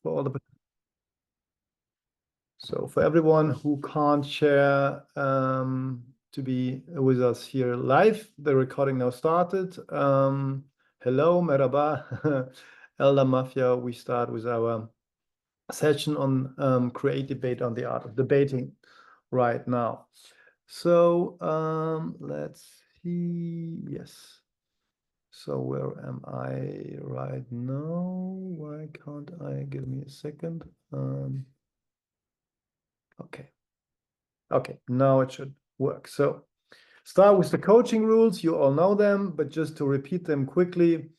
for all the. So for everyone who can't share to be with us here live, the recording now started. Hello, merhaba, Elda Mafia. We start with our session on create debate on the art of debating right now. So let's see. Yes. So where am I right now? Why can't I? Give me a second. Okay. Okay, now it should work. So start with the coaching rules. You all know them, but just to repeat them quickly,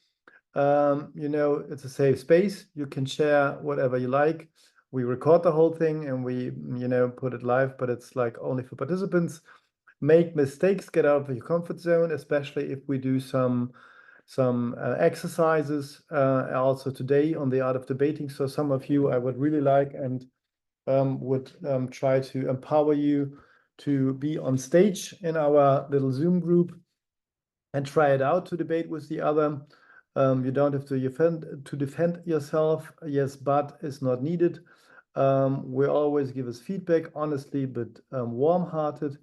you know, it's a safe space. You can share whatever you like. We record the whole thing and we, you know, put it live, but it's like only for participants. Make mistakes, get out of your comfort zone, especially if we do some exercises also today on the art of debating. So some of you I would really like and would try to empower you to be on stage in our little Zoom group and try it out to debate with the other. You don't have to defend yourself. Yes, but it's not needed. We always give us feedback, honestly, but warm-hearted.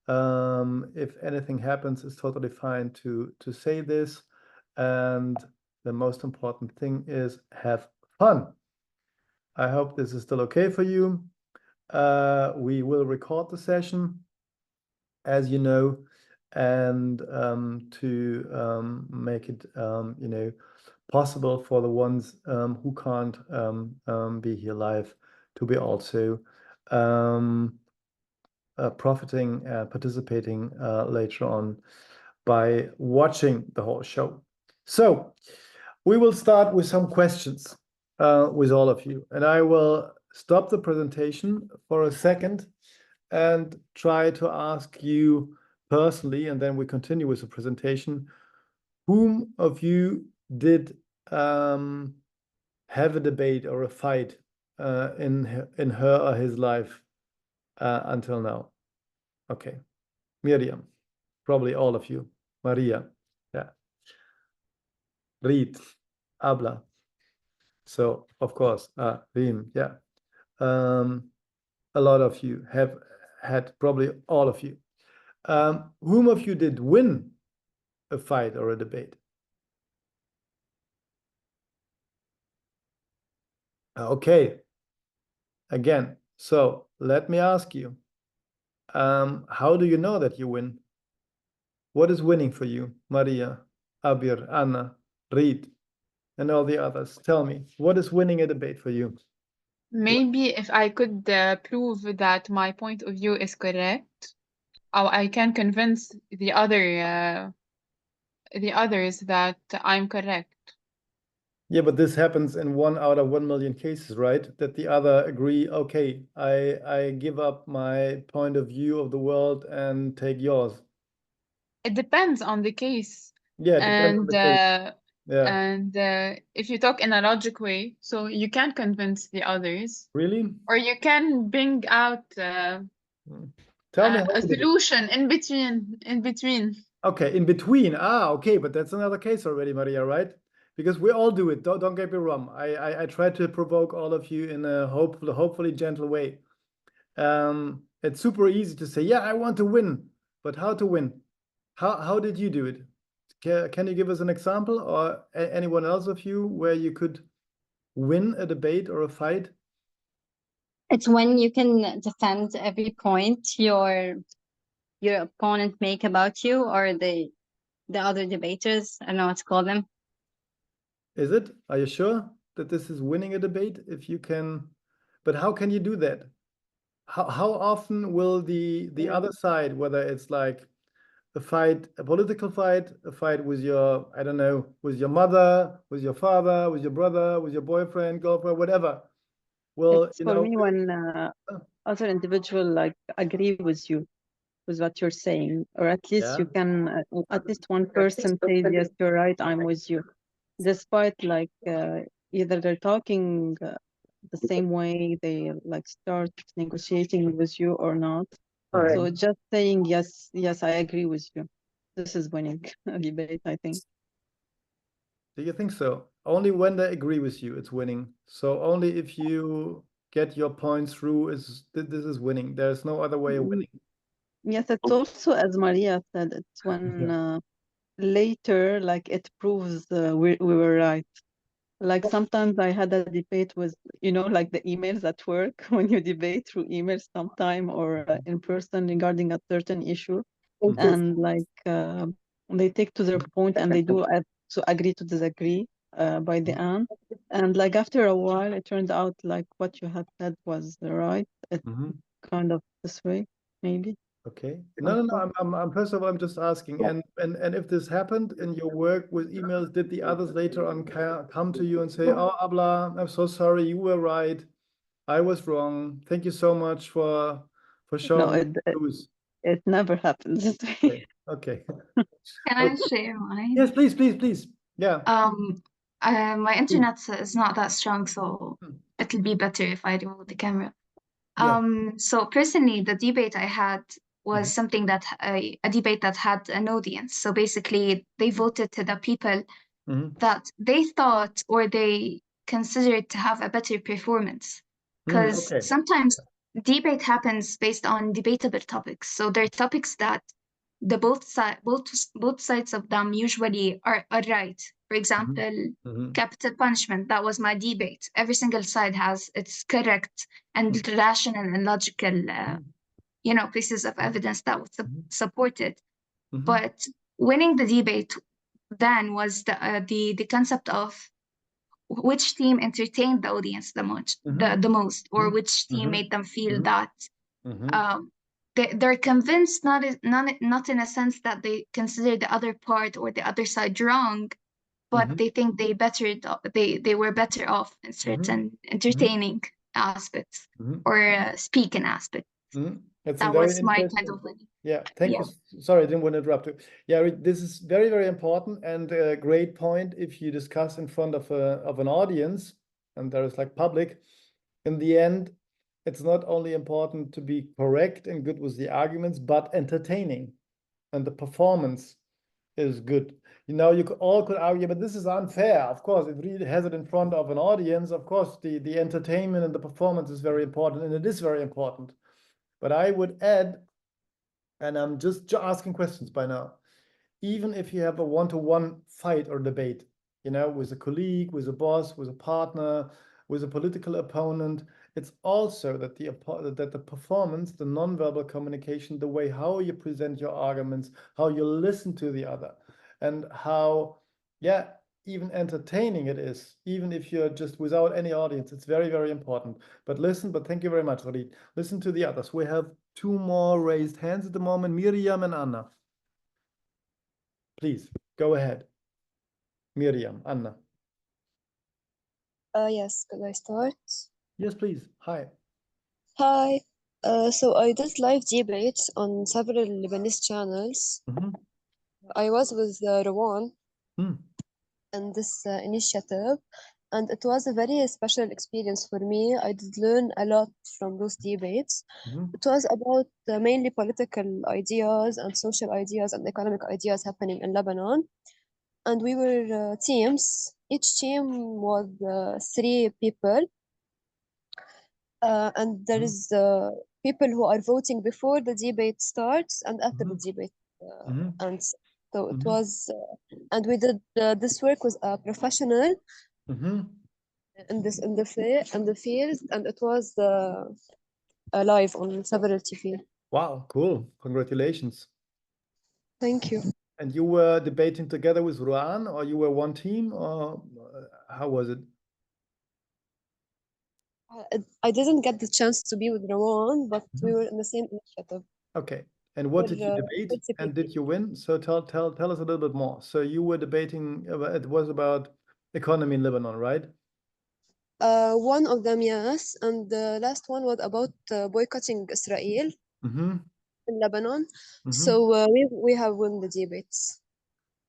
If anything happens, it's totally fine to say this. And the most important thing is have fun. I hope this is still okay for you. We will record the session, as you know, and to make it, you know, possible for the ones who can't be here live to be also profiting, participating later on by watching the whole show. So we will start with some questions with all of you, and I will stop the presentation for a second and try to ask you personally, and then we continue with the presentation. Whom of you did have a debate or a fight in her or his life until now? Okay, Miriam, probably all of you. Maria, yeah. Reed, habla. So of course, Rim, yeah. A lot of you have had, probably all of you. Whom of you did win a fight or a debate? Okay. Again, so let me ask you, how do you know that you win? What is winning for you, Maria, Abir, Anna, Reed, and all the others? Tell me, what is winning a debate for you? Maybe if I could prove that my point of view is correct, or I can convince the others that I'm correct. Yeah, but this happens in 1 out of 1 million cases, right? That the other agree, okay, I give up my point of view of the world and take yours. It depends on the case. Yeah, it depends on And the case. Yeah. and if you talk in a logic way, so you can convince the others, Really? or you can bring out Tell me how a you did it. solution in between. In between. Okay, in between. Ah, okay, but that's another case already, Maria, right? Because we all do it. Don't get me wrong. I try to provoke all of you in a hopefully gentle way. It's super easy to say, yeah, I want to win, but how to win? How did you do it? Can you give us an example, or anyone else of you where you could win a debate or a fight? It's when you can defend every point your opponent make about you, or the other debaters. I don't know what to call them. Is it? Are you sure that this is winning a debate? If you can, but how can you do that? How often will the other side, whether it's like a fight, a political fight, a fight with your, I don't know, with your mother, with your father, with your brother, with your boyfriend, girlfriend, whatever. Well, it's for me when other individual like agree with you with what you're saying, or at least you can at least one person says yes, you're right, I'm with you, despite like either they're talking the same way, they like start negotiating with you or not. So just saying yes, I agree with you, this is winning a debate, I think. Do you think so? Only when they agree with you, it's winning. So only if you get your points through, this is winning. There's no other way of winning. Yes, it's also, as Maria said, it's when later, like, it proves we were right. Like, sometimes I had a debate with, like the emails at work, when you debate through emails sometime or in person regarding a certain issue, and like they take to their point and they do to agree to disagree by the end. And like after a while, it turned out like what you had said was right. It's kind of this way, maybe. Okay. No. I'm first of all, I'm just asking, and if this happened in your work with emails, did the others later on come to you and say, "Oh, Abla, I'm so sorry, you were right, I was wrong. Thank you so much for showing the truth." It never happens this way. Okay. Can I share mine? Yes, please. Yeah. My internet is not that strong, so it'll be better if I remove the camera. So personally, the debate I had was something that a debate that had an audience. So basically, they voted to the people that they thought or they considered to have a better performance. Because sometimes debate happens based on debatable topics. So there are topics that the both sides of them usually are right. For example, capital punishment, that was my debate. Every single side has its correct and rational and logical pieces of evidence that was supported. But winning the debate then was the concept of which team entertained the audience the most, or which team made them feel that they're convinced, not in a sense that they consider the other part or the other side wrong, but they think they were better off in certain entertaining aspects or speaking aspects. That was my kind of winning. Yeah, thank you. Sorry, I didn't want to interrupt you. Yeah, this is very, very important and a great point if you discuss in front of an audience and there is like public. In the end, it's not only important to be correct and good with the arguments, but entertaining, and the performance is good. You all could argue, but this is unfair. Of course, if really has it in front of an audience, of course, the entertainment and the performance is very important, and it is very important. But I would add, and I'm just asking questions by now, even if you have a one-to-one fight or debate, with a colleague, with a boss, with a partner, with a political opponent, it's also that the performance, the non-verbal communication, the way how you present your arguments, how you listen to the other, and how, even entertaining it is, even if you're just without any audience, it's very, very important. But thank you very much, Rodit. Listen to the others. We have two more raised hands at the moment, Miriam and Anna. Please, go ahead. Miriam, Anna. Yes, could I start? Yes, please. Hi. Hi. So I did live debates on several Lebanese channels. I was with Rowan in this initiative, and it was a very special experience for me. I did learn a lot from those debates. It was about mainly political ideas and social ideas and economic ideas happening in Lebanon. And we were teams. Each team was 3 people. And there is people who are voting before the debate starts and after the debate ends. So it was, and we did this work with a professional in the field, and it was live on several TV. Wow, cool! Congratulations. Thank you. And you were debating together with Rowan, or you were one team, or how was it? I didn't get the chance to be with Rowan, but we were in the same initiative. Okay. And what did you debate? And did you win? So tell us a little bit more. So you were debating, it was about economy in Lebanon, right? One of them, yes. And the last one was about boycotting Israel in Lebanon. So we have won the debates.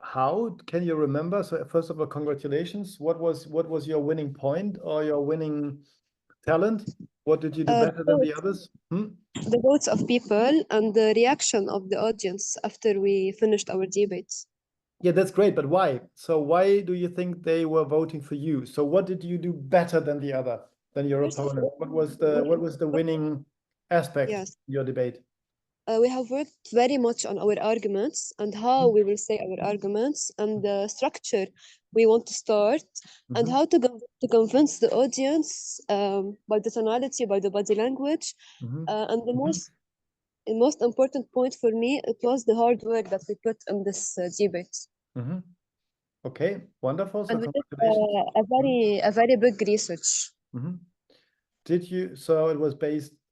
How can you remember? So first of all, congratulations. What was your winning point or your winning talent? What did you do better than the others? The votes of people and the reaction of the audience after we finished our debates. Yeah, that's great, but why? So why do you think they were voting for you? So what did you do better than the other, than your First of opponent? all, What was the winning aspect yes, in your debate? we have worked very much on our arguments and how we will say our arguments and the structure we want to start and how to convince the audience by the tonality, by the body language. And the most important point for me, it was the hard work that we put in this debate. Okay, wonderful. So And we did congratulations. a very big research. Did you, so it was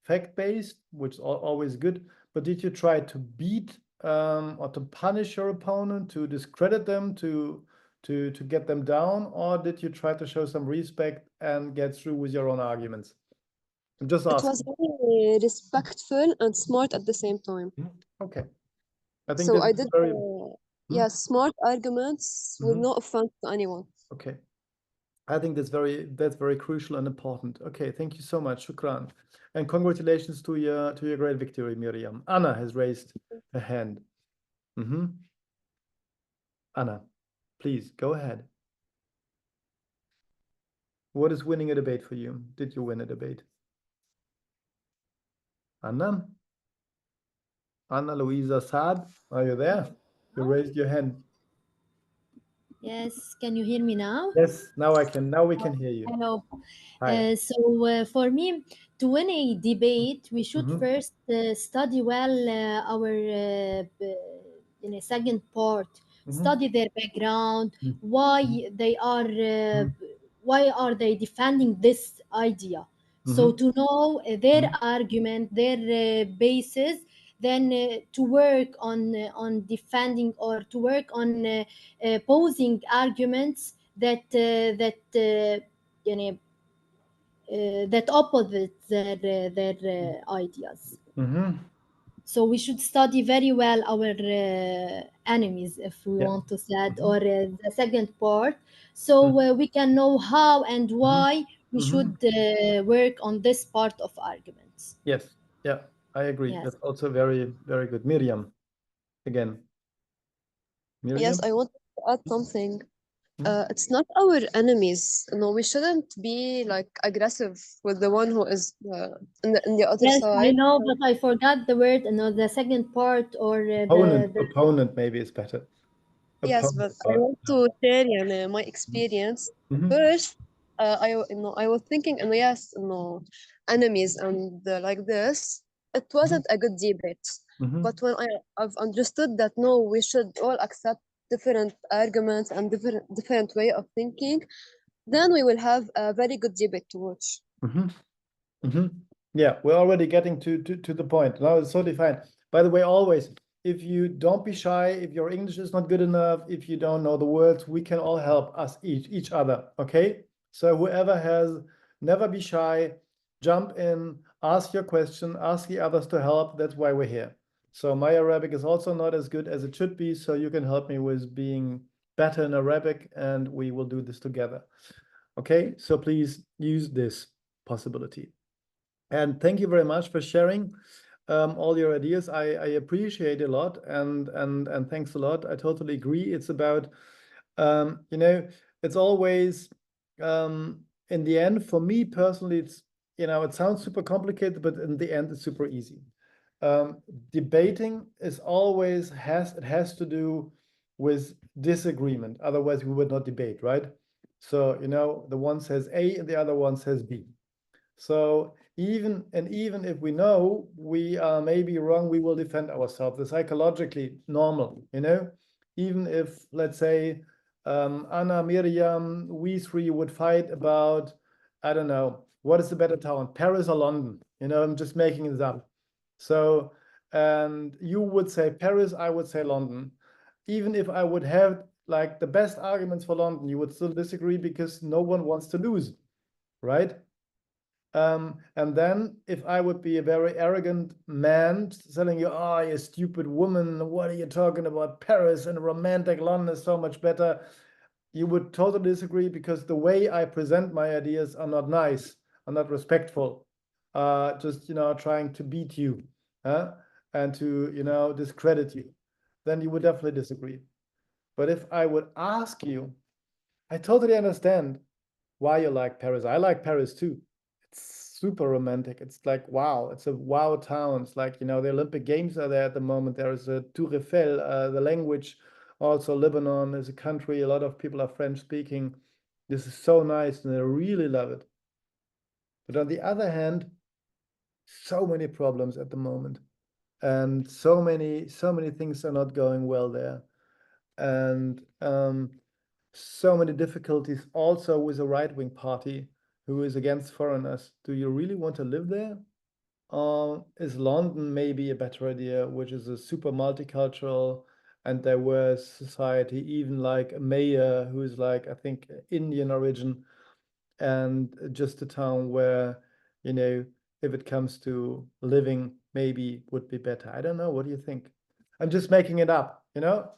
fact-based, which is always good, but did you try to beat or to punish your opponent, to discredit them, to get them down, or did you try to show some respect and get through with your own arguments? I'm just It asking. was very respectful and smart at the same time. Okay. I think So that's I did very smart arguments with no offense to anyone. okay. I think that's very crucial and important. Okay, thank you so much, shukran, and congratulations to your great victory, Miriam. Anna has raised her hand. Anna, please go ahead. What is winning a debate for you? Did you win a debate? Anna? Anna Luisa Saad, are you there? You raised your hand. Yes, can you hear me now? Yes, now I can. Now we can hear you. Hello. Hi. So for me, to win a debate, we should first study well our in a second part. Study their background, why they are they defending this idea. So to know their argument, their basis, then to work on defending or to work on posing arguments that you know that opposite their ideas. So we should study very well our enemies, if we want to say, or the second part, so we can know how and why we should work on this part of arguments. Yes, yeah, I agree. Yes. That's also very, very good. Miriam, again. Miriam? Yes, I want to add something. It's not our enemies. No, we shouldn't be like aggressive with the one who is in the other Yes, side. I know, but I forgot the word. The second part, or Opponent maybe is better. Yes, but I want to share my experience. First, I was thinking, and yes, enemies and like this. It wasn't a good debate. But when I've understood that no, we should all accept different arguments and different way of thinking, then we will have a very good debate to watch. Yeah, we're already getting to the point. No, it's totally fine. By the way, always, if you don't be shy, if your English is not good enough, if you don't know the words, we can all help us each other. Okay? So whoever has, never be shy, jump in, ask your question, ask the others to help. That's why we're here. So my Arabic is also not as good as it should be, so you can help me with being better in Arabic, and we will do this together. Okay? So please use this possibility. And thank you very much for sharing all your ideas. I appreciate it a lot, and thanks a lot. I totally agree. It's about it's always in the end, for me personally, it's it sounds super complicated, but in the end it's super easy. Debating is always has to do with disagreement, otherwise we would not debate, right? So the one says A and the other one says B. So even if we know we are maybe wrong, we will defend ourselves. It's psychologically normal, even if, let's say, Anna, Miriam, we three would fight about, I don't know, what is the better town, Paris or London? I'm just making this up. So, and you would say Paris, I would say London. Even if I would have like the best arguments for London, you would still disagree because no one wants to lose, right? And then if I would be a very arrogant man telling you, oh, you stupid woman, what are you talking about? Paris and romantic London is so much better. You would totally disagree because the way I present my ideas are not nice, are not respectful, just, trying to beat you and to, discredit you. Then you would definitely disagree. But if I would ask you, I totally understand why you like Paris. I like Paris too. It's super romantic. It's like, wow, it's a wow town. It's like, you know, the Olympic Games are there at the moment. There is a Tour Eiffel, the language. Also, Lebanon is a country. A lot of people are French speaking. This is so nice and I really love it. But on the other hand, so many problems at the moment. And so many things are not going well there. And so many difficulties also with a right-wing party who is against foreigners. Do you really want to live there? Is London maybe a better idea, which is a super multicultural and diverse society, even like a mayor who is like, I think, Indian origin, and just a town where, you know, if it comes to living, maybe would be better. I don't know. What do you think? I'm just making it up, you know?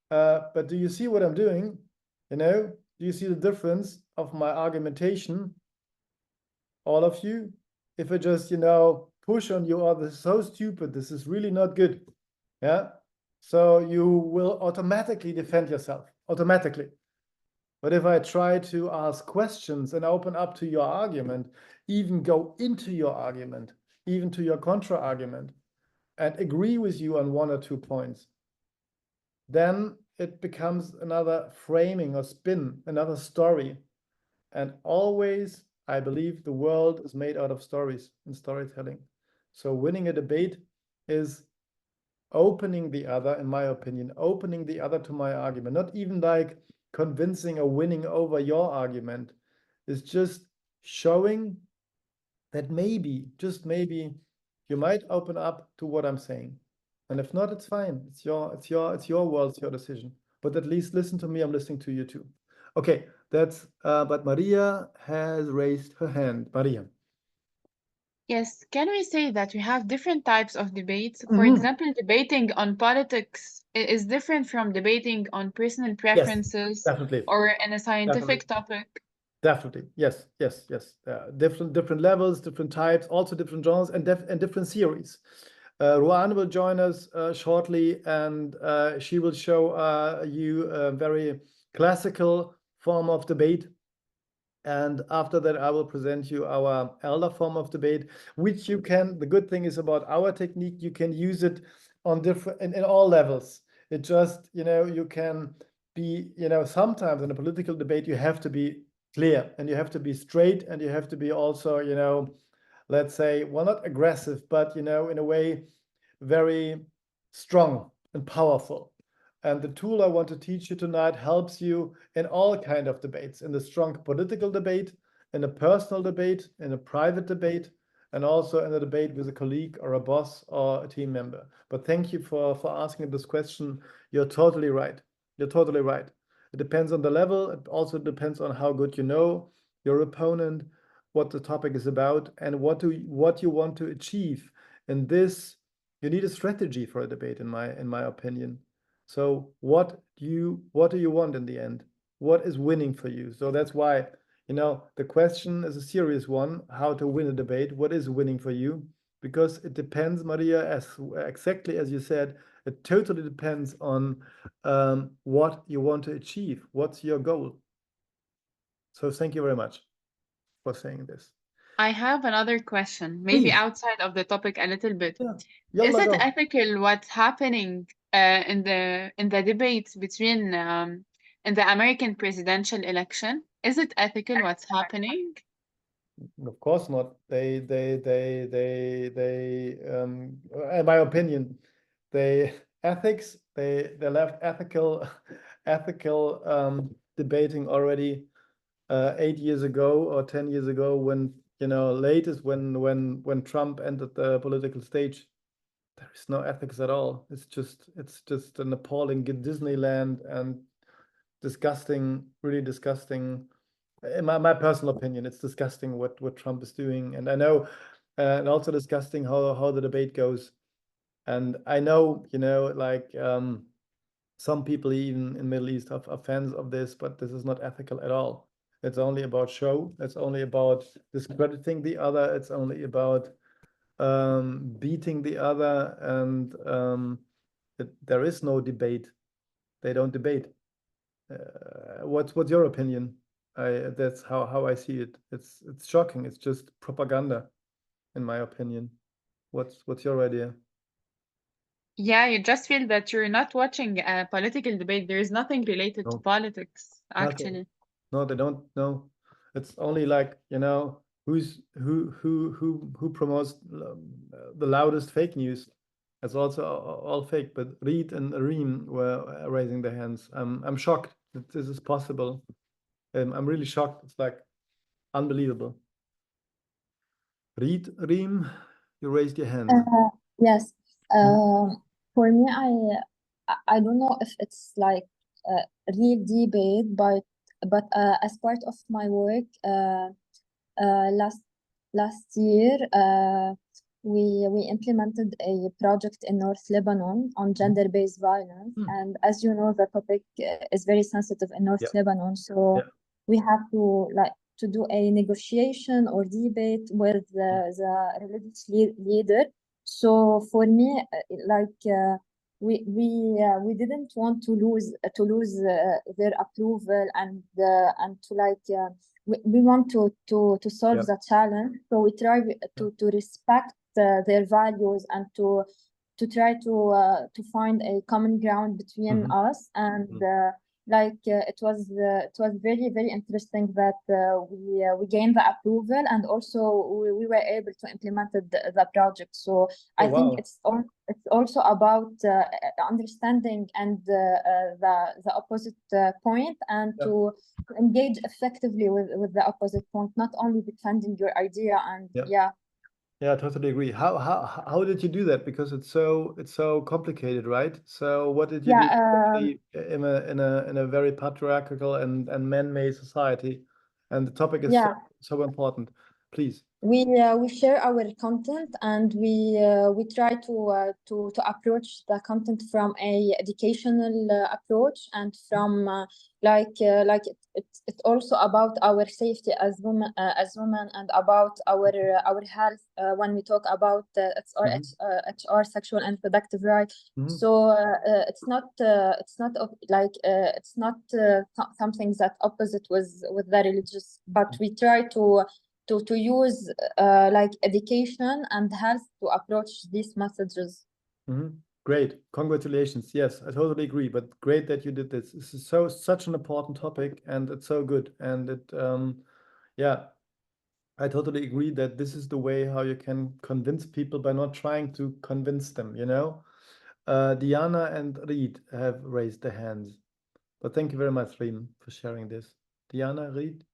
But do you see what I'm doing? You know, do you see the difference of my argumentation? All of you? If I just, you know, push on you, oh, this is so stupid, this is really not good. Yeah. So you will automatically defend yourself, automatically. But if I try to ask questions and open up to your argument, even go into your argument, even to your contra argument, and agree with you on 1 or 2 points, then it becomes another framing or spin, another story. And always, I believe the world is made out of stories and storytelling. So winning a debate is opening the other, in my opinion, opening the other to my argument, not even like convincing or winning over your argument. It's just showing that maybe, just maybe, you might open up to what I'm saying. And if not, it's fine. It's your world, it's your decision. But at least listen to me. I'm listening to you too. Okay, that's but Maria has raised her hand. Maria. Yes, can we say that we have different types of debates? For example, debating on politics is different from debating on personal preferences definitely. or in a scientific topic. Definitely, yes. Different levels, different types, also different genres and different series. Rowan will join us shortly, and she will show you a very classical form of debate. And after that, I will present you our elder form of debate, which you can, the good thing is about our technique, you can use it on different, in all levels. It just, you know, you can be, you know, sometimes in a political debate, you have to be clear and you have to be straight and you have to be also, you know, let's say, well, not aggressive, but, you know, in a way, very strong and powerful. And the tool I want to teach you tonight helps you in all kinds of debates, in the strong political debate, in a personal debate, in a private debate, and also in a debate with a colleague or a boss or a team member. But thank you for asking this question. You're totally right. You're totally right. It depends on the level. It also depends on how good you know your opponent, what the topic is about, and what you want to achieve. In this, you need a strategy for a debate, in my opinion. So what do you want in the end? What is winning for you? So that's why, you know, the question is a serious one, how to win a debate. What is winning for you? Because it depends, Maria, exactly as you said, it totally depends on what you want to achieve. What's your goal? So thank you very much for saying this. I have another question, maybe Please. outside of the topic a little bit. Yeah. Is it ethical what's happening in the debates between in the American presidential election? Is it ethical what's happening? Of course not. They in my opinion, they left ethical debating already 8 years ago or 10 years ago, when, you know, latest when Trump entered the political stage. There is no ethics at all. It's just an appalling Disneyland and disgusting, really disgusting. In my personal opinion, it's disgusting what Trump is doing, and I know, and also disgusting how the debate goes. And I know, you know, like some people even in Middle East are fans of this, but this is not ethical at all. It's only about show. It's only about discrediting the other. It's only about beating the other, and there is no debate. They don't debate. What's your opinion? That's how I see it. It's shocking. It's just propaganda, in my opinion. What's your idea? Yeah, you just feel that you're not watching a political debate. There is nothing related to politics, actually. No, they don't know. It's only like, who promotes the loudest fake news. It's also all fake, but Reed and Reem were raising their hands. I'm shocked that this is possible. I'm really shocked. It's like unbelievable. Reed, Reem, you raised your hand. Yes. For me, I don't know if it's like a real debate, but as part of my work last year, we implemented a project in North Lebanon on gender-based violence, and as you know, the topic is very sensitive in North Lebanon, so we have to do a negotiation or debate with the religious leader. So for me, we didn't want to lose their approval, and to we want to solve the challenge. So we try to respect their values and to try to find a common ground between us, and it was very, very interesting that we gained the approval, and also we were able to implement the project. So I think it's also about understanding and the opposite point, and to engage effectively with the opposite point, not only defending your idea. And Yeah, I totally agree. How did you do that? Because it's so complicated, right? So what did you do in a very patriarchal and man-made society? And the topic is so important. Please. We share our content, and we try to approach the content from a educational approach, and from it's also about our safety as women, and about our health when we talk about HR, sexual and reproductive rights. So it's not something that opposite with the religious, but we try to use education and health to approach these messages. Great, congratulations. Yes, I totally agree, but great that you did this. This is such an important topic, and it's so good. And it I totally agree that this is the way how you can convince people by not trying to convince them, Diana and Reed have raised their hands, but thank you very much, Reem, for sharing this. Diana, Reed?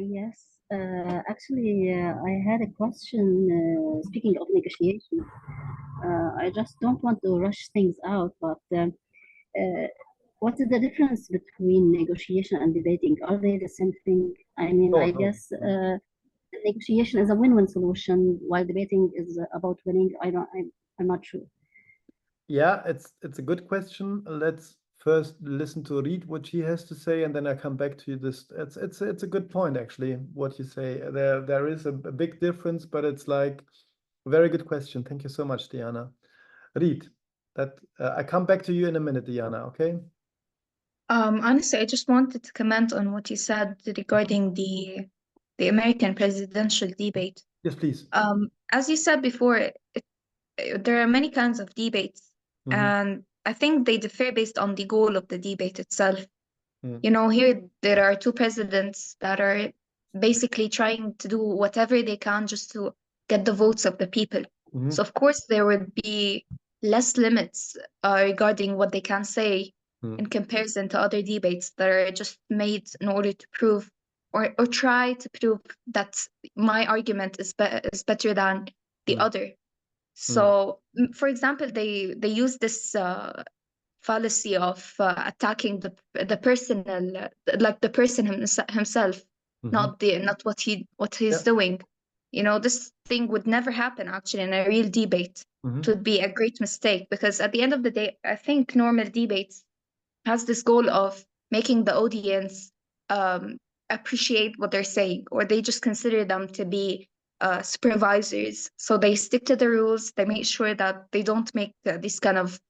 Yes, actually, I had a question. Speaking of negotiation, I just don't want to rush things out, but what is the difference between negotiation and debating? Are they the same thing? I mean, I guess negotiation is a win-win solution, while debating is about winning. I'm not sure. Yeah, it's a good question. Let's first listen to Reed what she has to say, and then I come back to you. It's a good point, actually, what you say. There is a big difference, but it's like a very good question. Thank you so much, Diana. Reed, I come back to you in a minute, Diana, okay? Honestly, I just wanted to comment on what you said regarding the American presidential debate. Yes, please. As you said before, there are many kinds of debates, and I think they differ based on the goal of the debate itself. Here there are two presidents that are basically trying to do whatever they can just to get the votes of the people. So of course there would be less limits regarding what they can say in comparison to other debates that are just made in order to prove or try to prove that my argument is better than the other. So, for example, they use this fallacy of attacking the personal, like the person himself, not what he's doing. This thing would never happen actually in a real debate. It would be a great mistake, because at the end of the day, I think normal debates has this goal of making the audience appreciate what they're saying, or they just consider them to be supervisors. So they stick to the rules. They make sure that they don't make these kind of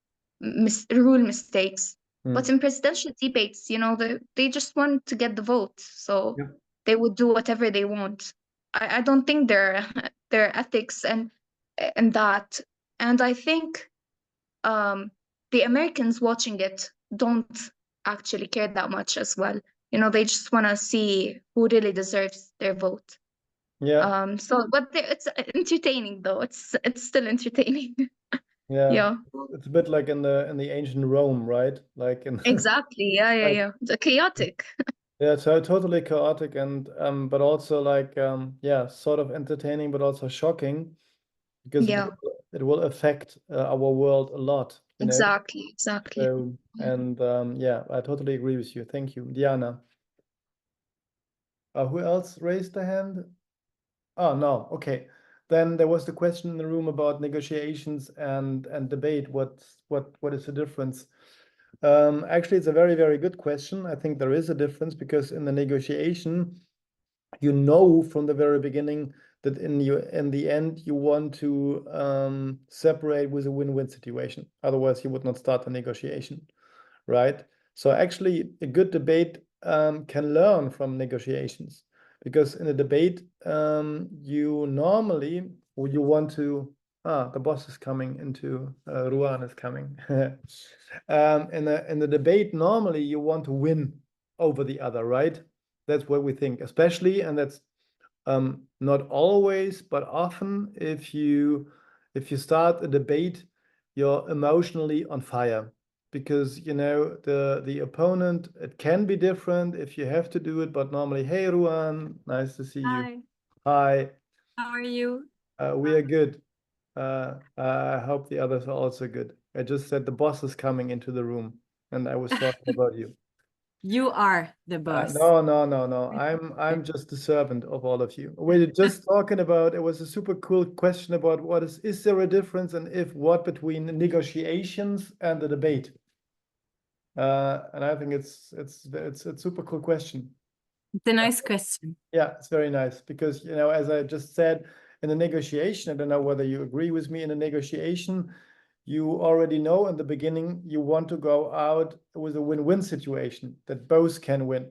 rule mistakes. But in presidential debates, you know, they just want to get the vote, so they would do whatever they want. I don't think their ethics and that, and I think the Americans watching it don't actually care that much as well. You know, they just want to see who really deserves their vote. Yeah. So, but it's entertaining though. It's still entertaining. Yeah. Yeah. It's a bit like in the ancient Rome, right? Like in Exactly. Yeah. It's chaotic. Yeah, so totally chaotic and but also like yeah, sort of entertaining, but also shocking because it will affect our world a lot, you know? Exactly. So, and yeah, I totally agree with you. Thank you, Diana. Who else raised the hand? Oh, no. Okay. Then there was the question in the room about negotiations and debate. What is the difference? Actually, it's a very, very good question. I think there is a difference because in the negotiation, you know from the very beginning that in the end you want to separate with a win-win situation. Otherwise, you would not start the negotiation, right? So actually, a good debate can learn from negotiations because in a debate, you normally you want to. The boss is coming into. Rowan is coming. In the debate, normally you want to win over the other, right? That's what we think, especially, and that's not always, but often. If you start a debate, you're emotionally on fire because you know the opponent. It can be different if you have to do it, but normally, hey, Rowan, nice to see you. Hi. How are you? We are good. I hope the others are also good. I just said the boss is coming into the room, and I was talking about you. You are the boss. No. I'm just the servant of all of you. We're just talking about, it was a super cool question about what is there a difference and if what between negotiations and the debate? And I think it's a super cool question. It's a nice question. Yeah, it's very nice because, you know, as I just said, in the negotiation, I don't know whether you agree with me, in a negotiation, you already know in the beginning you want to go out with a win-win situation that both can win.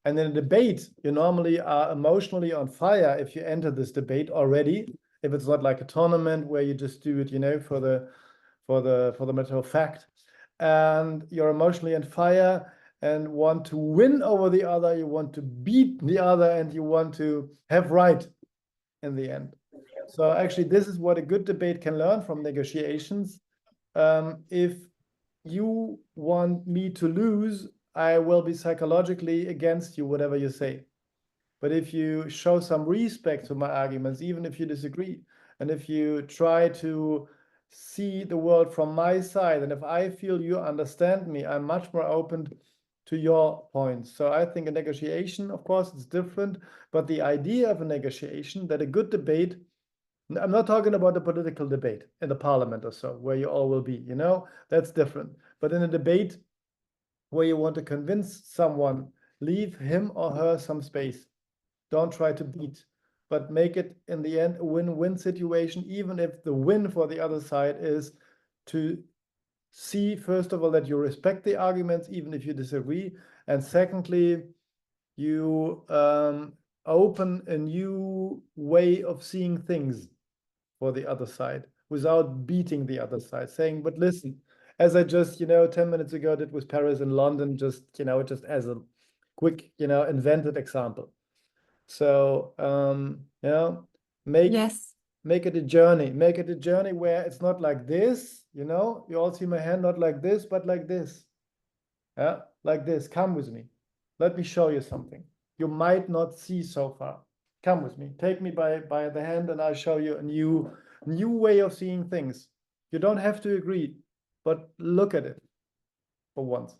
And in a debate, you normally are emotionally on fire if you enter this debate already. If it's not like a tournament where you just do it, you know, for the matter of fact, and you're emotionally on fire and want to win over the other, you want to beat the other, and you want to have right in the end. So actually, this is what a good debate can learn from negotiations. If you want me to lose, I will be psychologically against you, whatever you say. But if you show some respect to my arguments, even if you disagree, and if you try to see the world from my side, and if I feel you understand me, I'm much more open to your points. So I think a negotiation, of course, it's different, but the idea of a negotiation, that a good debate, I'm not talking about the political debate in the parliament or so, where you all will be, you know, that's different. But in a debate where you want to convince someone, leave him or her some space. Don't try to beat, but make it in the end a win-win situation, even if the win for the other side is to see, first of all, that you respect the arguments, even if you disagree. And secondly, you open a new way of seeing things for the other side without beating the other side, saying, but listen, as I just, 10 minutes ago did with Paris and London, just as a quick, invented example. So, make it a journey. Make it a journey where it's not like this, you all see my hand, not like this, but like this. Yeah, like this. Come with me. Let me show you something you might not see so far. Come with me. Take me by the hand, and I'll show you a new way of seeing things. You don't have to agree, but look at it for once.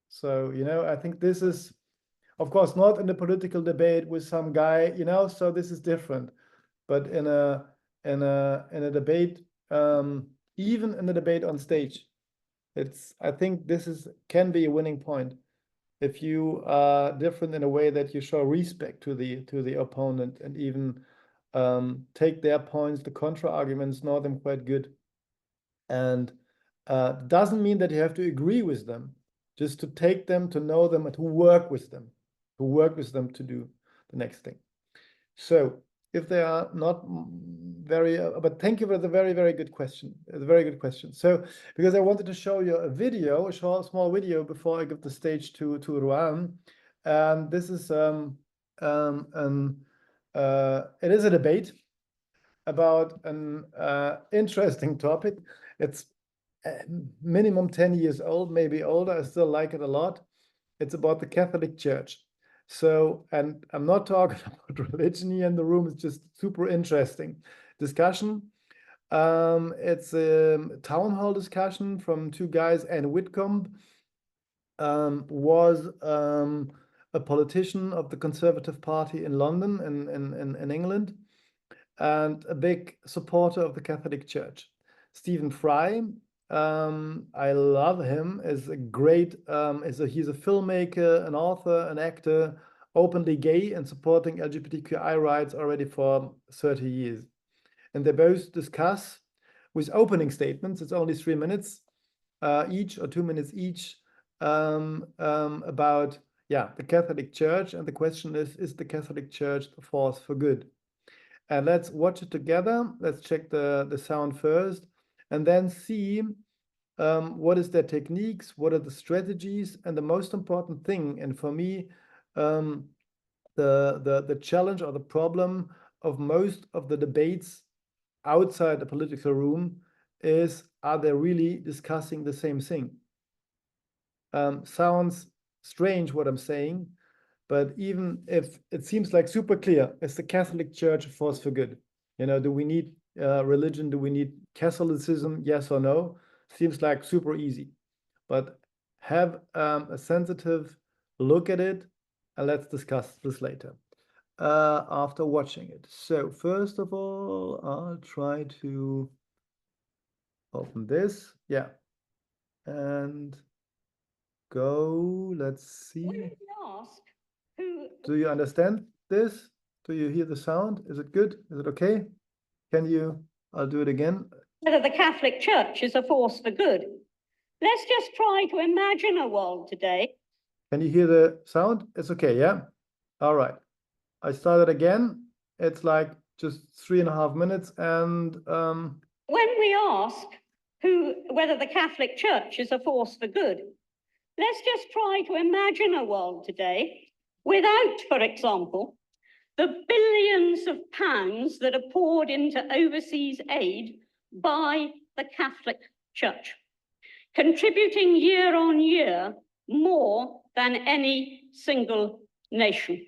So, I think this is, of course, not in a political debate with some guy, so this is different. But in a debate, even in a debate on stage, I think this can be a winning point. If you are different in a way that you show respect to the opponent and even take their points, the contra arguments, know them quite good, and doesn't mean that you have to agree with them, just to take them, to know them, and to work with them, to do the next thing. So if they are not very, but thank you for the very, very good question. It's a very good question. So because I wanted to show you a video, a small video before I give the stage to Rowan. And this is it is a debate about an interesting topic. It's minimum 10 years old, maybe older. I still like it a lot. It's about the Catholic Church. So, and I'm not talking about religion here in the room. It's just super interesting discussion. It's a town hall discussion from two guys. Anne Whitcomb was a politician of the Conservative Party in London, in England, and a big supporter of the Catholic Church. Stephen Fry, I love him, is a great, he's a filmmaker, an author, an actor, openly gay and supporting LGBTQI rights already for 30 years. And they both discuss with opening statements, it's only 3 minutes each or 2 minutes each, about, the Catholic Church. And the question is the Catholic Church a force for good? And let's watch it together. Let's check the sound first, and then see what is their techniques, what are the strategies, and the most important thing, and for me, the challenge or the problem of most of the debates outside the political room is, are they really discussing the same thing? Sounds strange what I'm saying, but even if it seems like super clear, is the Catholic Church a force for good? You know, do we need religion? Do we need Catholicism? Yes or no? Seems like super easy, but have a sensitive look at it, and let's discuss this later after watching it. So first of all, I'll try to open this. Yeah. And go, let's see. Do you understand this? Do you hear the sound? Is it good? Is it okay? Can you, I'll do it again. Whether the Catholic Church is a force for good. Let's just try to imagine a world today. Can you hear the sound? It's okay, yeah? All right. I started again. It's like just 3.5 minutes. And when we ask whether the Catholic Church is a force for good, let's just try to imagine a world today without, for example, the billions of pounds that are poured into overseas aid by the Catholic Church, contributing year on year more than any single nation.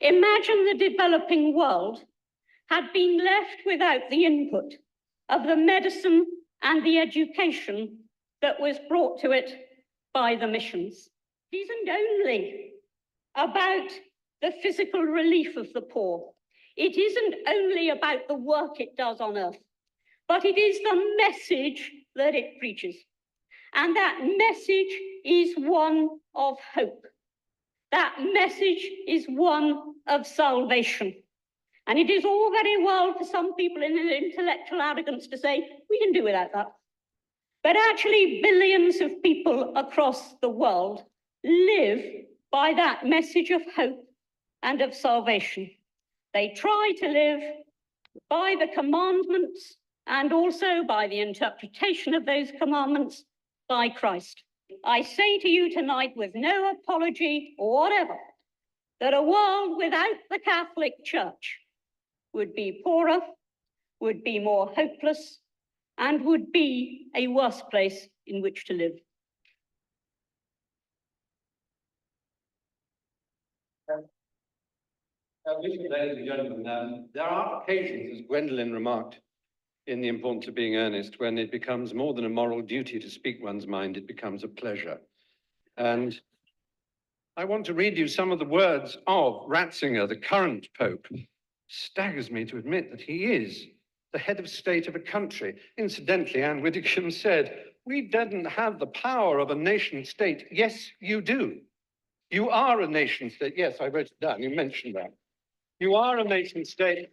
Imagine the developing world had been left without the input of the medicine and the education that was brought to it by the missions. It isn't only about the physical relief of the poor. It isn't only about the work it does on earth, but it is the message that it preaches. And that message is one of hope. That message is one of salvation. And it is all very well for some people in an intellectual arrogance to say, we can do without that. But actually, billions of people across the world live by that message of hope and of salvation. They try to live by the commandments and also by the interpretation of those commandments by Christ. I say to you tonight, with no apology or whatever, that a world without the Catholic Church would be poorer, would be more hopeless, and would be a worse place in which to live. Ladies and gentlemen, there are occasions, as Gwendolyn remarked, in the importance of being earnest, when it becomes more than a moral duty to speak one's mind, it becomes a pleasure. And I want to read you some of the words of Ratzinger, the current Pope. Staggers me to admit that he is the head of state of a country. Incidentally, Anne Whitcomb said, we didn't have the power of a nation state. Yes, you do. You are a nation state. Yes, I wrote it down. You mentioned that. You are a nation state.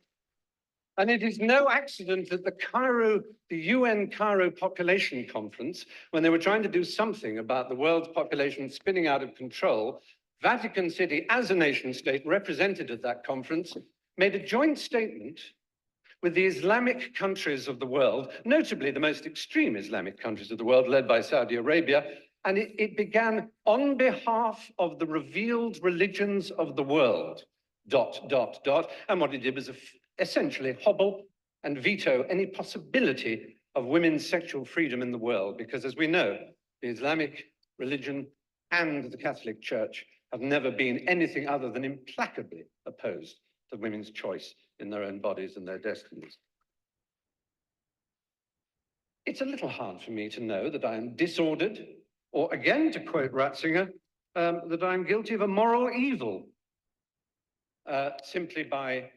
And it is no accident that the UN Cairo Population Conference, when they were trying to do something about the world's population spinning out of control, Vatican City, as a nation state represented at that conference, made a joint statement with the Islamic countries of the world, notably the most extreme Islamic countries of the world, led by Saudi Arabia. And it began on behalf of the revealed religions of the world, ... And what it did was essentially hobble and veto any possibility of women's sexual freedom in the world. Because as we know, the Islamic religion and the Catholic Church have never been anything other than implacably opposed to women's choice in their own bodies and their destinies. It's a little hard for me to know that I am disordered, or again, to quote Ratzinger, that I'm guilty of a moral evil simply by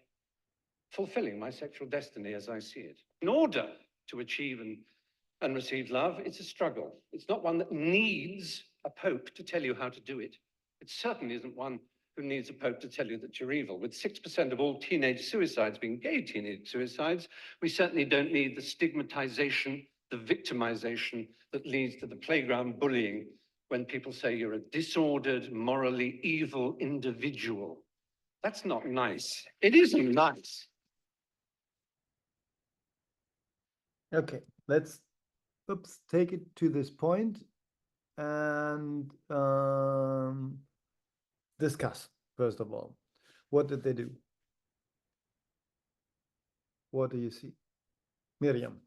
fulfilling my sexual destiny as I see it. In order to achieve and receive love, it's a struggle. It's not one that needs a pope to tell you how to do it. It certainly isn't one who needs a pope to tell you that you're evil. With 6% of all teenage suicides being gay teenage suicides, we certainly don't need the stigmatization, the victimization that leads to the playground bullying when people say you're a disordered, morally evil individual. That's not nice. It isn't nice. Okay, let's take it to this point and discuss, first of all. What did they do? What do you see? Miriam.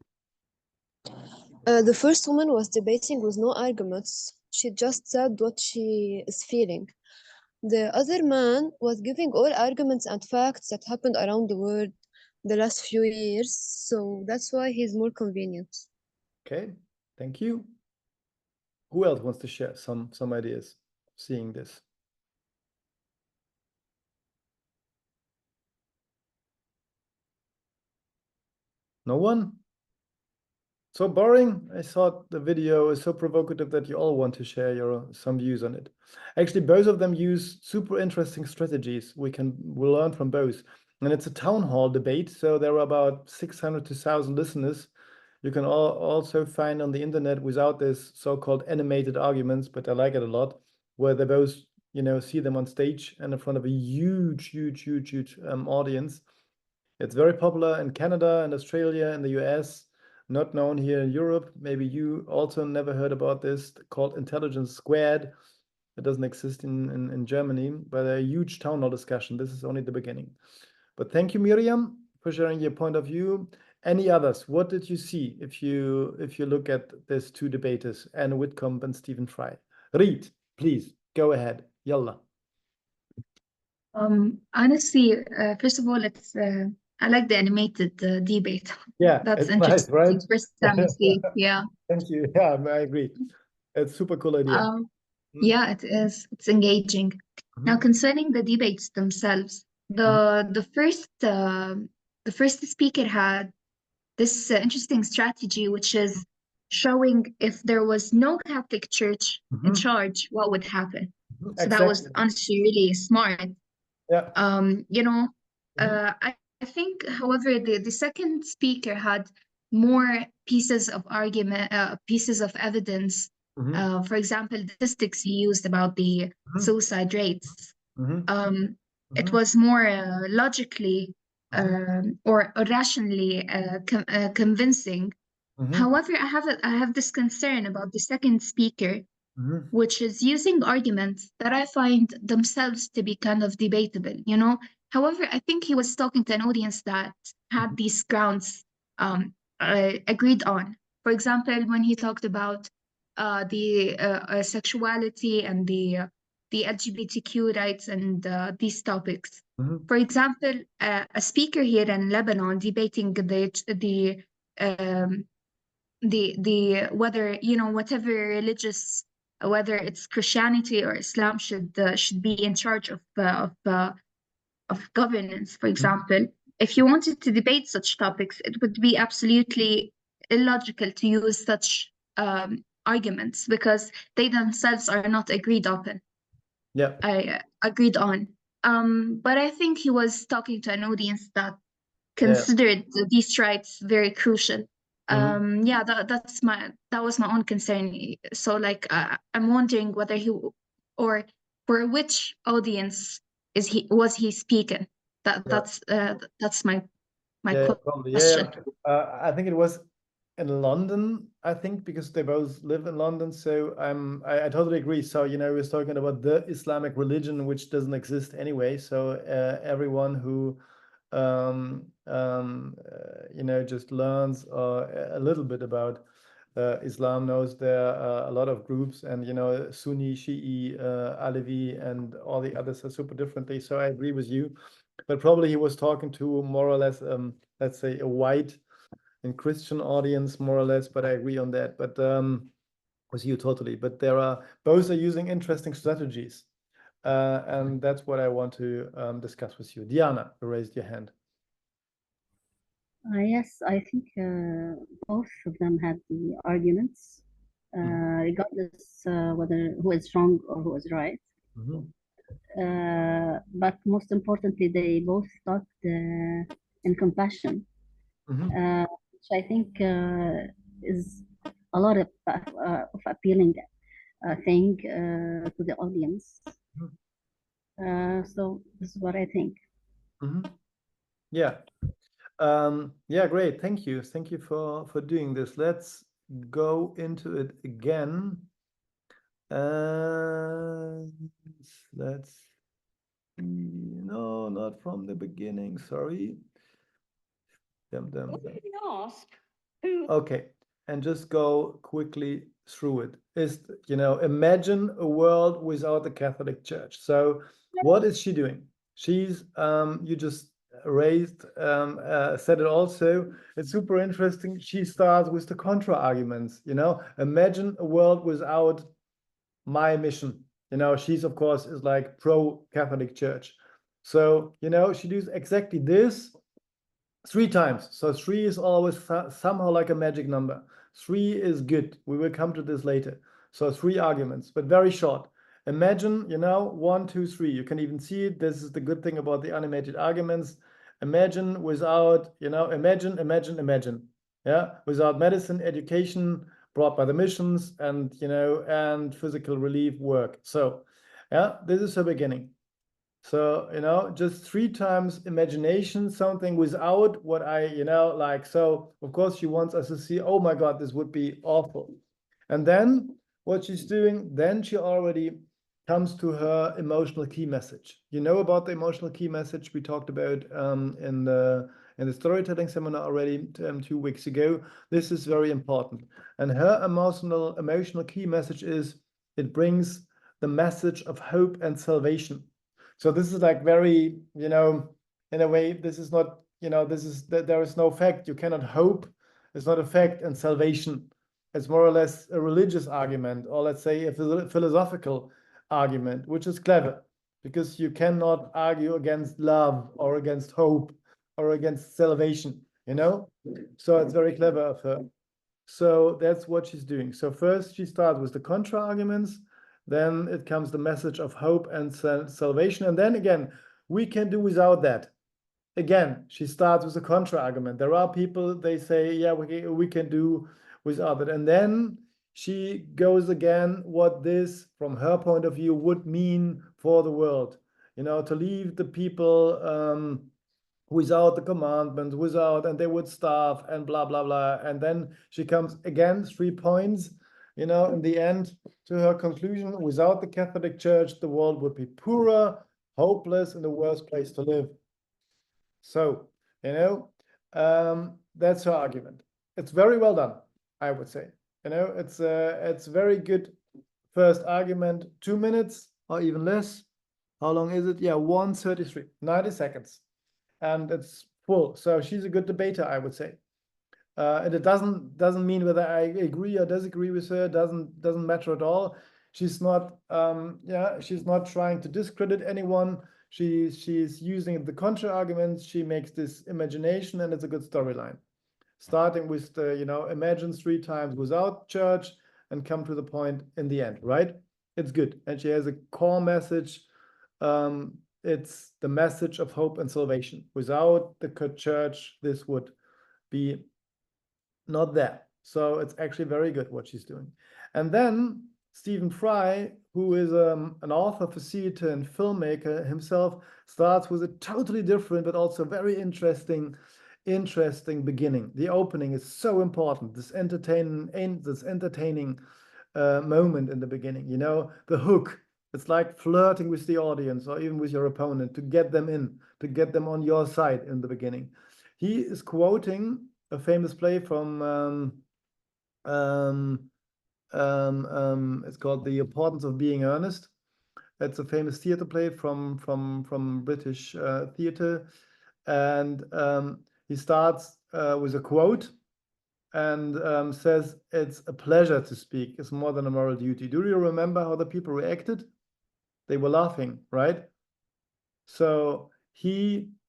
The first woman was debating with no arguments. She just said what she is feeling. The other man was giving all arguments and facts that happened around the world the last few years, so that's why he's more convenient. Okay, thank you. Who else wants to share some ideas seeing this? No one? So boring? I thought the video is so provocative that you all want to share some views on it. Actually, both of them use super interesting strategies. We'll learn from both. And it's a town hall debate, so there are about 600 to 1,000 listeners. You can also find on the internet without this so-called animated arguments, but I like it a lot, where they both, see them on stage and in front of a huge audience. It's very popular in Canada and Australia and the US. Not known here in Europe. Maybe you also never heard about this, called Intelligence Squared. It doesn't exist in Germany, but a huge town hall discussion. This is only the beginning. But thank you, Miriam, for sharing your point of view. Any others? What did you see if you look at these two debaters, Anne Whitcomb and Stephen Fry? Read, please, go ahead. Yalla. Honestly, first of all, I like the animated debate. Yeah, that's it's interesting. nice, right? First time I see. Yeah. Thank you. Yeah, I agree. It's a super cool idea. Yeah, it is. It's engaging. Now, concerning the debates themselves, the first speaker had this interesting strategy, which is showing if there was no Catholic Church in charge, what would happen. So that was honestly really smart. Yeah. I think, however, the second speaker had more pieces of argument, pieces of evidence. For example, the statistics he used about the suicide rates. It was more logically or rationally convincing. However, I have this concern about the second speaker, which is using arguments that I find themselves to be kind of debatable, However, I think he was talking to an audience that had these grounds agreed on. For example, when he talked about the sexuality and the LGBTQ rights and these topics. For example, a speaker here in Lebanon debating the whether whatever religious, whether it's Christianity or Islam should be in charge of governance, for example. If you wanted to debate such topics, it would be absolutely illogical to use such arguments because they themselves are not agreed upon. Yeah, I agreed on. But I think he was talking to an audience that considered these rights very crucial. Yeah, that was my own concern. So like I'm wondering whether or for which audience was he speaking? That's my probably. question. I think it was in London, I think, because they both live in London. So I totally agree. So, you know, he was talking about the Islamic religion, which doesn't exist anyway. So everyone who, you know, just learns a little bit about Islam knows there are a lot of groups, and, you know, Sunni, Shi'i, Alevi, and all the others are super differently. So I agree with you. But probably he was talking to more or less, let's say, a white and Christian audience, more or less, but I agree on that. But with you totally. But both are using interesting strategies. And that's what I want to discuss with you. Diana, you raised your hand. Yes, I think both of them had the arguments, regardless whether who is wrong or who is right. But most importantly, they both talked in compassion, which I think is a lot of appealing thing to the audience. So this is what I think. Yeah. Yeah, great. Thank you. Thank you for doing this. Let's go into it again. Let's no, not from the beginning. Sorry. Okay, and just go quickly through it. You know, imagine a world without the Catholic Church. So what is she doing? She's you just said it also. It's super interesting. She starts with the contra arguments. You know, imagine a world without my mission. You know, she's of course is like pro Catholic Church. So, you know, she does exactly this 3 times. So 3 is always somehow like a magic number. 3 is good. We will come to this later. So 3 arguments, but very short. Imagine, you know, 1, 2, 3. You can even see it. This is the good thing about the animated arguments. Imagine without, you know, imagine. Yeah, without medicine, education brought by the missions, and, you know, and physical relief work. So, yeah, this is her beginning. So, you know, just 3 times imagination, something without what I, you know, like, so of course she wants us to see, oh my God, this would be awful. And then what she's doing, then she already comes to her emotional key message. You know about the emotional key message we talked about in the storytelling seminar already 2 weeks ago. This is very important. And her emotional key message is, it brings the message of hope and salvation. So this is like very, you know, in a way, this is not, you know, there is no fact. You cannot hope. It's not a fact, and salvation. It's more or less a religious argument, or let's say a philosophical argument, which is clever, because you cannot argue against love or against hope or against salvation, you know? So it's very clever of her. So that's what she's doing. So first she starts with the contra arguments. Then it comes the message of hope and salvation. And then again, we can do without that. Again, she starts with a contra argument. There are people, they say, yeah, we can do without it. And then she goes again, what this, from her point of view, would mean for the world. You know, to leave the people without the commandments, and they would starve, and blah, blah, blah. And then she comes again, 3 points. You know, in the end, to her conclusion, without the Catholic Church, the world would be poorer, hopeless, and the worst place to live. So, you know, that's her argument. It's very well done, I would say. You know, it's very good first argument. 2 minutes or even less. How long is it? Yeah, 1:33, 90 seconds. And it's full. So she's a good debater, I would say. And it doesn't mean whether I agree or disagree with her. Doesn't matter at all. She's not she's not trying to discredit anyone. She's using the contra arguments. She makes this imagination, and it's a good storyline. Starting with the, you know, imagine 3 times without church and come to the point in the end, right? It's good. And she has a core message it's the message of hope and salvation. Without the church, this would be not there. So it's actually very good what she's doing. And then Stephen Fry, who is an author, facilitator, and filmmaker himself, starts with a totally different but also very interesting beginning. The opening is so important. This entertaining moment in the beginning. You know, the hook. It's like flirting with the audience or even with your opponent to get them in, to get them on your side in the beginning. He is quoting a famous play from it's called The Importance of Being Earnest. It's a famous theater play from British theater, and he starts with a quote and says, "It's a pleasure to speak. It's more than a moral duty." Do you remember how the people reacted? They were laughing, right? So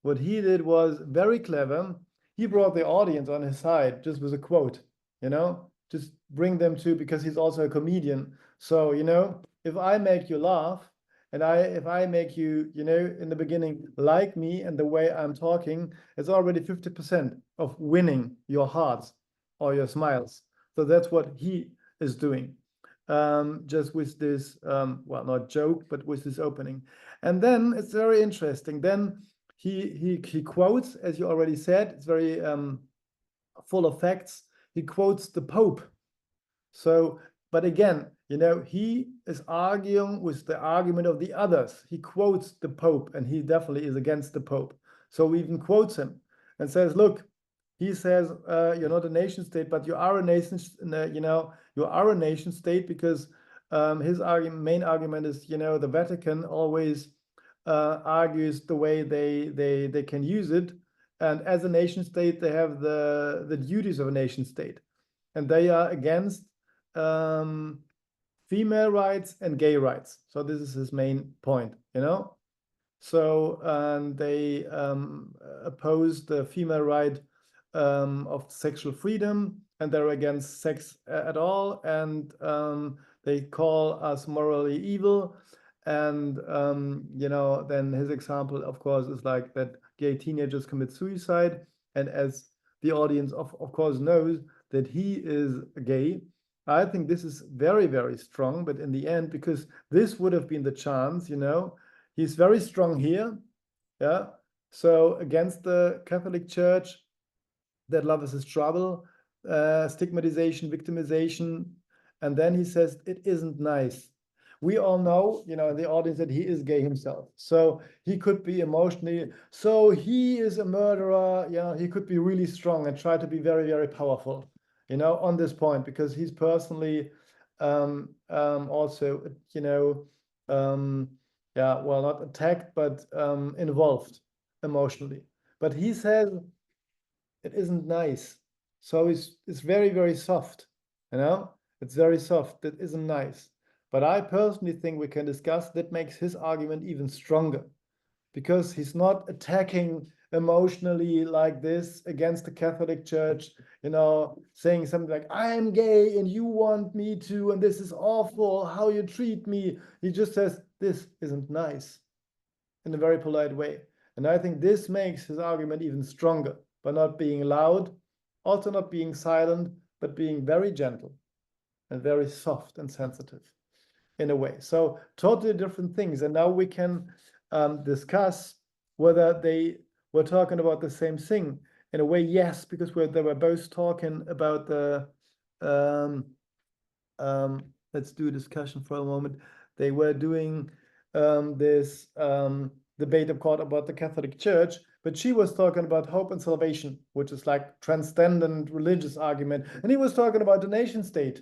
what he did was very clever. He brought the audience on his side just with a quote, you know, just bring them to, because he's also a comedian. So, you know, if I make you laugh and if I make you, you know, in the beginning, like me and the way I'm talking, it's already 50% of winning your hearts or your smiles. So that's what he is doing. Just with this, well, not joke, but with this opening. And then it's very interesting. Then he quotes, as you already said, it's very full of facts. He quotes the Pope. So, but again, you know, he is arguing with the argument of the others. He quotes the Pope, and he definitely is against the Pope. So he even quotes him and says, look, he says, you're not a nation state, but you are a nation, you know, you are a nation state, because his main argument is, you know, the Vatican always argues the way they can use it. And as a nation state, they have the duties of a nation state. And they are against female rights and gay rights. So this is his main point, you know. So they oppose the female right of sexual freedom, and they're against sex at all, and they call us morally evil. And you know, then his example, of course, is like that gay teenagers commit suicide, and as the audience of course knows that he is gay, I think this is very, very strong. But in the end, because this would have been the chance, you know, he's very strong here, yeah. So against the Catholic Church, that love is his trouble, stigmatization, victimization. And then he says, it isn't nice. We all know, you know, in the audience, that he is gay himself. So he could be emotionally, so he is a murderer. You know, he could be really strong and try to be very, very powerful, you know, on this point, because he's personally also, you know, yeah, well, not attacked, but involved emotionally. But he says, it isn't nice. So it's very, very soft, you know, it's very soft. That isn't nice. But I personally think we can discuss that makes his argument even stronger, because he's not attacking emotionally like this against the Catholic Church, you know, saying something like, I'm gay and you want me to, and this is awful how you treat me. He just says, this isn't nice, in a very polite way. And I think this makes his argument even stronger, by not being loud, also not being silent, but being very gentle and very soft and sensitive in a way. So totally different things. And now we can discuss whether they were talking about the same thing. In a way, yes, because they were both talking about the, let's do a discussion for a moment. They were doing this debate of course about the Catholic Church, but she was talking about hope and salvation, which is like transcendent religious argument. And he was talking about the nation state.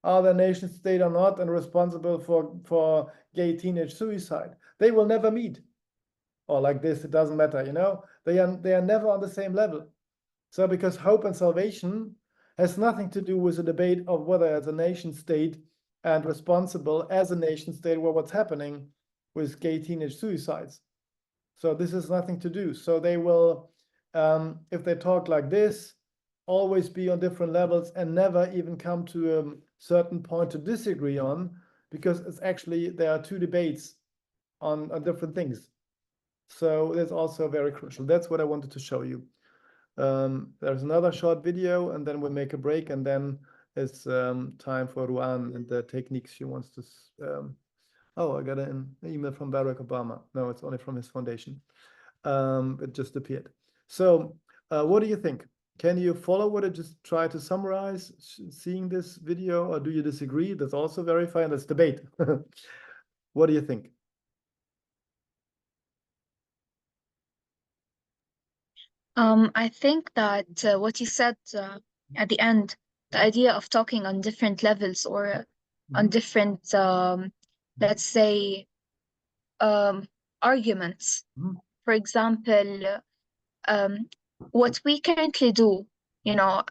Are the nation state or not, and responsible for gay teenage suicide? They will never meet. Or like this, it doesn't matter, you know? They are never on the same level. So because hope and salvation has nothing to do with the debate of whether it's a nation state and responsible as a nation state or what's happening with gay teenage suicides. So this has nothing to do. So they will, if they talk like this, always be on different levels and never even come to a certain point to disagree on, because it's actually, there are two debates on different things. So that's also very crucial. That's what I wanted to show you. There's another short video, and then we'll make a break, and then it's time for Rowan and the techniques she wants to. Oh, I got an email from Barack Obama. No, it's only from his foundation. It just appeared. So what do you think? Can you follow what I just tried to summarize seeing this video, or do you disagree? That's also very fine. Let's debate. What do you think? I think that what you said at the end, the idea of talking on different levels or on different, let's say, arguments. For example, what we currently do, you know,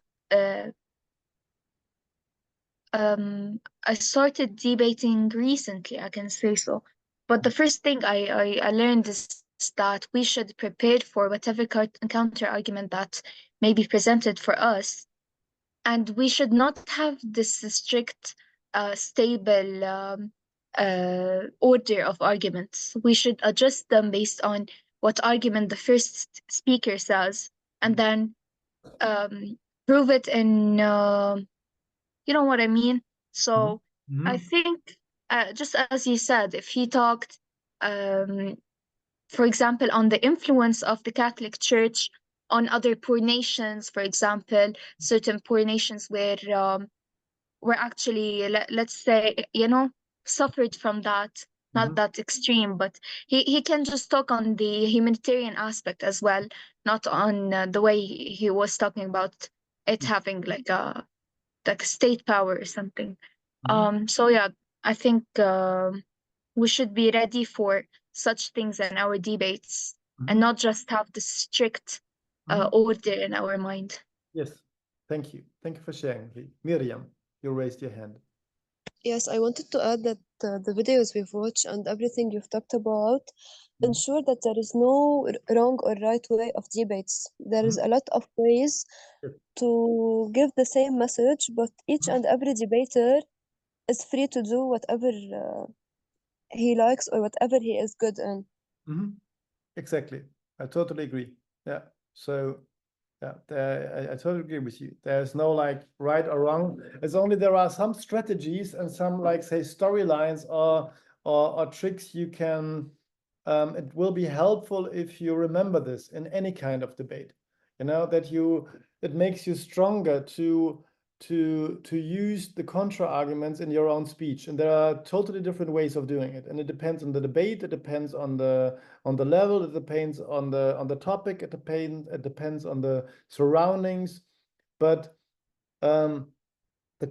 I started debating recently, I can say so. But the first thing I learned is that we should prepare for whatever counter argument that may be presented for us. And we should not have this strict, stable order of arguments. We should adjust them based on what argument the first speaker says, and then prove it in, you know what I mean? So I think, just as you said, if he talked, for example, on the influence of the Catholic Church on other poor nations, for example, certain poor nations where actually, let's say, you know, suffered from that, not that extreme, but he can just talk on the humanitarian aspect as well, not on the way he was talking about it having like a state power or something. So yeah, I think we should be ready for such things in our debates and not just have the strict order in our mind. Yes, thank you. Thank you for sharing. Miriam, you raised your hand. Yes, I wanted to add that the videos we've watched and everything you've talked about ensure that there is no wrong or right way of debates. There is a lot of ways to give the same message, but each and every debater is free to do whatever he likes or whatever he is good in. Exactly. I totally agree. Yeah. So yeah, I totally agree with you. There's no like right or wrong. It's only there are some strategies and some like say storylines or tricks you can. It will be helpful if you remember this in any kind of debate. You know that it makes you stronger to use the contra arguments in your own speech, and there are totally different ways of doing it, and it depends on the debate, it depends on the level, it depends on the topic, it depends on the surroundings, but the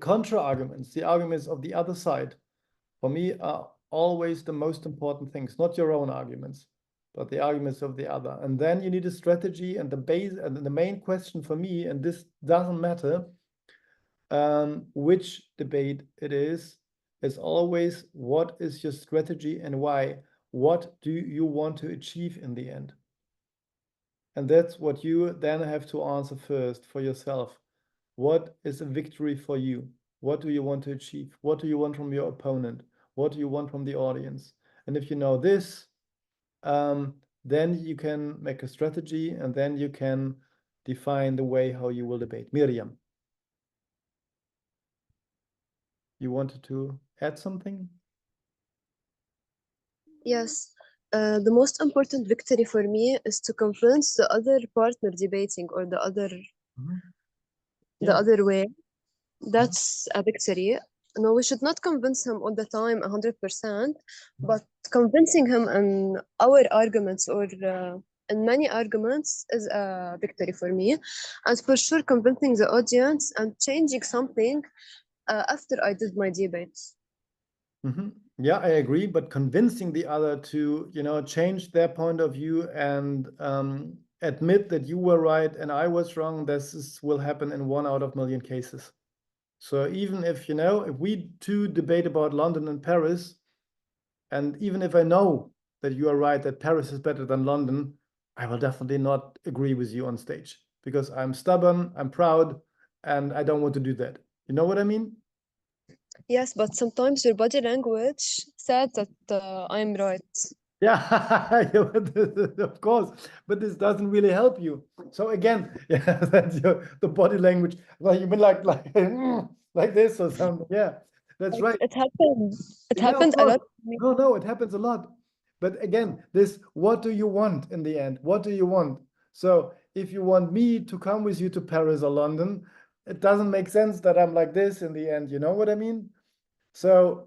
contra arguments, the arguments of the other side, for me are always the most important things, not your own arguments, but the arguments of the other. And then you need a strategy, and the main question for me, and this doesn't matter which debate it is always what is your strategy and why? What do you want to achieve in the end? And that's what you then have to answer first for yourself. What is a victory for you? What do you want to achieve? What do you want from your opponent? What do you want from the audience? And if you know this, then you can make a strategy, and then you can define the way how you will debate. Miriam, you wanted to add something? Yes. The most important victory for me is to convince the other partner debating or the other way. That's a victory. No, we should not convince him all the time 100%, but convincing him in our arguments or in many arguments is a victory for me. And for sure, convincing the audience and changing something after I did my debates. Yeah, I agree, but convincing the other to, change their point of view and admit that you were right and I was wrong, this will happen in 1 out of a million cases. So even if, if we two debate about London and Paris, and even if I know that you are right, that Paris is better than London, I will definitely not agree with you on stage because I'm stubborn, I'm proud, and I don't want to do that. You know what I mean? Yes, but sometimes your body language said that I'm right. Yeah, of course, but this doesn't really help you. So again, yeah, that's the body language. Well, you mean like like this or something. Yeah, that's right. It happened. It Yeah, of happened a course. lot. No, it happens a lot. But again, this, what do you want in the end? What do you want? So if you want me to come with you to Paris or London, it doesn't make sense that I'm like this in the end. You know what I mean? So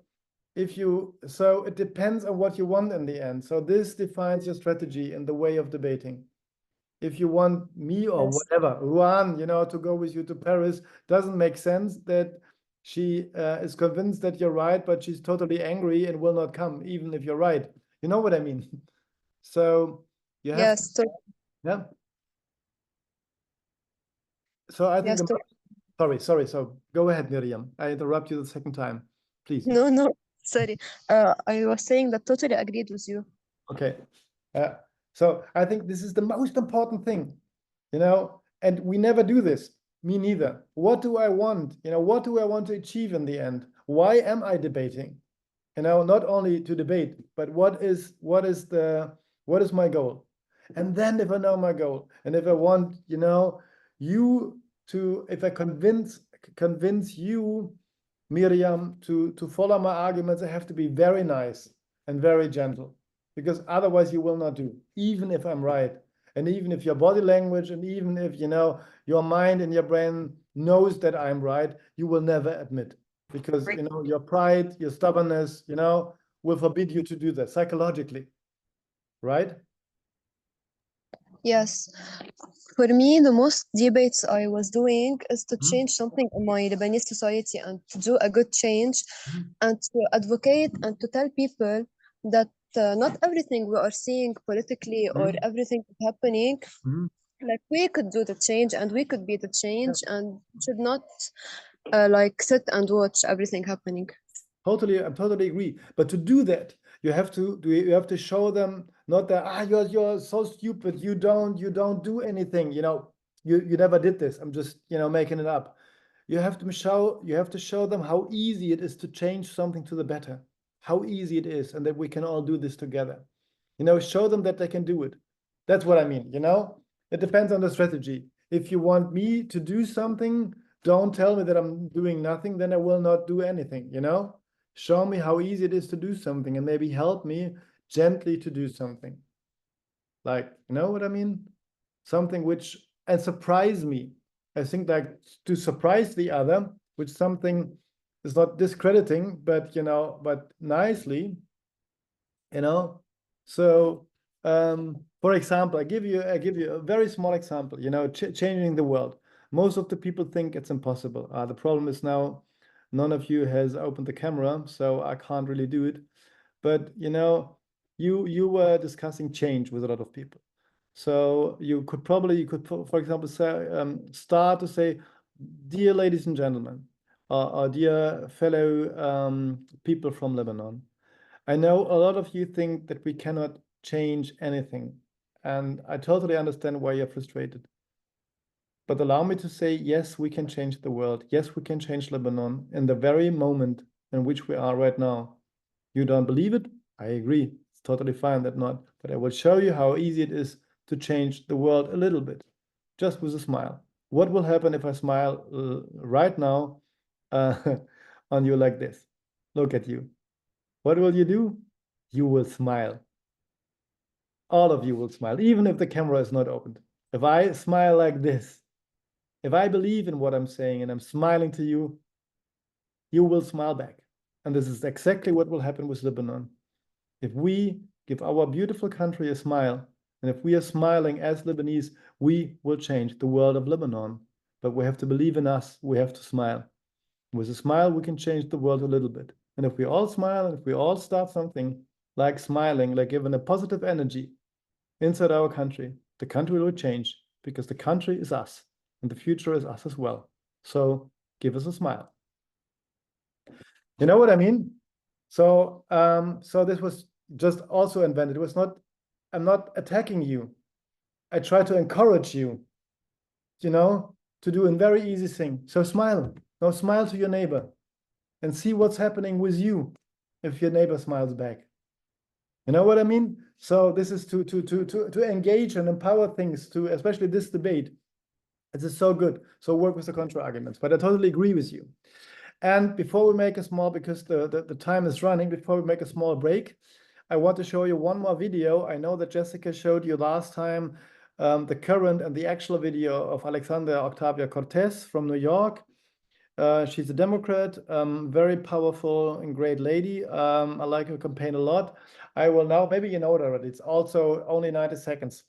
so it depends on what you want in the end. So this defines your strategy in the way of debating. If you want me or whatever, Rowan, to go with you to Paris, doesn't make sense that she is convinced that you're right, but she's totally angry and will not come, even if you're right. You know what I mean? So you have yeah. So I think sorry. So go ahead, Miriam. I interrupt you the second time, please. No, sorry. I was saying that totally agreed with you. Okay. So I think this is the most important thing, and we never do this. Me neither. What do I want? What do I want to achieve in the end? Why am I debating? Not only to debate, but what is my goal? And then if I know my goal, and if I want, if I convince you, Miriam, to follow my arguments, I have to be very nice and very gentle, because otherwise you will not do, even if I'm right. And even if your body language, and even if, your mind and your brain knows that I'm right, you will never admit, because, your pride, your stubbornness, will forbid you to do that psychologically, right? Yes. For me, the most debates I was doing is to change something in my Lebanese society and to do a good change and to advocate and to tell people that not everything we are seeing politically or everything happening, like we could do the change and we could be the change and should not like sit and watch everything happening. I totally agree. But to do that, you have to show them not that you're so stupid, you don't do anything, you never did this. I'm just making it up. You have to show them how easy it is to change something to the better, how easy it is, and that we can all do this together. Show them that they can do it. That's what I mean. It depends on the strategy. If you want me to do something, don't tell me that I'm doing nothing, then I will not do anything. Show me how easy it is to do something, and maybe help me gently to do something. Like, you know what I mean? Something and surprise me. I think like to surprise the other, which something is not discrediting, but, but nicely, So, for example, I give you a very small example, changing the world. Most of the people think it's impossible. The problem is now, none of you has opened the camera, so I can't really do it. But you were discussing change with a lot of people. So you could, for example, say, start to say, dear ladies and gentlemen, or dear fellow people from Lebanon, I know a lot of you think that we cannot change anything, and I totally understand why you're frustrated. But allow me to say, yes, we can change the world. Yes, we can change Lebanon in the very moment in which we are right now. You don't believe it? I agree. It's totally fine that not. But I will show you how easy it is to change the world a little bit, just with a smile. What will happen if I smile right now on you like this? Look at you. What will you do? You will smile. All of you will smile, even if the camera is not opened. If I smile like this, if I believe in what I'm saying and I'm smiling to you, you will smile back. And this is exactly what will happen with Lebanon. If we give our beautiful country a smile, and if we are smiling as Lebanese, we will change the world of Lebanon. But we have to believe in us. We have to smile. With a smile, we can change the world a little bit. And if we all smile, and if we all start something like smiling, like giving a positive energy inside our country, the country will change, because the country is us, and the future is us as well. So give us a smile. You know what I mean? So, so this was just also invented. It was not, I'm not attacking you. I try to encourage you, to do a very easy thing. So smile. Now smile to your neighbor and see what's happening with you if your neighbor smiles back. You know what I mean? So this is to engage and empower things, to especially this debate. This is so good. So work with the contra arguments. But I totally agree with you. And before we make a small, because the time is running, before we make a small break, I want to show you one more video. I know that Jessica showed you last time the current and the actual video of Alexandria Octavia Cortez from New York. She's a Democrat, very powerful and great lady. I like her campaign a lot. I will now, maybe you know it already, it's also only 90 seconds.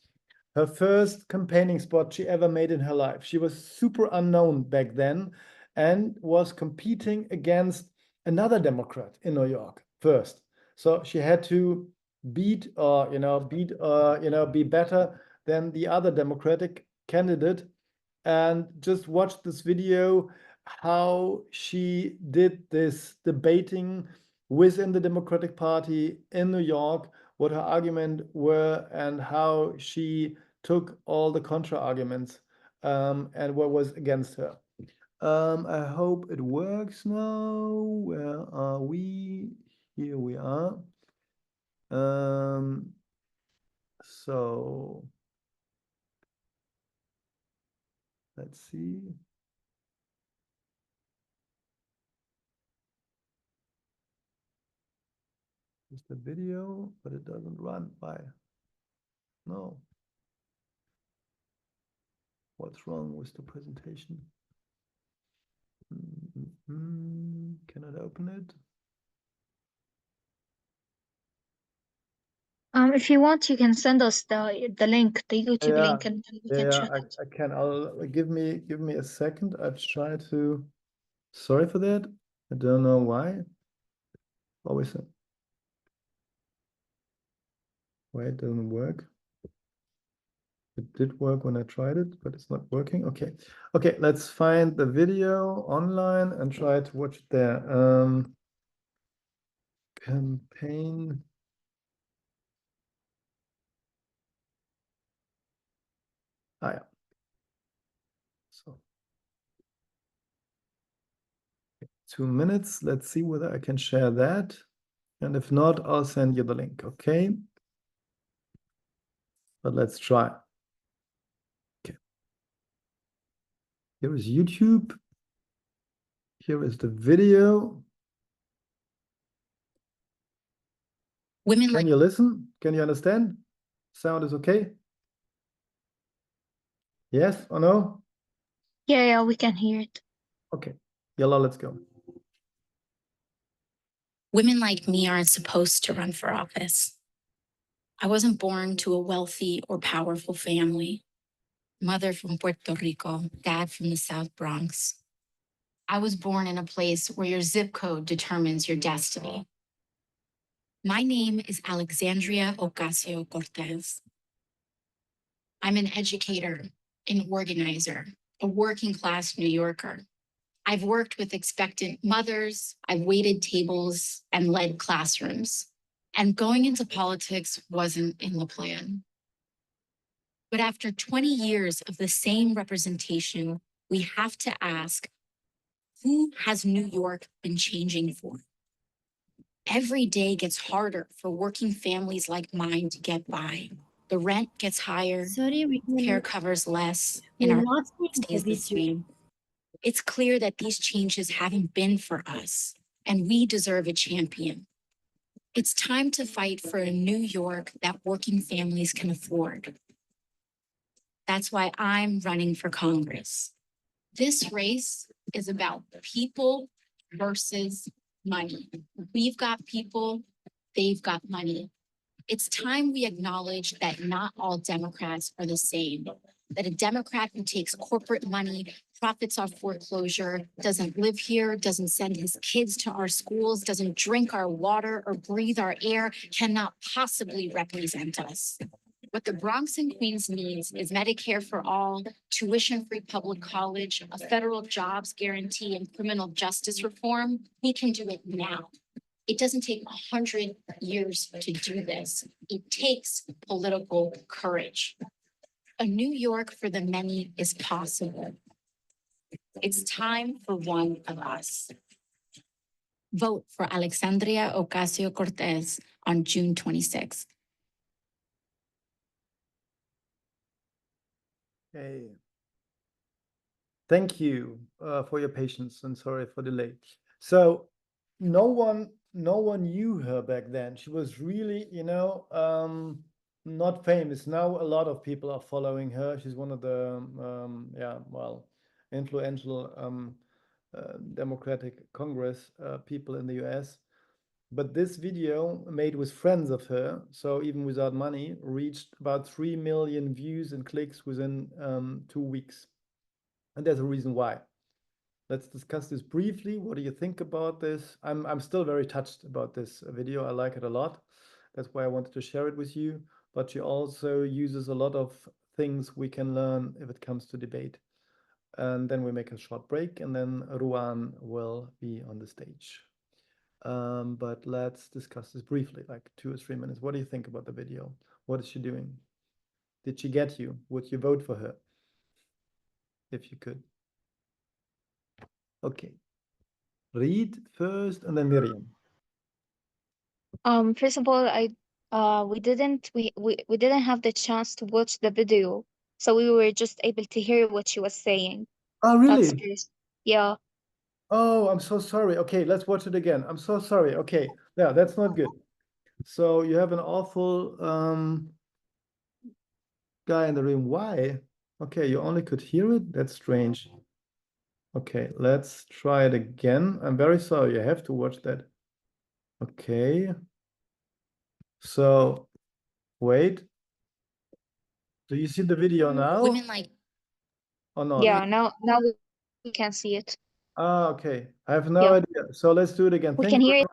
Her first campaigning spot she ever made in her life. She was super unknown back then and was competing against another Democrat in New York first. So she had to beat be better than the other Democratic candidate. And just watch this video, how she did this debating within the Democratic Party in New York, what her arguments were, and how she took all the contra arguments and what was against her. I hope it works now. Where are we? Here we are. So let's see. Is the video, but it doesn't run. Why? No. What's wrong with the presentation? Cannot open it. If you want, you can send us the link, the YouTube link, and we can check it. I can. I'll give me a second. I'll try to. Sorry for that. I don't know why. Always. Why it doesn't work? It did work when I tried it, but it's not working. Okay. Okay, let's find the video online and try to watch it there. Campaign. Ah, yeah. So 2 minutes. Let's see whether I can share that. And if not, I'll send you the link, okay? But let's try. Okay. Here is YouTube. Here is the video. Can you listen? Can you understand? Sound is okay? Yes or no? Yeah, we can hear it. Okay. Yalla, let's go. Women like me aren't supposed to run for office. I wasn't born to a wealthy or powerful family. Mother from Puerto Rico, dad from the South Bronx. I was born in a place where your zip code determines your destiny. My name is Alexandria Ocasio-Cortez. I'm an educator, an organizer, a working-class New Yorker. I've worked with expectant mothers, I've waited tables and led classrooms. And going into politics wasn't in the plan. But after 20 years of the same representation, we have to ask, who has New York been changing for? Every day gets harder for working families like mine to get by. The rent gets higher, care covers less, and our stays the same. It's clear that these changes haven't been for us, and we deserve a champion. It's time to fight for a New York that working families can afford. That's why I'm running for Congress. This race is about people versus money. We've got people, they've got money. It's time we acknowledge that not all Democrats are the same. That a Democrat who takes corporate money, profits off foreclosure, doesn't live here, doesn't send his kids to our schools, doesn't drink our water or breathe our air, cannot possibly represent us. What the Bronx and Queens needs is Medicare for all, tuition-free public college, a federal jobs guarantee, and criminal justice reform. We can do it now. It doesn't take 100 years to do this. It takes political courage. A New York for the many is possible. It's time for one of us. Vote for Alexandria Ocasio-Cortez on June 26th. Okay. Thank you for your patience and sorry for delay. So no one knew her back then. She was really, not famous. Now a lot of people are following her. She's one of the influential Democratic Congress people in the US. But this video made with friends of her, so even without money, reached about 3 million views and clicks within 2 weeks. And there's a reason why. Let's discuss this briefly. What do you think about this? I'm still very touched about this video. I like it a lot. That's why I wanted to share it with you. But she also uses a lot of things we can learn if it comes to debate. And then we make a short break, and then Rowan will be on the stage. But let's discuss this briefly, like 2 or 3 minutes. What do you think about the video? What is she doing? Did she get you? Would you vote for her? If you could. Okay. Read first and then Miriam. First of all, we didn't have the chance to watch the video, so we were just able to hear what she was saying. Oh, really? Yeah. Oh, I'm so sorry. Okay, let's watch it again. I'm so sorry. Okay. Yeah, that's not good. So you have an awful guy in the room. Why? Okay, you only could hear it? That's strange. Okay, let's try it again. I'm very sorry. You have to watch that. Okay. So, wait. Do you see the video now? Women like... Or not? Yeah, now we can see it. Ah, okay. I have no idea. So let's do it again. We can hear it.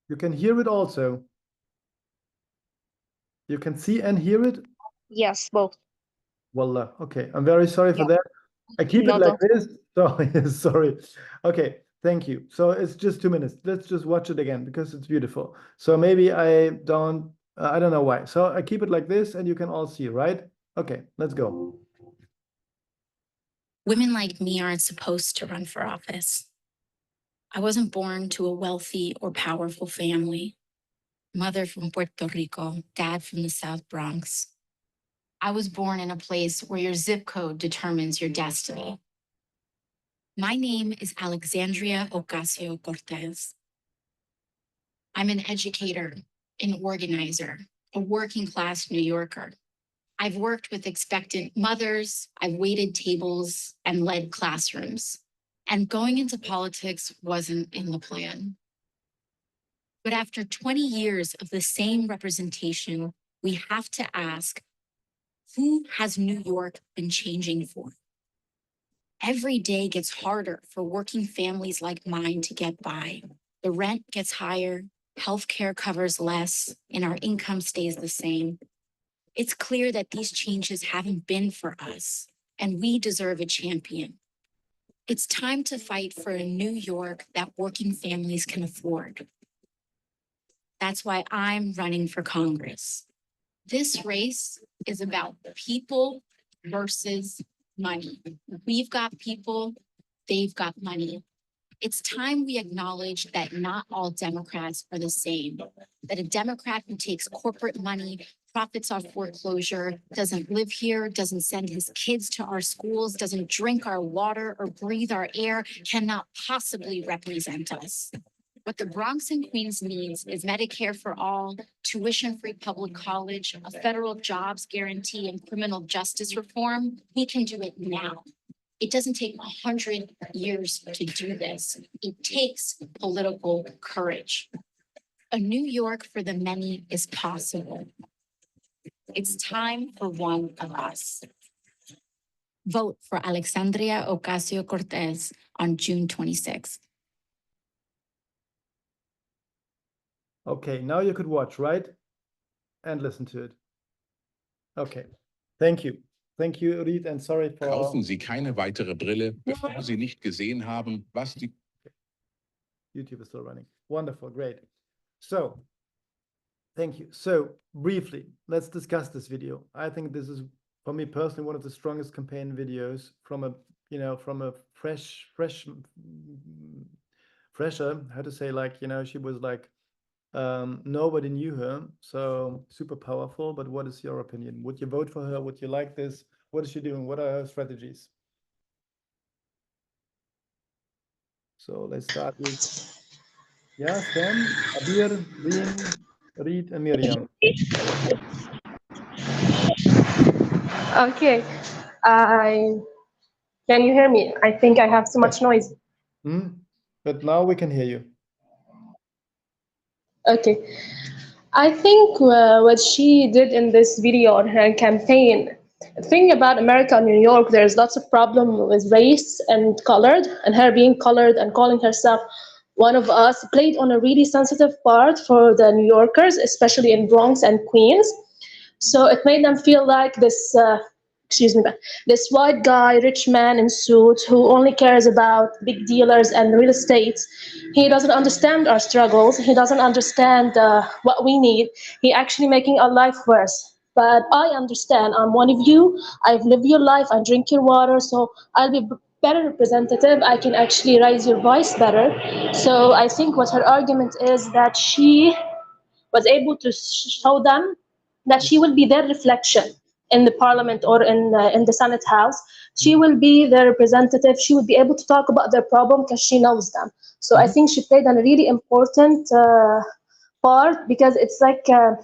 You can hear it also. You can see and hear it? Yes, both. Wallah. Okay. I'm very sorry for that. I keep it like this. So sorry. Okay. Thank you. So it's just 2 minutes. Let's just watch it again because it's beautiful. So maybe I don't know why. So I keep it like this and you can all see, right? Okay, let's go. Women like me aren't supposed to run for office. I wasn't born to a wealthy or powerful family. Mother from Puerto Rico, dad from the South Bronx. I was born in a place where your zip code determines your destiny. My name is Alexandria Ocasio-Cortez. I'm an educator, an organizer, a working class New Yorker. I've worked with expectant mothers, I've waited tables and led classrooms. And going into politics wasn't in the plan. But after 20 years of the same representation, we have to ask, who has New York been changing for? Every day gets harder for working families like mine to get by. The rent gets higher, healthcare covers less, and our income stays the same. It's clear that these changes haven't been for us, and we deserve a champion. It's time to fight for a New York that working families can afford. That's why I'm running for Congress. This race is about people versus money. We've got people, they've got money. It's time we acknowledge that not all Democrats are the same, that a Democrat who takes corporate money, profits off foreclosure, doesn't live here, doesn't send his kids to our schools, doesn't drink our water or breathe our air, cannot possibly represent us. What the Bronx and Queens needs is Medicare for all, tuition-free public college, a federal jobs guarantee, and criminal justice reform. We can do it now. It doesn't take 100 years to do this. It takes political courage. A New York for the many is possible. It's time for one of us. Vote for Alexandria Ocasio-Cortez on June 26th. Okay, now you could watch, right? And listen to it. Okay, thank you. Thank you, Reed, and sorry for... Kaufen Sie keine weitere Brille, bevor Sie nicht gesehen haben, was die... YouTube is still running. Wonderful, great. So, thank you. So, briefly, let's discuss this video. I think this is, for me personally, one of the strongest campaign videos from a, from a fresh pressure, how to say, like, you know, she was like, nobody knew her, so super powerful. But what is your opinion? Would you vote for her? Would you like this? What is she doing? What are her strategies? So let's start with, yeah, Sam, Abir, Reem, Reed, and Miriam. Okay. Can you hear me? I think I have so much noise. But now we can hear you. Okay. I think what she did in this video on her campaign, the thing about America and New York, there's lots of problem with race and colored, and her being colored and calling herself one of us played on a really sensitive part for the New Yorkers, especially in Bronx and Queens. So it made them feel like this, this white guy, rich man in suit who only cares about big dealers and real estate. He doesn't understand our struggles. He doesn't understand what we need. He actually making our life worse. But I understand. I'm one of you. I've lived your life. I drink your water. So I'll be better representative. I can actually raise your voice better. So I think what her argument is that she was able to show them that she will be their reflection in the parliament or in the Senate House. She will be their representative. She will be able to talk about their problem because she knows them. So I think she played a really important part because it's like a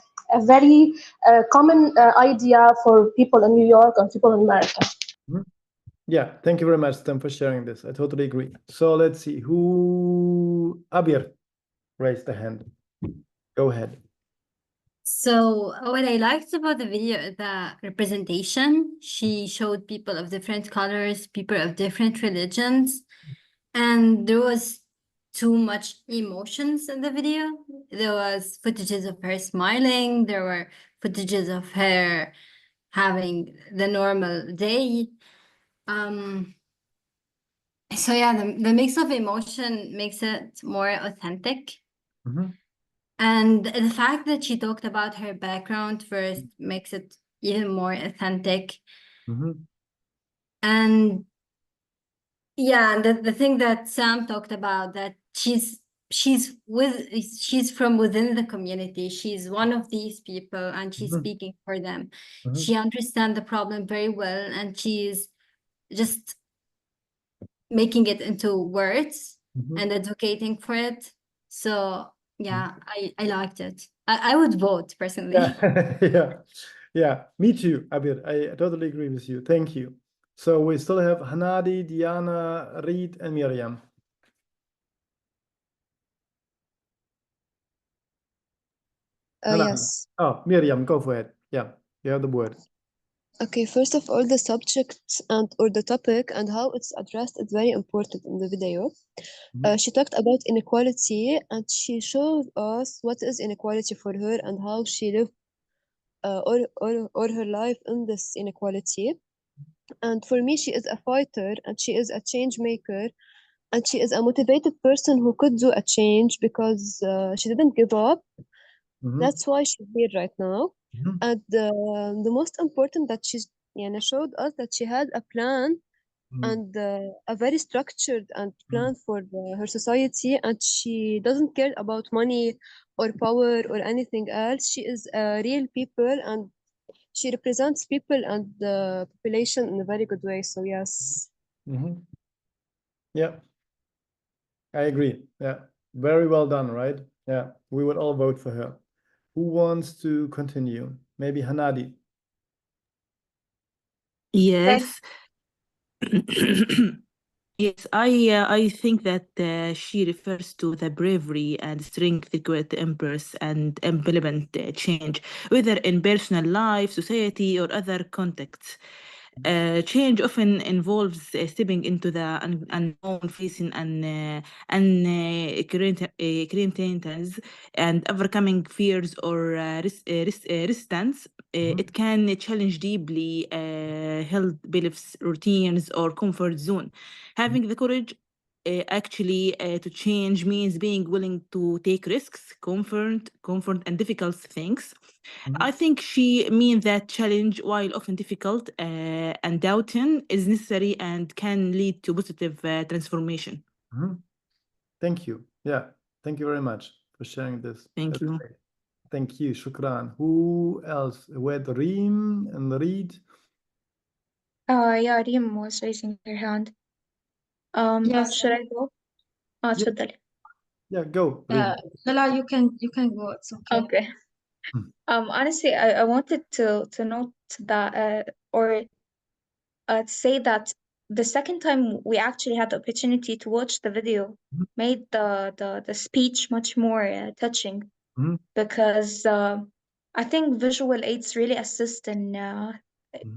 very common idea for people in New York and people in America. Yeah, thank you very much, Stem, for sharing this. I totally agree. So let's see who. Abir raised the hand. Go ahead. So what I liked about the video, the representation, she showed people of different colors, people of different religions, and there was too much emotions in the video. There was footages of her smiling, there were footages of her having the normal day. So yeah, the mix of emotion makes it more authentic. And the fact that she talked about her background first makes it even more authentic. And yeah, the thing that Sam talked about, that she's from within the community. She's one of these people and she's speaking for them. She understands the problem very well and she's just making it into words and advocating for it. So yeah, I liked it. I would vote personally. Yeah, me too, Abir. I totally agree with you. Thank you. So we still have Hanadi, Diana, Reed, and Miriam. Yes. Oh, Miriam, go for it. Yeah, you have the word. Okay, first of all, the subject or the topic and how it's addressed is very important in the video. She talked about inequality and she showed us what is inequality for her and how she lived all her life in this inequality. And for me, she is a fighter and she is a change maker and she is a motivated person who could do a change because she didn't give up. That's why she's here right now. And the most important that she's showed us that she had a plan and a very structured and plan for her society, and she doesn't care about money or power or anything else. She is a real people and she represents people and the population in a very good way. So yes. Yeah, I agree. Yeah, very well done, right? Yeah, we would all vote for her. Who wants to continue? Maybe Hanadi. Yes. Yes, I think that she refers to the bravery and strength required to embrace and implement change, whether in personal life, society, or other contexts. Change often involves stepping into the unknown, facing uncertainties, and overcoming fears or resistance. It can challenge deeply held beliefs, routines, or comfort zone. Having the courage actually to change means being willing to take risks, comfort, and difficult things. I think she means that challenge, while often difficult and doubting, is necessary and can lead to positive transformation. Thank you. Yeah, thank you very much for sharing this. Thank you. Great. Thank you, shukran. Who else? With Reem and Reed? Yeah, Reem was raising her hand. Yes. Should I go? تفضلي. Yeah, go. Reem. Bella, you can go. It's okay. Okay. Honestly, I wanted to note that or to say that the second time we actually had the opportunity to watch the video made the speech much more touching because I think visual aids really assist in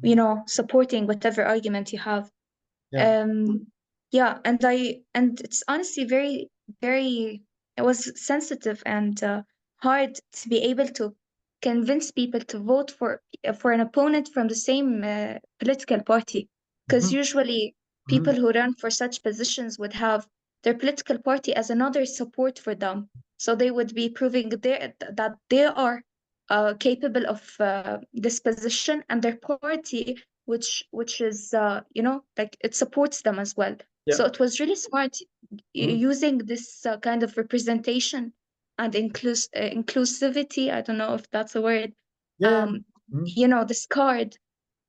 you know, supporting whatever argument you have. Yeah, and it's honestly very it was sensitive and hard to be able to convince people to vote for an opponent from the same political party, because usually people who run for such positions would have their political party as another support for them, so they would be proving that they are capable of this position, and their party which is you know, like it supports them as well. So it was really smart using this kind of representation and inclusivity, I don't know if that's a word, you know, this card,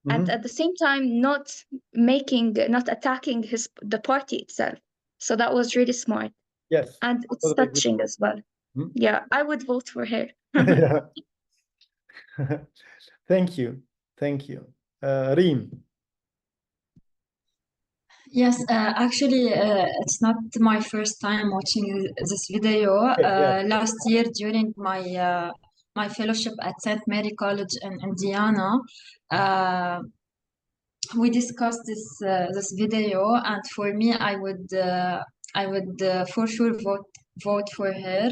and at the same time not attacking the party itself. So that was really smart. Yes. And it's touching as well. Yeah, I would vote for her. Yeah. Thank you. Thank you. Reem. Yes, actually, it's not my first time watching this video. Last year, during my fellowship at St. Mary College in Indiana, we discussed this video, and for me, I would for sure vote for her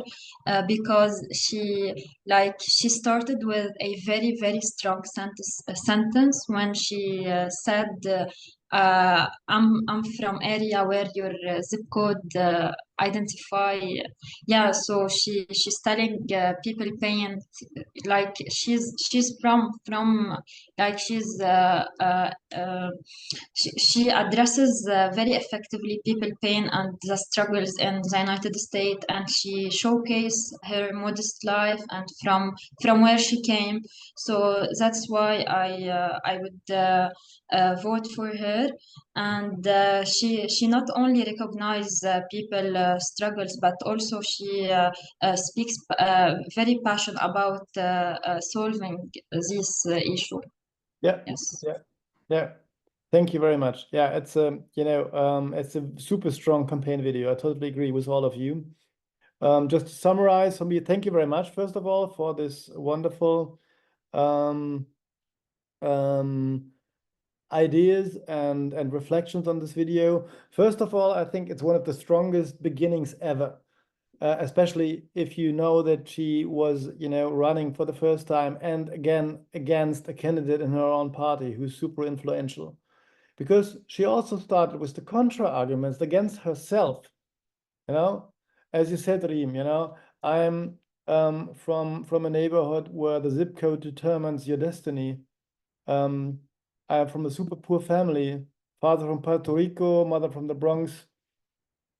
because she started with a very strong sentence when she said I'm from area where your zip code identify. Yeah, so she's telling people paying, like she's from like she addresses very effectively people pain and the struggles in the United States, and she showcased her modest life and from where she came. So that's why I would vote for her. And she not only recognizes people struggles, but also she speaks very passionate about solving this issue. Yeah. Yes. Yeah. Thank you very much. Yeah, it's a it's a super strong campaign video. I totally agree with all of you. Just to summarize for me, thank you very much, first of all, for this wonderful ideas and reflections on this video. First of all, I think it's one of the strongest beginnings ever, especially if you know that she was, running for the first time and again against a candidate in her own party who's super influential. Because she also started with the contra arguments against herself, as you said, Reem, I'm from a neighborhood where the zip code determines your destiny. I'm from a super poor family, father from Puerto Rico, mother from the Bronx.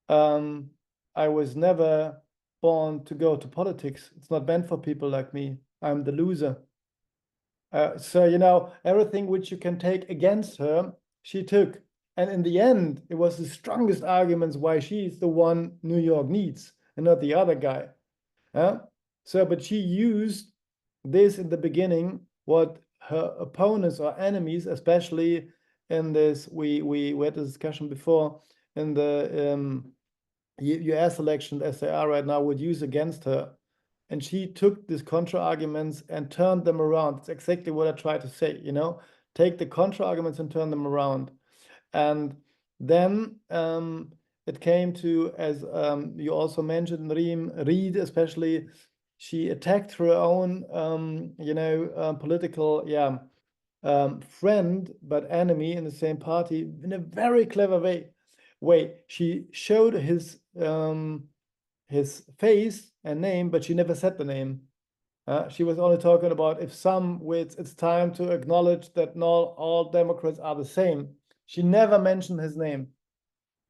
I was never born to go to politics. It's not meant for people like me. I'm the loser. So, everything which you can take against her, she took. And in the end, it was the strongest arguments why she's the one New York needs and not the other guy. But she used this in the beginning, what her opponents or enemies, especially in this, we had a discussion before, in the US elections as they are right now, would use against her. And she took these contra arguments and turned them around. It's exactly what I tried to say, take the contra arguments and turn them around. And then it came to, as you also mentioned, Reed especially, she attacked her own, political, friend, but enemy in the same party in a very clever way. She showed his face and name, but she never said the name. She was only talking about if it's time to acknowledge that not all Democrats are the same. She never mentioned his name.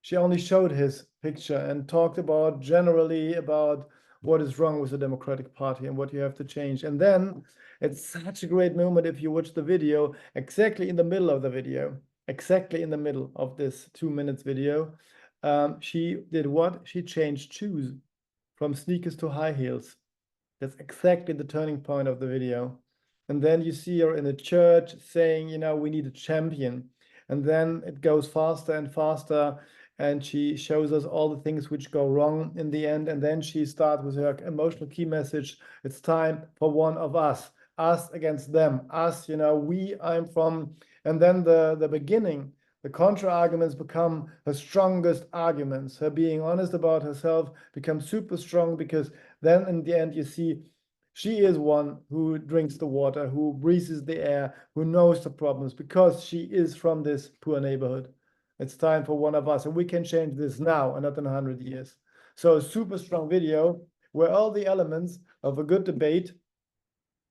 She only showed his picture and talked about generally about what is wrong with the Democratic Party and what you have to change. And then it's such a great moment if you watch the video, exactly in the middle of the video, exactly in the middle of this 2 minutes video. She did what? She changed shoes from sneakers to high heels. That's exactly the turning point of the video. And then you see her in a church saying, you know, we need a champion. And then it goes faster and faster. And she shows us all the things which go wrong in the end. And then she starts with her emotional key message. It's time for one of us against them, us, you know, I'm from, and then the beginning, the contra arguments become her strongest arguments. Her being honest about herself becomes super strong, because then in the end you see she is one who drinks the water, who breathes the air, who knows the problems, because she is from this poor neighborhood. It's time for one of us, and we can change this now and not in 100 years. So a super strong video where all the elements of a good debate,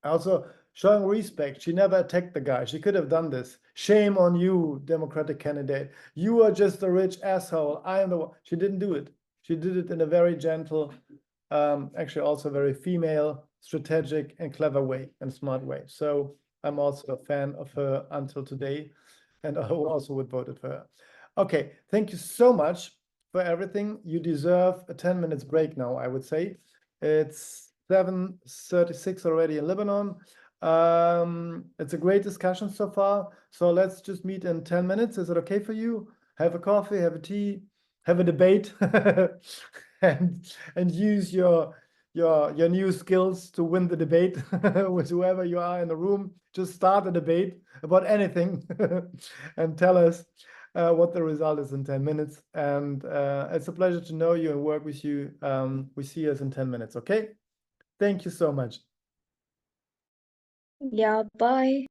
also showing respect. She never attacked the guy. She could have done this. Shame on you, Democratic candidate. You are just a rich asshole. I am the one. She didn't do it. She did it in a very gentle, actually also very female, strategic and clever way and smart way. So I'm also a fan of her until today, and I also would vote for her. Okay, thank you so much for everything. You deserve a 10 minutes break now, I would say. It's 7:36 already in Lebanon. It's a great discussion so far. So let's just meet in 10 minutes. Is it okay for you? Have a coffee, have a tea, have a debate, and use your new skills to win the debate with whoever you are in the room. Just start a debate about anything and tell us what the result is in 10 minutes. And it's a pleasure to know you and work with you. We see us in 10 minutes, okay? Thank you so much. Yeah, bye.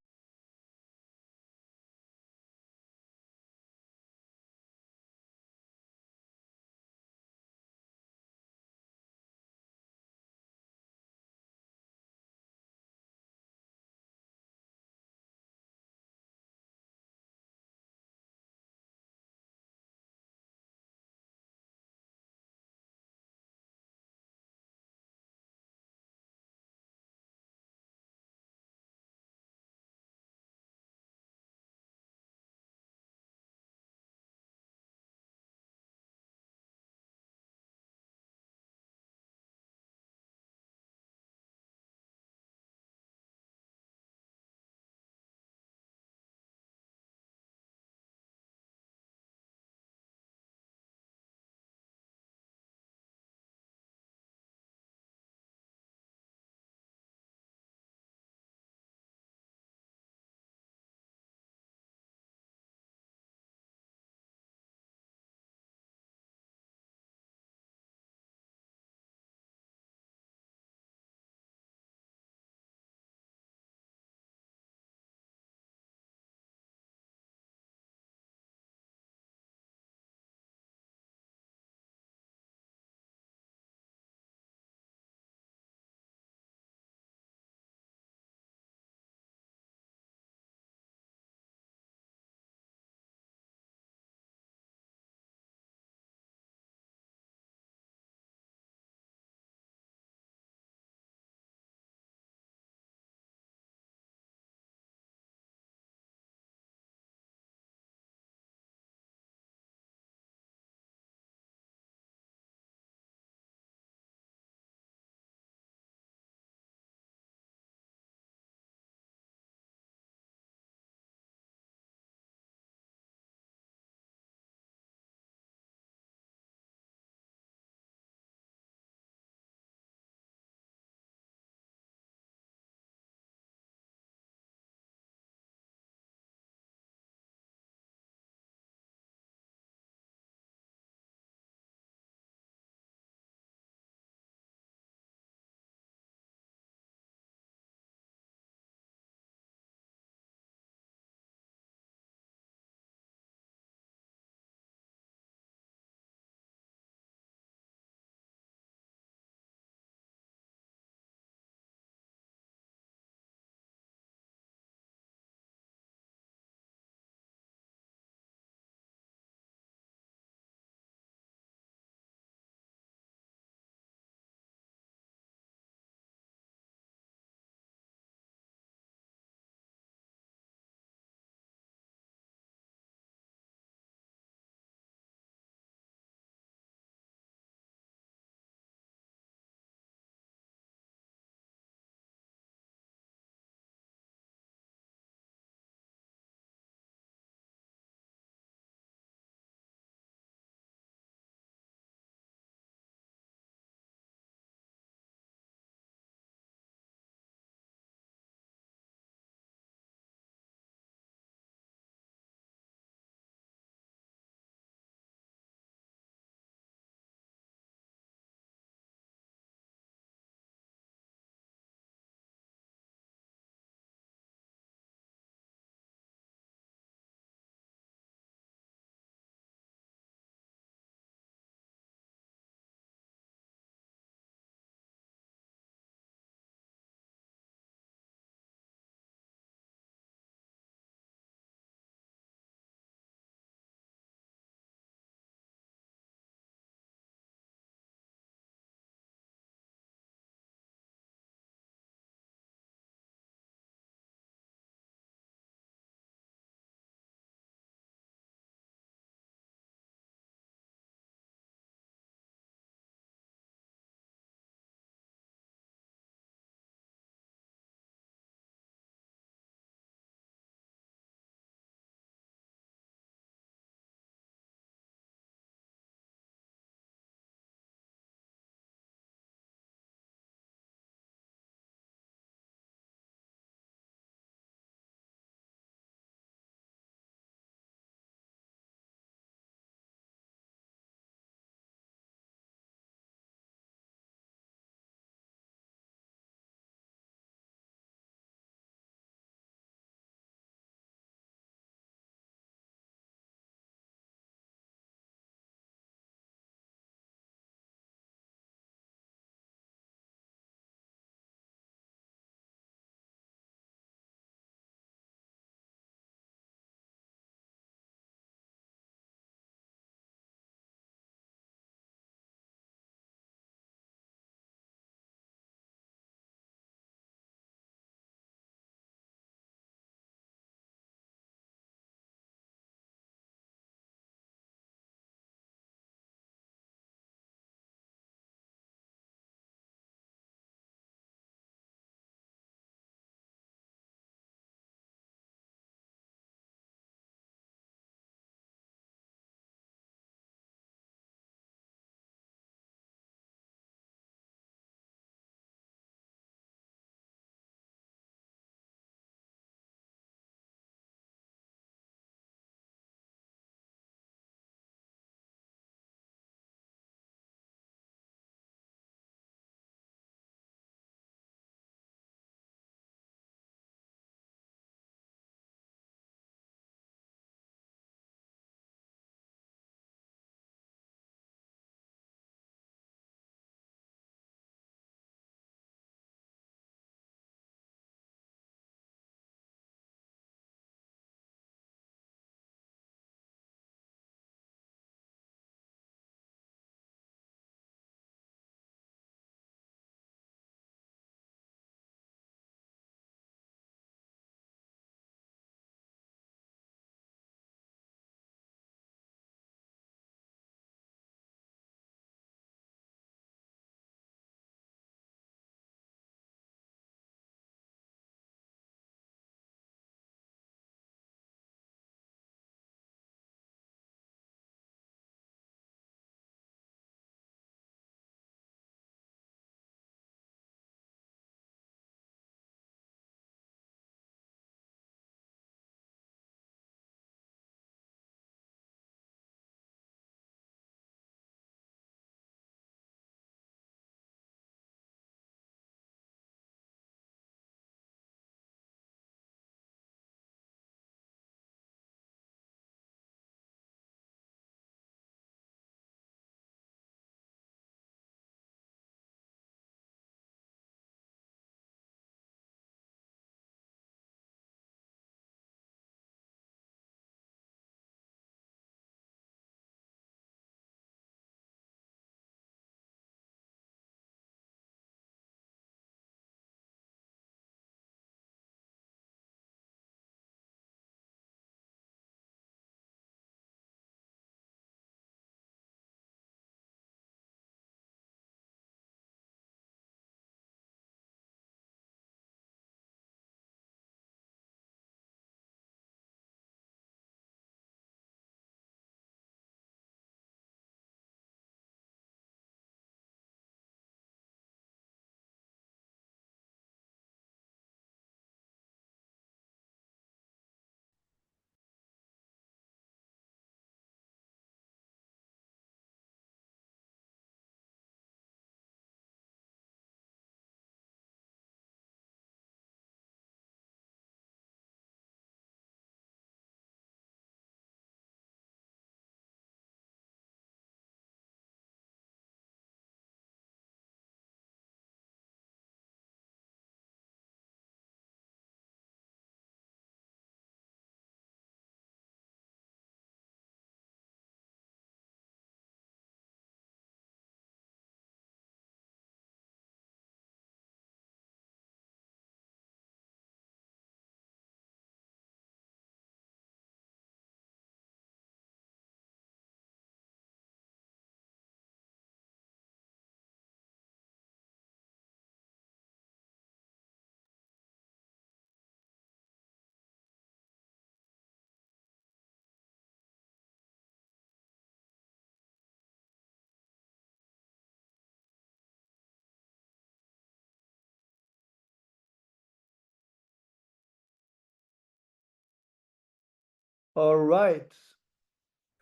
All right.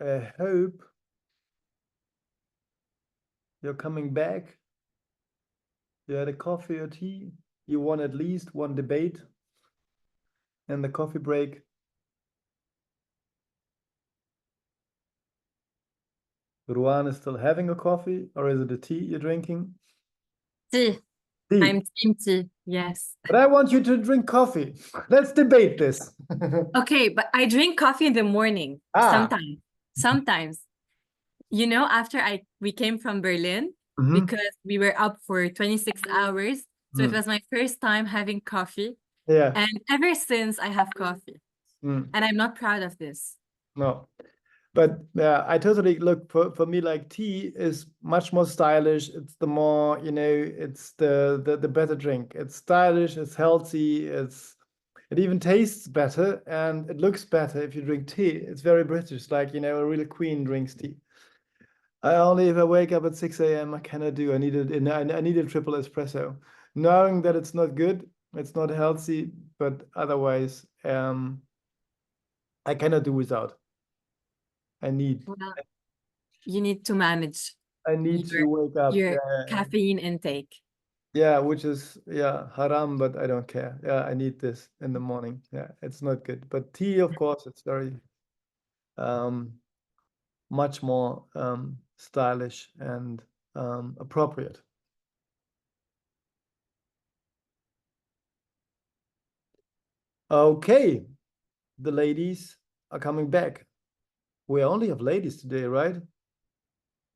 I hope you're coming back. You had a coffee or tea. You won at least one debate and the coffee break. Rowan is still having a coffee, or is it a tea you're drinking? Tea. Tea. I'm team tea, yes. But I want you to drink coffee. Let's debate this. Okay, but I drink coffee in the morning sometimes. You know, after we came from Berlin, because we were up for 26 hours. So it was my first time having coffee. Yeah. And ever since I have coffee. And I'm not proud of this. No. But I totally look for me, like tea is much more stylish. It's the more, you know, it's the better drink. It's stylish, it's healthy, it even tastes better and it looks better if you drink tea. It's very British, like, you know, a real queen drinks tea. If I wake up at 6 a.m., I cannot do. I need a triple espresso. Knowing that it's not good, it's not healthy, but otherwise, I cannot do without. Well, you need to manage. I need to wake up. Your caffeine intake. Yeah, which is haram, but I don't care. Yeah, I need this in the morning. Yeah, it's not good. But tea, of course, it's very much more stylish and appropriate. Okay, the ladies are coming back. We only have ladies today, right?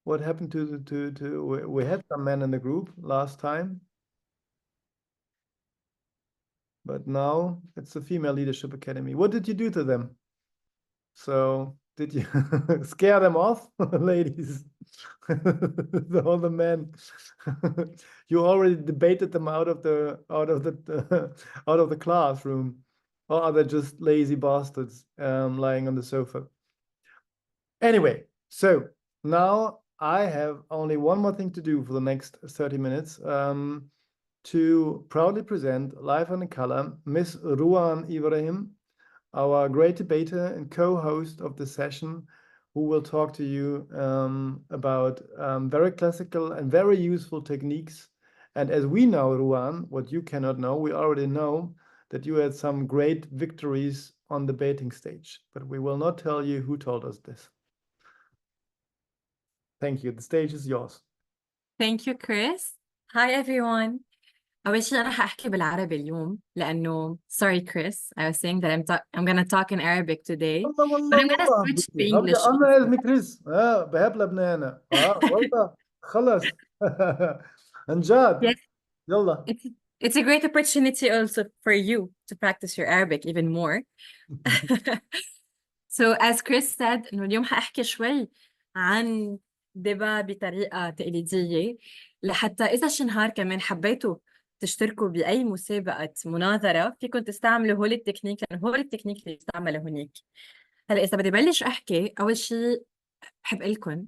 What happened to we had some men in the group last time, but now it's the Female Leadership Academy. What did you do to them? So did you scare them off, ladies? All the men. You already debated them out of the classroom, or are they just lazy bastards lying on the sofa? Anyway, so now I have only one more thing to do for the next 30 minutes to proudly present live and in color Miss Rowan Ibrahim, our great debater and co-host of the session, who will talk to you about very classical and very useful techniques. And as we know, Rowan, what you cannot know, we already know that you had some great victories on the debating stage, but we will not tell you who told us this. Thank you. The stage is yours. Thank you, Chris. Hi, everyone. أول شيء أنا حأحكي بالعربي اليوم لأنه sorry Chris, I was saying that I'm gonna talk in Arabic today, but I'm gonna switch to English. أنا اسمي كريس بحب لبنان والله خلص عن جد Yes. يلا. It's a great opportunity also for you to practice your Arabic even more. So as Chris said, إنه اليوم حأحكي شوي عن دبا بطريقة تقليدية لحتى إذا شي نهار كمان حبيتوا تشتركوا بأي مسابقة مناظرة فيكم تستعملوا هول التكنيك، لأنه هول التكنيك اللي بيستعملوا هناك. هلا إذا بدي بلش أحكي، أول شيء بحب لكم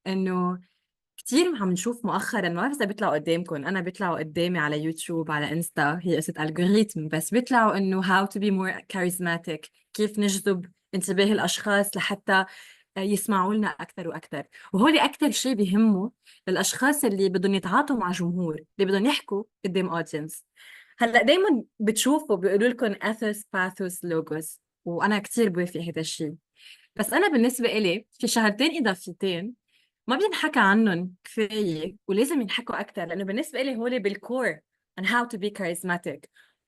إنه كتير عم نشوف مؤخرا، ما بعرف إذا بيطلعوا قدامكم، أنا بيطلعوا قدامي على يوتيوب على إنستا، هي قصة ألغوريتم، بس بيطلعوا إنه how to be more charismatic، كيف نجذب انتباه الأشخاص لحتى يسمعوا لنا أكثر وأكثر. وهولي أكثر شيء بيهمه للأشخاص اللي بدهم يتعاطوا مع جمهور، اللي بدهم يحكوا قدام audience. هلا دايما بتشوفوا بيقولوا لكم ethos pathos logos، وأنا كتير بوافق هذا الشيء، بس أنا بالنسبة إلي في شغلتين إضافيتين ما بينحكى عنهم كفاية ولازم ينحكوا أكثر، لأنه بالنسبة إلي هولي بالكور on how to be charismatic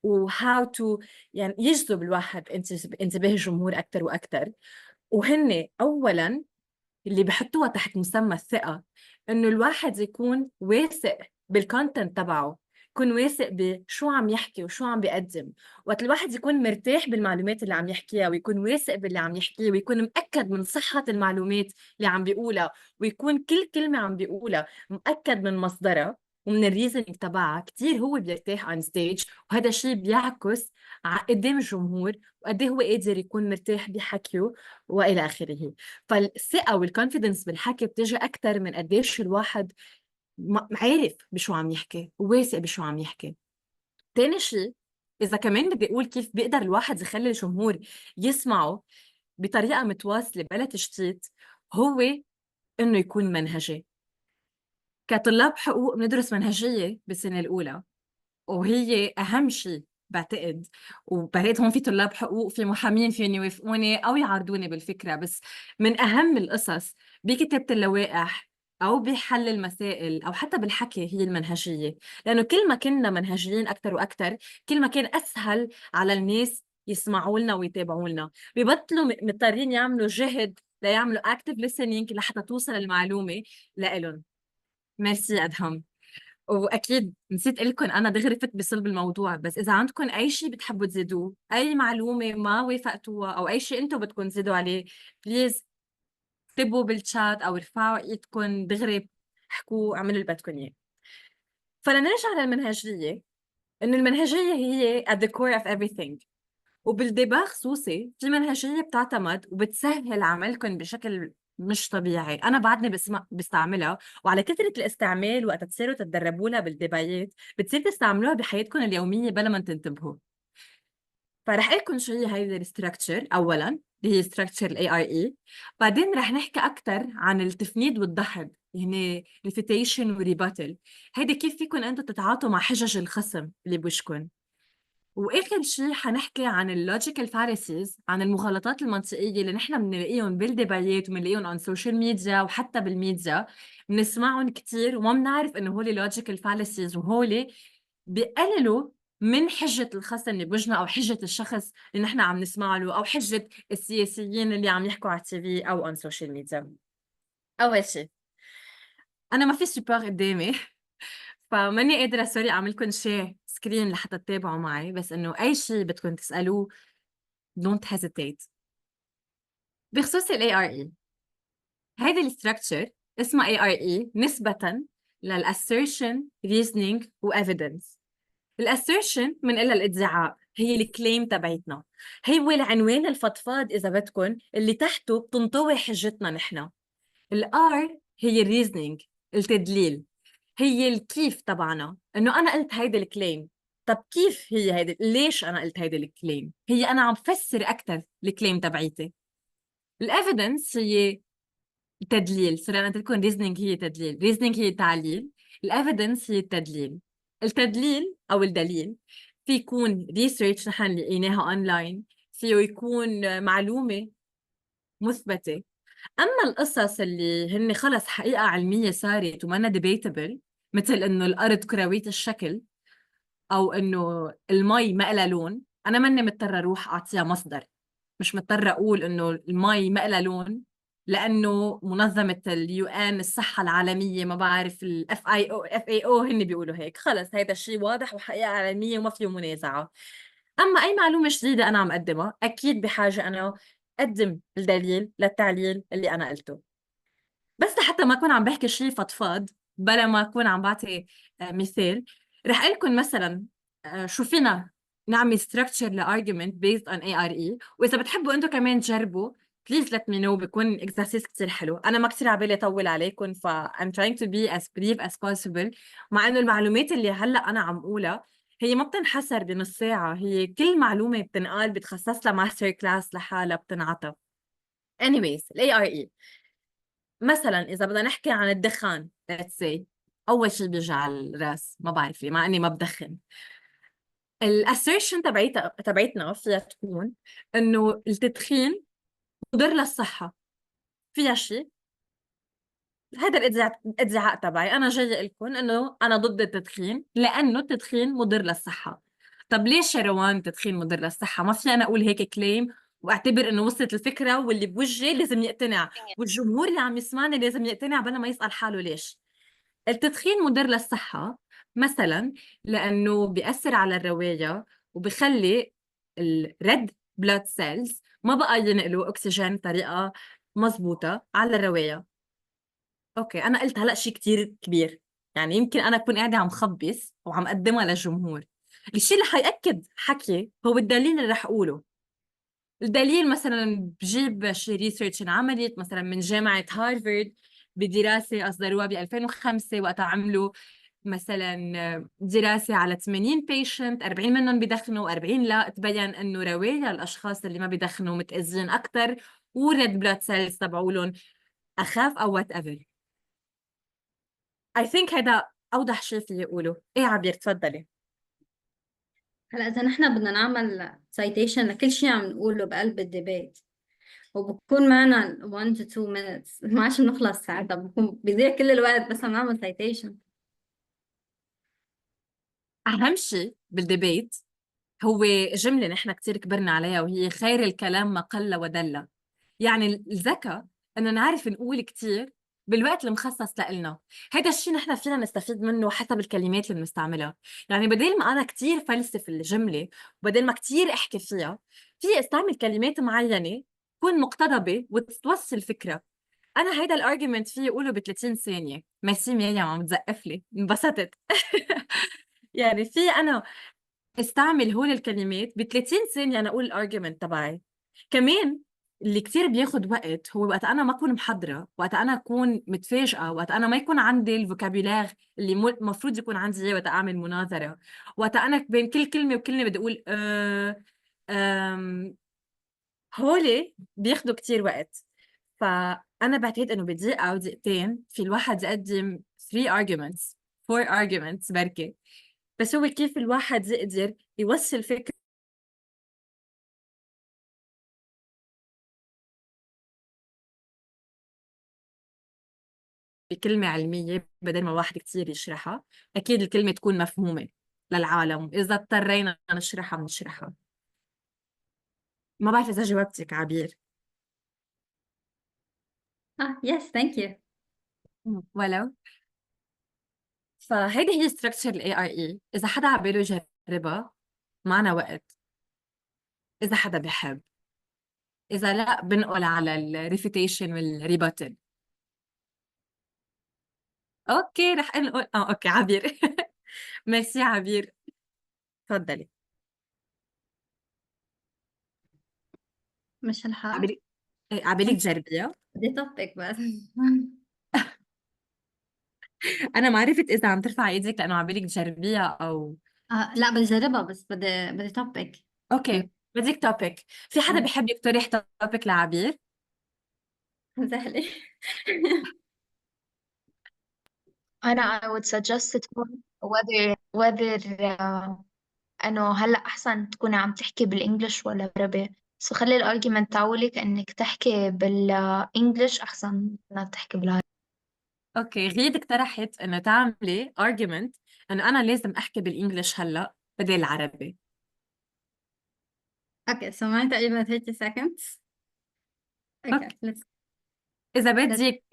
و how to يعني يجذب الواحد انتباه الجمهور أكثر وأكثر. وهن أولاً اللي بحطوها تحت مسمى الثقة، إنه الواحد يكون واثق بالكونتنت تبعه، يكون واثق بشو عم يحكي وشو عم بيقدم. وقت الواحد يكون مرتاح بالمعلومات اللي عم يحكيها ويكون واثق باللي عم يحكيه ويكون مأكد من صحة المعلومات اللي عم بيقولها ويكون كل كلمة عم بيقولها مأكد من مصدرها ومن الريزنينج تبعها، كتير هو بيرتاح عن ستيج، وهذا الشيء بيعكس قدام الجمهور وقد هو قادر يكون مرتاح بحكيه والى اخره. فالثقه والكونفيدنس بالحكي بتجي اكثر من قديش الواحد عارف بشو عم يحكي وواثق بشو عم يحكي. تاني شيء، اذا كمان بدي اقول كيف بيقدر الواحد يخلي الجمهور يسمعه، بطريقة متواصلة بلا تشتيت هو إنه يكون منهجي. كطلاب حقوق بندرس منهجية بالسنة الأولى، وهي أهم شيء بعتقد. وبعتقد هون في طلاب حقوق، في محامين فيهم يوافقوني أو يعارضوني بالفكرة، بس من أهم القصص بكتابة اللوائح أو بحل المسائل أو حتى بالحكي هي المنهجية. لأنه كل ما كنا منهجيين أكتر وأكتر كل ما كان أسهل على الناس يسمعوا لنا ويتابعوا لنا، بيبطلوا مضطرين يعملوا جهد ليعملوا active listening لحتى توصل المعلومة لإلهم. ميرسي أدهم. واكيد نسيت اقول لكم انا دغري فت بصلب الموضوع، بس اذا عندكم اي شيء بتحبوا تزيدوه، اي معلومه ما وافقتوها او اي شيء انتم بدكم تزيدوا عليه، بليز اكتبوا بالشات او ارفعوا ايدكم دغري، احكوا، اعملوا اللي بدكم اياه. فلنرجع للمنهجيه، انه المنهجيه هي at the core of everything. وبالديباغ خصوصي في منهجيه بتعتمد وبتسهل عملكم بشكل مش طبيعي. انا بعدني بستعملها، وعلى كثره الاستعمال وقت تصيروا تتدربوا لها بالديبايات بتصير تستعملوها بحياتكم اليوميه بلا ما تنتبهوا. فرح اقول لكم شو هي هيدي الستراكشر. اولا اللي هي ستراكشر الاي ار اي، بعدين رح نحكي اكثر عن التفنيد والدحض، يعني ريفيتيشن وريباتل، هيدي كيف فيكم انتم تتعاطوا مع حجج الخصم اللي بوشكم. واخر شيء حنحكي عن اللوجيكال فاليسيز، عن المغالطات المنطقيه اللي نحن بنلاقيهم بالديبايات وبنلاقيهم على السوشيال ميديا وحتى بالميديا، بنسمعهم كثير وما بنعرف انه هول لوجيكال فاليسيز، وهول بقللوا من حجه الخصم اللي بوجهنا او حجه الشخص اللي نحن عم نسمع له او حجه السياسيين اللي عم يحكوا على التي في او على السوشيال ميديا. اول شيء انا ما في سوبر قدامي فماني قادرة سوري أعملكم شير سكرين لحتى تتابعوا معي، بس إنه أي شيء بدكم تسألوه don't hesitate. بخصوص ال ARE، هيدي الستراكشر اسمها ARE نسبة للassertion reasoning و evidence. الassertion منقلها الادعاء، هي الكليم تبعتنا، هو العنوان الفضفاض إذا بدكم اللي تحته بتنطوي حجتنا نحن. الR هي الريزنينج، التدليل، هي الكيف تبعنا، انه انا قلت هيدا الكليم. طب كيف هي هيدا؟ ليش انا قلت هيدا الكليم؟ هي انا عم فسر اكثر الكليم تبعيتي. الايفيدنس هي تدليل، صار انا قلت لكم ريزنينج هي تدليل، ريزنينج هي تعليل، الايفيدنس هي التدليل. التدليل او الدليل في يكون ريسيرش نحن لقيناها اونلاين، فيه يكون معلومه مثبته. اما القصص اللي هن خلص حقيقه علميه صارت ومانا ديبيتبل، مثل انه الارض كرويه الشكل او انه المي ما لها لون، انا ماني مضطره اروح اعطيها مصدر، مش مضطره اقول انه المي ما لها لون لانه منظمه اليو ان الصحه العالميه ما بعرف الاف اي او هن بيقولوا هيك. خلص هيدا الشيء واضح وحقيقه علميه وما فيه منازعه. اما اي معلومه جديده انا عم اقدمها اكيد بحاجه انا اقدم الدليل للتعليل اللي انا قلته. بس لحتى ما اكون عم بحكي شيء فضفاض بلا ما اكون عم بعطي مثال، رح اقول لكم مثلا شو فينا نعمل structure لargument based on ARE. واذا بتحبوا انتم كمان تجربوا بليز let me know، بيكون اكزرسيس كتير حلو. انا ما كتير عبالي اطول عليكم ف I'm trying to be as brief as possible، مع انه المعلومات اللي هلا انا عم اقولها هي ما بتنحصر بنص ساعة، هي كل معلومة بتنقال بتخصص لها ماستر كلاس لحالها بتنعطى. anyways ال ARE مثلا إذا بدنا نحكي عن الدخان let's say، أول شيء بيجي على الراس ما بعرف ليه مع إني ما بدخن. الاسيرشن تبعتنا فيها تكون إنه التدخين مضر للصحة. فيها شيء هذا الادعاء تبعي، أنا جاي أقول لكم إنه أنا ضد التدخين لأنه التدخين مضر للصحة. طب ليش يا روان التدخين مضر للصحة؟ ما في أنا أقول هيك كليم واعتبر انه وصلت الفكره واللي بوجهي لازم يقتنع والجمهور اللي عم يسمعني لازم يقتنع بلا ما يسأل حاله ليش. التدخين مضر للصحة مثلا لأنه بيأثر على الرواية وبخلي الريد بلاد سيلز ما بقى ينقلوا أكسجين بطريقة مزبوطة على الرواية. أوكي أنا قلت هلأ شيء كتير كبير، يعني يمكن أنا أكون قاعدة عم خبص وعم قدمها للجمهور. الشيء اللي حيأكد حكي هو الدليل اللي رح أقوله. الدليل مثلا بجيب شي ريسيرش انعملت مثلا من جامعة هارفارد بدراسة أصدروها ب 2005 وقتها عملوا مثلا دراسة على 80 patient 40 منهم بيدخنوا 40 لا، تبين انه رواية الاشخاص اللي ما بيدخنوا متأذين اكثر والريد بلاد سيلز تبعولهم اخاف او وات ايفر. I think هذا اوضح شيء في يقوله. ايه عبير تفضلي. هلا إذا نحن بدنا نعمل citation لكل شيء عم نقوله بقلب الديبيت وبكون معنا 1 to 2 minutes ما عادش بنخلص ساعتها، بكون بيضيع كل الوقت بس عم نعمل citation. أهم شيء بالديبيت هو جملة نحن كتير كبرنا عليها وهي خير الكلام ما قل ودل. يعني الذكاء إنه نعرف نقول كتير بالوقت المخصص لإلنا. هذا الشيء نحن فينا نستفيد منه حسب الكلمات اللي بنستعملها. يعني بدل ما أنا كتير فلسف الجملة وبدل ما كتير أحكي فيها، في استعمل كلمات معينة تكون مقتضبة وتوصل فكرة. أنا هيدا الارجيومنت فيه أقوله ب30 ثانية. ميرسي ميريم عم تزقف لي، انبسطت. يعني في أنا استعمل هول الكلمات ب30 ثانية أنا أقول الارجيومنت تبعي. كمان اللي كتير بياخد وقت هو وقت أنا ما أكون محضرة، وقت أنا أكون متفاجئة، وقت أنا ما يكون عندي الفوكابيلاغ اللي مفروض يكون عندي إياه وقت أعمل مناظرة، وقت أنا بين كل كلمة وكلمة بدي أقول هولي بياخدوا كتير وقت. فأنا بعتقد إنه بدقيقة أو دقيقتين في الواحد يقدم 3 arguments 4 arguments بركي. بس هو كيف الواحد يقدر يوصل فكرة بكلمة علمية بدل ما الواحد كتير يشرحها. أكيد الكلمة تكون مفهومة للعالم، إذا اضطرينا نشرحها بنشرحها. ما بعرف إذا جاوبتك عبير. yes thank you. ولو فهيدي هي structure ال ARE. إذا حدا عباله يجربها معنا وقت، إذا حدا بحب، إذا لا بنقل على الريفيتيشن والريباتل. أوكي رح نقول أوكي عبير. ميرسي عبير، تفضلي. مش الحق عبالك تجربيها؟ بدي طبق بس. أنا ما عرفت إذا عم ترفع إيدك لأنه عبالك تجربيها أو لا بدي أجربها بس بدي طبق. أوكي بدك توبيك. في حدا بيحب يقترح توبيك لعبير؟ سهلة. أنا I would suggest تكون whether إنه هلأ أحسن تكوني عم تحكي بالإنجليش ولا بالعربي. سو خلي الارجيومنت تاعولك إنك تحكي بالإنجليش أحسن إنك تحكي بالعربي. أوكي غيد اقترحت إنه تعملي argument إنه أنا لازم أحكي بالإنجليش هلأ بدل العربي. Okay so معي تقريبا 30 seconds. Okay let's إذا بدك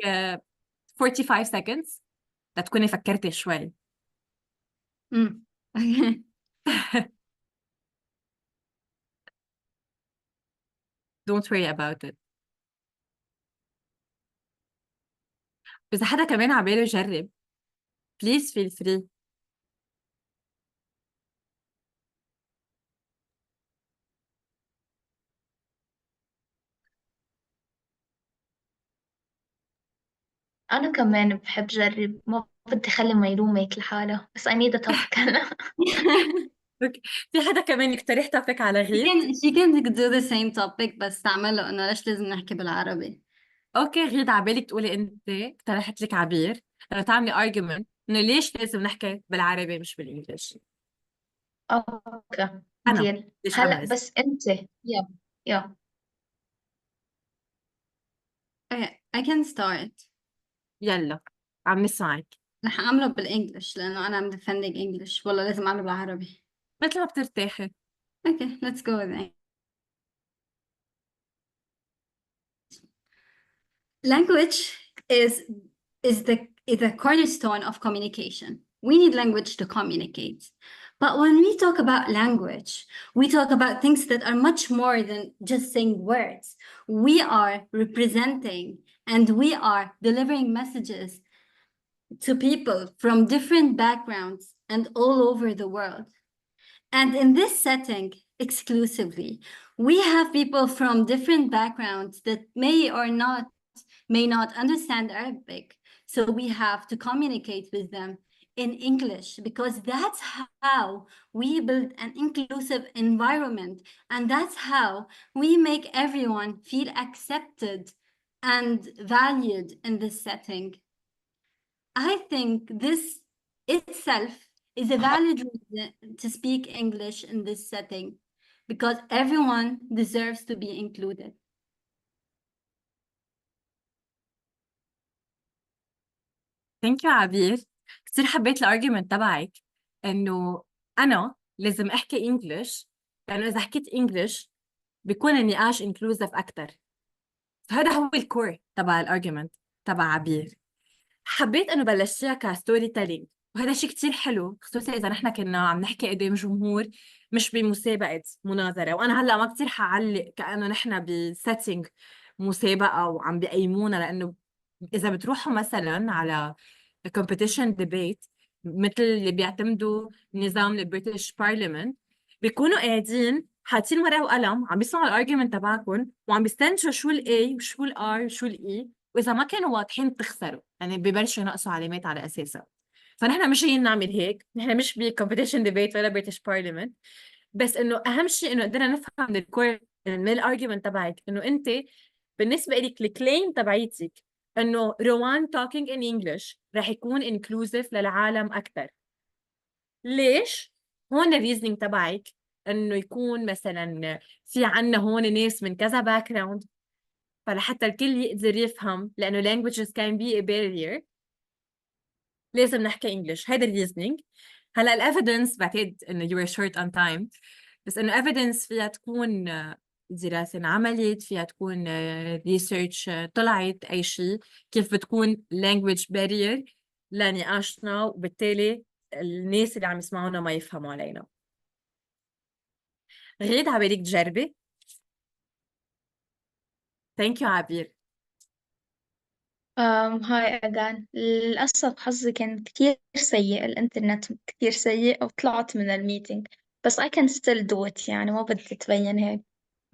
45 seconds لتكوني فكرتي شوي. Okay. Don't worry about it. إذا حدا كمان عباله يجرب please feel free. أنا كمان بحب جرب، ما بدي أخلي ميلومك لحالها، بس I need a topic أنا. في حدا كمان يقترح توبيك على غير؟ she can do the same topic بس تعمله إنه ليش لازم نحكي بالعربي. اوكي غير عبالك تقولي انت اقترحت لك عبير انه تعملي argument انه ليش لازم نحكي بالعربي مش بالانجليش. اوكي انا ديل ليش هلا أنا بس انت يا Okay I can start. يلا عم نسمعك. رح أعمله بالإنجليش لأنه أنا I'm defending English. والله لازم أعمله بالعربي. مثل ما بترتاحي. Okay let's go then. Language is the cornerstone of communication. We need language to communicate. But when we talk about language, we talk about things that are much more than just saying words. We are representing and we are delivering messages to people from different backgrounds and all over the world. And in this setting, exclusively, we have people from different backgrounds that may not understand Arabic. So we have to communicate with them in English, because that's how we build an inclusive environment, and that's how we make everyone feel accepted and valued in this setting. I think this itself is a valid reason to speak English in this setting, because everyone deserves to be included. ثانك يو عبير. كتير حبيت الارجيومنت تبعك انه انا لازم احكي انجلش، لانه اذا حكيت انجلش بيكون النقاش انكلوزيف اكثر. فهذا هو الكور تبع الارجيومنت تبع عبير. حبيت انه بلشتيها كستوري تيلينج، وهذا شيء كتير حلو، خصوصا اذا نحن كنا عم نحكي قدام جمهور مش بمسابقه مناظره. وانا هلا ما كتير حعلق كانه نحن بسيتنج مسابقه وعم بيقيمونا، لانه اذا بتروحوا مثلا على competition debate مثل اللي بيعتمدوا نظام البريتش بارلمنت، بيكونوا قاعدين حاطين ورقه وقلم عم بيسمعوا الارجيومنت تبعكم وعم بيستنتجوا شو الاي وشو الار وشو الاي، واذا ما كانوا واضحين بتخسروا، يعني ببلشوا ينقصوا علامات على اساسها. فنحن مش جايين نعمل هيك، نحن مش بكومبيتيشن ديبيت ولا بريتش بارلمنت، بس انه اهم شيء انه قدرنا نفهم من الكور من الارجيومنت تبعك انه انت بالنسبه لك الكليم تبعيتك انه روان talking in English رح يكون inclusive للعالم اكثر. ليش؟ هون الريزنينج تبعك انه يكون مثلا في عنا هون ناس من كذا باك جراوند، فلحتى الكل يقدر يفهم، لانه languages can be a barrier، لازم نحكي انجلش. هيدا الريزنينج. هلا الافيدنس بعتقد انه you were short on time، بس انه evidence فيها تكون دراسة انعملت، فيها تكون ريسيرش طلعت، اي شيء كيف بتكون language barrier لنقاشنا، وبالتالي الناس اللي عم يسمعونا ما يفهموا علينا. غيد عبالك تجربي؟ ثانك يو عبير. هاي أجان، للأسف حظي كان كتير سيء، الإنترنت كتير سيء وطلعت من الميتينج، بس I can still do it، يعني ما بدي تبين هيك.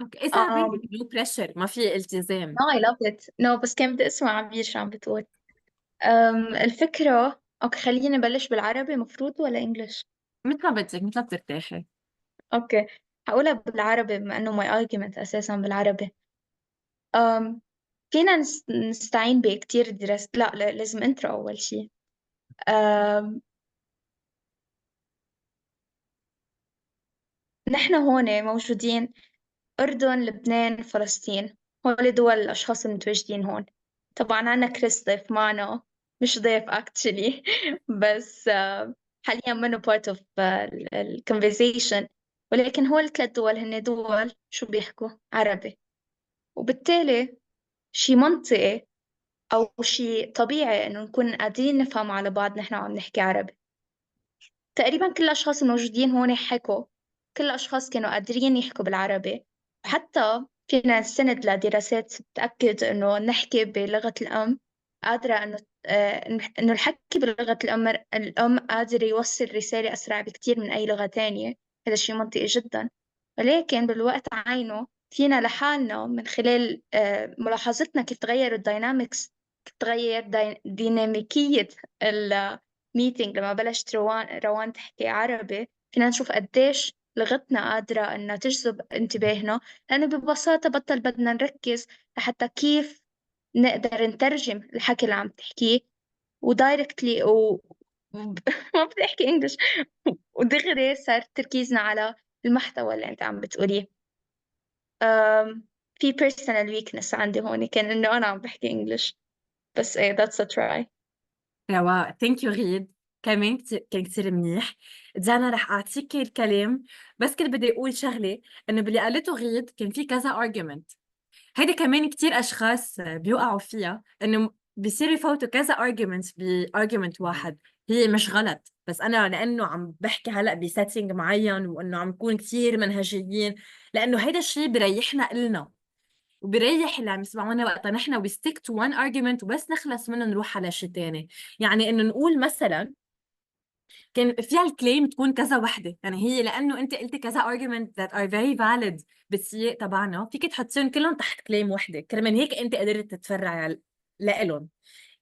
اوكي اذا عبالك no pressure، ما في التزام. No I love it. No بس كان بدي أسمع عبير شو عم بتقول. الفكرة، أوكي خليني نبلش بالعربي مفروض ولا إنجليش؟ مثل ما بدك، مثل ما بترتاحي. أوكي هقولها بالعربي بما إنه my argument أساسا بالعربي. فينا نستعين بكتير دراسة. لا لازم انترو أول شيء. نحن هون موجودين، أردن، لبنان، فلسطين، هول دول الأشخاص المتواجدين هون. طبعا عنا كريس ضيف معنا، مش ضيف actually بس حاليا منه part of ال conversation، ولكن هول الثلاث دول هن دول شو بيحكوا عربي، وبالتالي شي منطقي أو شي طبيعي إنه نكون قادرين نفهم على بعض نحن عم نحكي عربي. تقريبا كل الأشخاص الموجودين هون حكوا، كل الأشخاص كانوا قادرين يحكوا بالعربي، وحتى فينا نستند لدراسات بتأكد إنه نحكي بلغة الأم قادرة إنه الحكي بلغة الأم قادر يوصل رسالة أسرع بكتير من أي لغة تانية. هذا الشيء منطقي جدا، ولكن بالوقت عينه فينا لحالنا من خلال ملاحظتنا كيف تغير الداينامكس، كيف تغير ديناميكية الميتينج لما بلشت روان تحكي عربي، فينا نشوف قديش لغتنا قادرة إنها تجذب انتباهنا، لأنه ببساطة بطل بدنا نركز لحتى كيف نقدر نترجم الحكي اللي عم تحكيه ودايركتلي ما بدي أحكي إنجلش ودغري صار تركيزنا على المحتوى اللي أنت عم بتقوليه. في personal weakness عندي هون كان إنه أنا عم بحكي إنجلش، بس إيه that's a try. رواء ثانك يو غيد، كمان كان كتير منيح. ديانا رح أعطيك الكلام، بس كنت بدي أقول شغلة، إنه باللي قالته غيد كان في كذا argument. هيدا كمان كتير أشخاص بيوقعوا فيها، إنه بيصيروا يفوتوا كذا argument بargument واحد. هي مش غلط، بس أنا لأنه عم بحكي هلأ بسيتنج معين، وإنه عم نكون كتير منهجيين، لأنه هيدا الشيء بريحنا إلنا وبريح اللي عم يسمعونا وقتها نحن we stick to one argument وبس نخلص منه نروح على شيء تاني. يعني إنه نقول مثلا كان فيها الكليم تكون كذا وحدة، يعني هي لأنه أنت قلتي كذا argument that are very valid بالسياق تبعنا، فيك تحطيهم كلهم تحت كليم وحدة، كرمال هيك أنت قدرت تتفرعي لإلهم.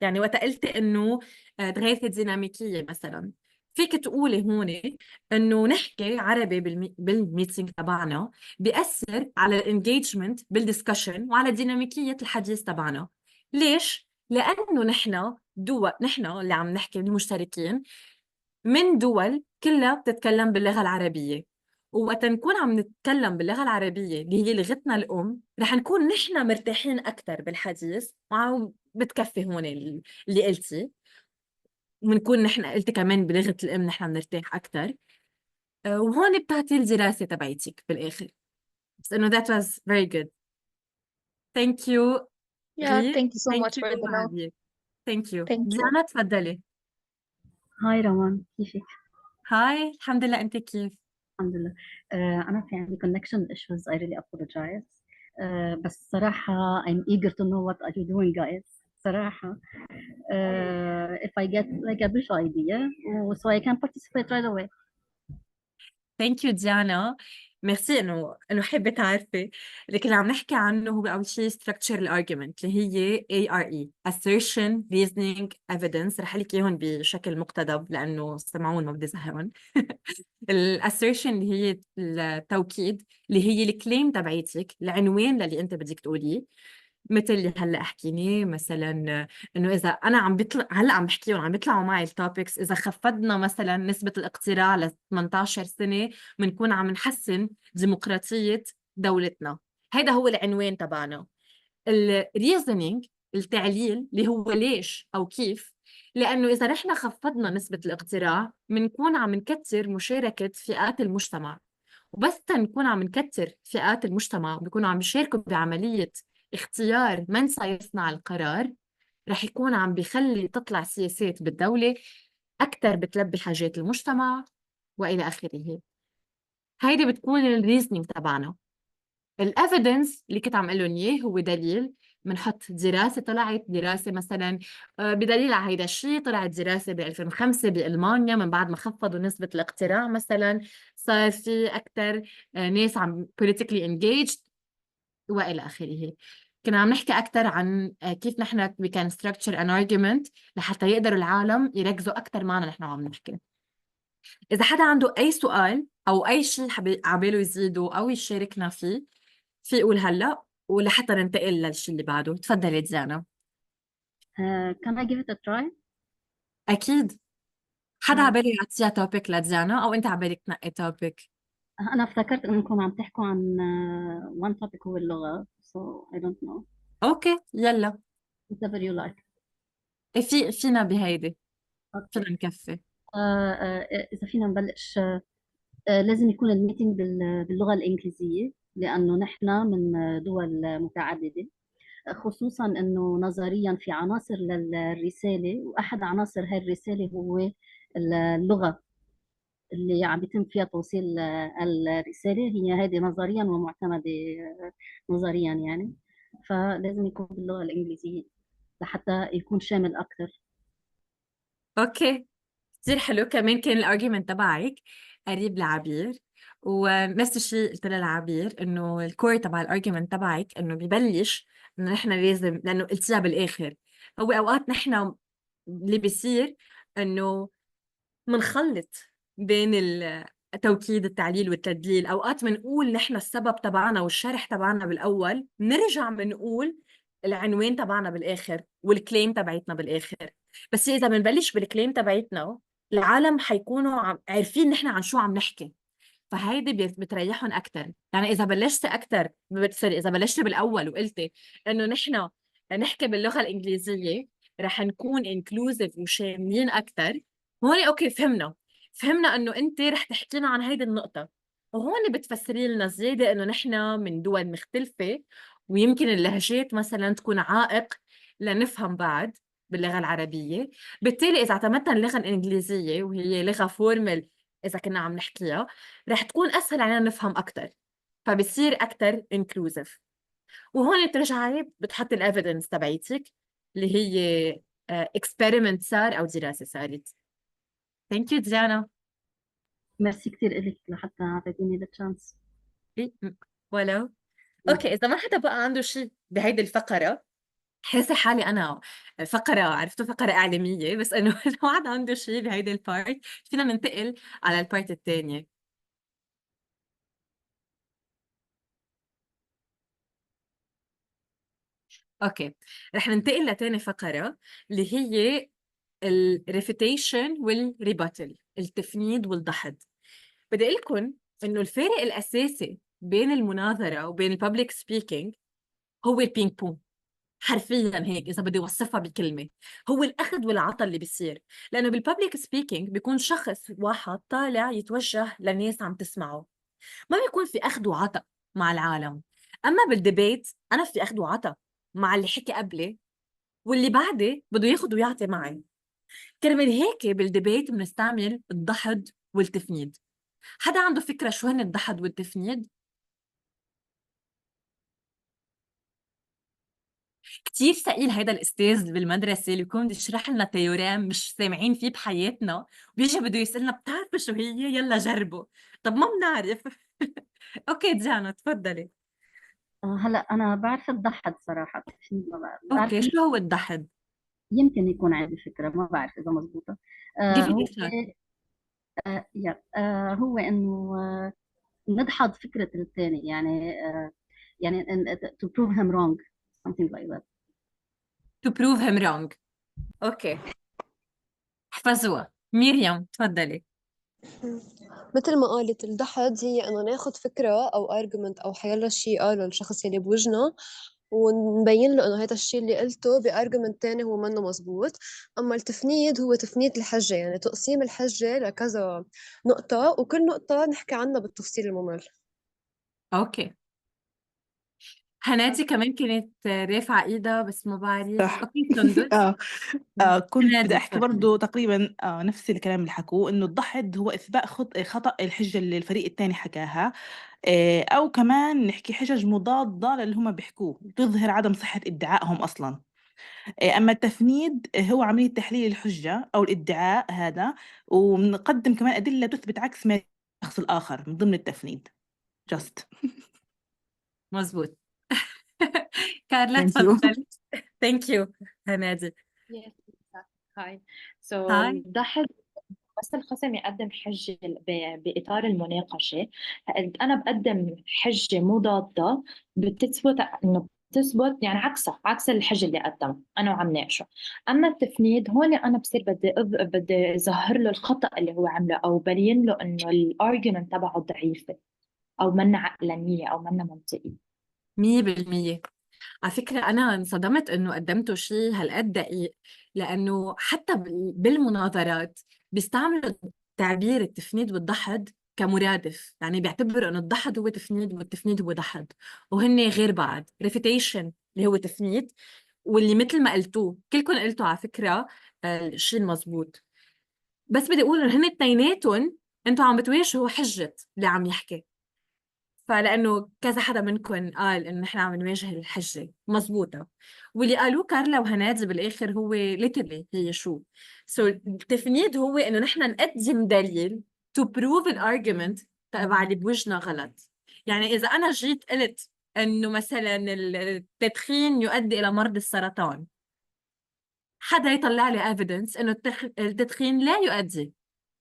يعني وقت قلت إنه تغيرت الديناميكية مثلا، فيك تقولي هون إنه نحكي عربي بالميتينج تبعنا بيأثر على الانجيجمنت بالدiscussion وعلى ديناميكية الحديث تبعنا. ليش؟ لأنه نحن اللي عم نحكي المشتركين من دول كلها بتتكلم باللغة العربية، ووقت نكون عم نتكلم باللغة العربية اللي هي لغتنا الأم رح نكون نحن مرتاحين أكتر بالحديث، بتكفي هون اللي قلتي، ونكون نحن قلتي كمان بلغة الأم نحن بنرتاح أكتر. وهون بتعطي الدراسة تبعيتك بالآخر. بس إنه that was very good. Thank you. Yeah, thank you so Thank much you for the note. عبير. Thank you. Thank you. ديانا تفضلي. هاي روان، كيفك؟ هاي الحمد لله، أنت كيف؟ الحمد لله. أنا في عندي connection issues. I really apologize. بس صراحة I'm eager to know what are you doing guys. صراحة if I get like a brief idea so I can participate right away. ثانك يو ديانا، ميرسي انه حابه تعرفي. لكن اللي عم نحكي عنه هو اول شيء structure الارجيومنت اللي هي ARE assertion reasoning evidence. رح لك اياهم بشكل مقتضب لانه سمعون ما بدي زهقهم. الاسيرشن اللي هي التوكيد، اللي هي الكليم تبعيتك، العنوان للي انت بدك تقوليه، مثل اللي هلا حكيناه مثلا انه اذا انا عم بيطلع هلا عم بحكيهم عم بيطلعوا معي التوبكس، اذا خفضنا مثلا نسبه الاقتراع ل 18 سنه بنكون عم نحسن ديمقراطيه دولتنا. هذا هو العنوان تبعنا. الريزنينج التعليل اللي هو ليش او كيف، لانه اذا نحن خفضنا نسبه الاقتراع بنكون عم نكثر مشاركه فئات المجتمع، وبس نكون عم نكثر فئات المجتمع بيكونوا عم يشاركوا بعمليه اختيار من سيصنع القرار، رح يكون عم بيخلي تطلع سياسات بالدولة أكثر بتلبي حاجات المجتمع وإلى آخره. هيدي بتكون الريزنينج تبعنا. الافيدنس اللي كنت عم اقول لهم اياه هو دليل. بنحط دراسه، طلعت دراسه مثلا بدليل على هيدا الشيء. طلعت دراسه ب 2005 بالمانيا، من بعد ما خفضوا نسبه الاقتراع مثلا صار في اكثر ناس عم politically engaged والى اخره. كنا عم نحكي اكثر عن كيف نحن we can structure an argument لحتى يقدروا العالم يركزوا اكثر معنا نحن عم نحكي. اذا حدا عنده اي سؤال او اي شيء عباله يزيده او يشاركنا فيه، في يقول هلا ولحتى ننتقل للشيء اللي بعده. تفضلي ديانا. Can I give it a try? اكيد. حدا عباله يعطيها توبيك لديانا او انت عبالك تنقي توبيك؟ أنا افتكرت إنكم عم تحكوا عن one topic هو اللغة so I don't know. اوكي يلا. Whatever you like. فينا بهيدي. فينا نكفي. إذا فينا نبلش لازم يكون الميتينج باللغة الإنجليزية لأنه نحن من دول متعددة، خصوصا أنه نظريا في عناصر للرسالة، وأحد عناصر هاي الرسالة هو اللغة اللي عم يتم فيها توصيل الرسالة. هي هذه نظريا ومعتمدة نظريا يعني، فلازم يكون باللغة الإنجليزية لحتى يكون شامل أكثر. اوكي كثير حلو. كمان كان الارجيومنت تبعك قريب لعبير، ونفس الشيء قلت لها لعبير انه الكور تبع الارجيومنت تبعك انه ببلش انه نحن لازم، لانه قلتيها بالاخر، هو اوقات نحن اللي بيصير انه منخلط بين توكيد التعليل والتدليل. اوقات بنقول نحن السبب تبعنا والشرح تبعنا بالاول، بنرجع بنقول العنوان تبعنا بالاخر والكليم تبعتنا بالاخر. بس اذا بنبلش بالكليم تبعتنا العالم حيكونوا عارفين نحن عن شو عم نحكي، فهيدي بتريحهم اكثر. يعني اذا بلشتي اكثر اذا بلشتي بالاول وقلتي انه نحن نحكي باللغه الانجليزيه رح نكون انكلوزيف وشاملين اكثر، هون اوكي فهمنا انه انت رح تحكي لنا عن هيدي النقطه، وهون بتفسري لنا زياده انه نحن من دول مختلفه ويمكن اللهجات مثلا تكون عائق لنفهم بعض باللغه العربيه. بالتالي اذا اعتمدنا اللغه الانجليزيه وهي لغه فورمال اذا كنا عم نحكيها رح تكون اسهل علينا نفهم اكثر، فبصير اكثر انكلوزيف. وهون بترجعي بتحطي الافيدنس تبعيتك اللي هي اكسبيرمنت صار او دراسه صارت. ثانك يو ديانا. ميرسي كثير إلك لحتى أعطيتيني التشانس. ولو اوكي اذا ما حدا بقى عنده شيء بهيدي الفقره حاسة حالي أنا فقرة، عرفتوا فقرة إعلامية، بس إنه ما عاد عنده شيء بهيدي البارت. فينا ننتقل على البارت الثانية. أوكي، رح ننتقل لتاني فقرة اللي هي الريفيتيشن والريباتل، التفنيد والدحض. بدي أقول لكم إنه الفارق الأساسي بين المناظرة وبين الببليك سبيكينج هو البينج بونج. حرفيا هيك اذا بدي اوصفها بكلمه، هو الاخذ والعطاء اللي بيصير. لانه بالببليك سبيكينج بيكون شخص واحد طالع يتوجه للناس عم تسمعه، ما بيكون في اخذ وعطاء مع العالم. اما بالديبيت انا في اخذ وعطاء مع اللي حكي قبلي، واللي بعدي بده ياخذ ويعطي معي. كرمال هيك بالديبيت بنستعمل الدحض والتفنيد. حدا عنده فكره شو هن الدحض والتفنيد؟ كتير ثقيل هيدا الأستاذ بالمدرسة اللي يكون بده يشرح لنا تيورام مش سامعين فيه بحياتنا، وبيجي بده يسألنا بتعرفوا شو هي؟ يلا جربوا. طب ما بنعرف. اوكي ديانا تفضلي. هلا انا بعرف الضحد صراحه، ما بعرف اوكي، مين. شو هو الدحض؟ يمكن يكون عندي فكره، ما بعرف اذا مزبوطه. هو definition. هو انه ندحض فكره الثاني، يعني to prove him wrong, something like that. to prove him wrong. اوكي، احفظوها. مريم تفضلي. مثل ما قالت الدحض هي انه ناخد فكرة او argument او حيلا شيء قاله الشخص اللي بوجهنا ونبين له انه هذا الشيء اللي قلته بارجمنت تاني هو منه مزبوط. اما التفنيد هو تفنيد الحجة، يعني تقسيم الحجة لكذا نقطة وكل نقطة نحكي عنها بالتفصيل الممل. اوكي، هنادي كمان كانت رافعة ايدها بس ما بعرف. صح. اوكي سندس. كنت بدي هنادي احكي تفضلي. برضه تقريبا نفس الكلام اللي حكوه، انه الضحد هو اثبات خطأ الحجه اللي الفريق الثاني حكاها، او كمان نحكي حجج مضاده للي هم بيحكوه تظهر عدم صحه ادعائهم اصلا. اما التفنيد هو عمليه تحليل الحجه او الادعاء هذا، وبنقدم كمان ادله تثبت عكس ما الشخص الاخر من ضمن التفنيد. جاست مزبوط. كارلا ثانك يو. تفضلي. ثانك يو هنادي. Yes, exactly. Hi. So هاي. الضحك بس الخصم يقدم حجة بإطار المناقشة. أنا بقدم حجة مضادة بتثبت إنه بتثبت يعني عكس الحجة اللي قدمها أنا وعم ناقشه. أما التفنيد هون أنا بصير بدي أظهر له الخطأ اللي هو عمله أو بين له إنه الارجيومنت تبعه ضعيفة أو منا عقلانية أو منا منطقية. 100%. على فكرة أنا انصدمت إنه قدمتوا شيء هالقد دقيق، لأنه حتى بالمناظرات بيستعملوا تعبير التفنيد والدحض كمرادف، يعني بيعتبروا إنه الدحض هو تفنيد والتفنيد هو دحض، وهن غير بعض. ريفيتيشن اللي هو تفنيد، واللي مثل ما قلتوه كلكم قلتوا على فكرة الشيء المزبوط. بس بدي أقول إنه هن اثنيناتهم أنتوا عم بتواجهوا حجة اللي عم يحكي، فلأنه كذا حدا منكم قال إنه نحن عم نواجه الحجة مزبوطة، واللي قالوه كارلا وهنادي بالآخر هو literally هي شو. التفنيد هو إنه نحن نقدم دليل to prove an argument تبع اللي بوجهنا غلط. يعني إذا أنا جيت قلت إنه مثلا التدخين يؤدي إلى مرض السرطان، حدا يطلع لي evidence إنه التدخين لا يؤدي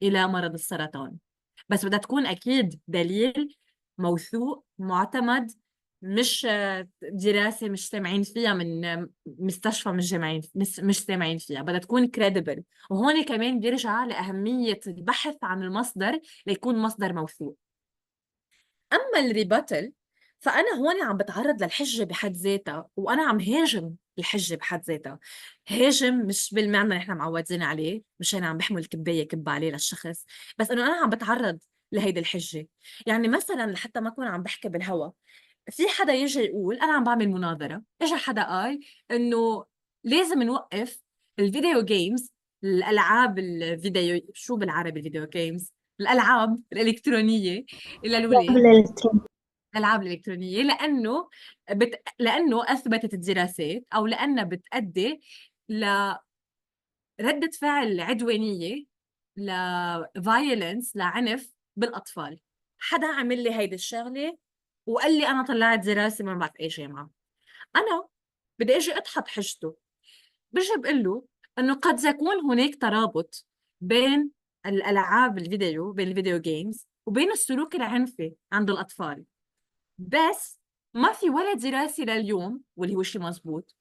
إلى مرض السرطان، بس بدها تكون أكيد دليل موثوق معتمد، مش دراسة مش سامعين فيها من مستشفى مش سامعين فيها، بدها تكون credible. وهون كمان بيرجع لأهمية البحث عن المصدر ليكون مصدر موثوق. أما الريباتل فأنا هون عم بتعرض للحجة بحد ذاتها، وأنا عم هاجم الحجة بحد ذاتها. هاجم مش بالمعنى اللي نحن معودين عليه، مش أنا عم بحمل كباية كب عليه للشخص، بس إنه أنا عم بتعرض لهيدي الحجة. يعني مثلا لحتى ما أكون عم بحكي بالهوا، في حدا يجي يقول أنا عم بعمل مناظرة، إجا حدا قال إنه لازم نوقف الفيديو جيمز، الألعاب الفيديو شو بالعربي الفيديو جيمز، الألعاب الإلكترونية للأولاد، الألعاب الإلكترونية، لأنه أثبتت الدراسات أو لأنها بتؤدي لردة فعل عدوانية، لفايلنس، لعنف بالأطفال. حدا عمل لي هيدي الشغلة وقال لي أنا طلعت دراسة ما بعرف أي جامعة. أنا بدي اجي اضحك حجته. بجي بقول له انه قد يكون هناك ترابط بين الالعاب الفيديو، بين الفيديو جيمز، وبين السلوك العنفي عند الاطفال، بس ما في ولا دراسة لليوم، واللي هو شيء مزبوط،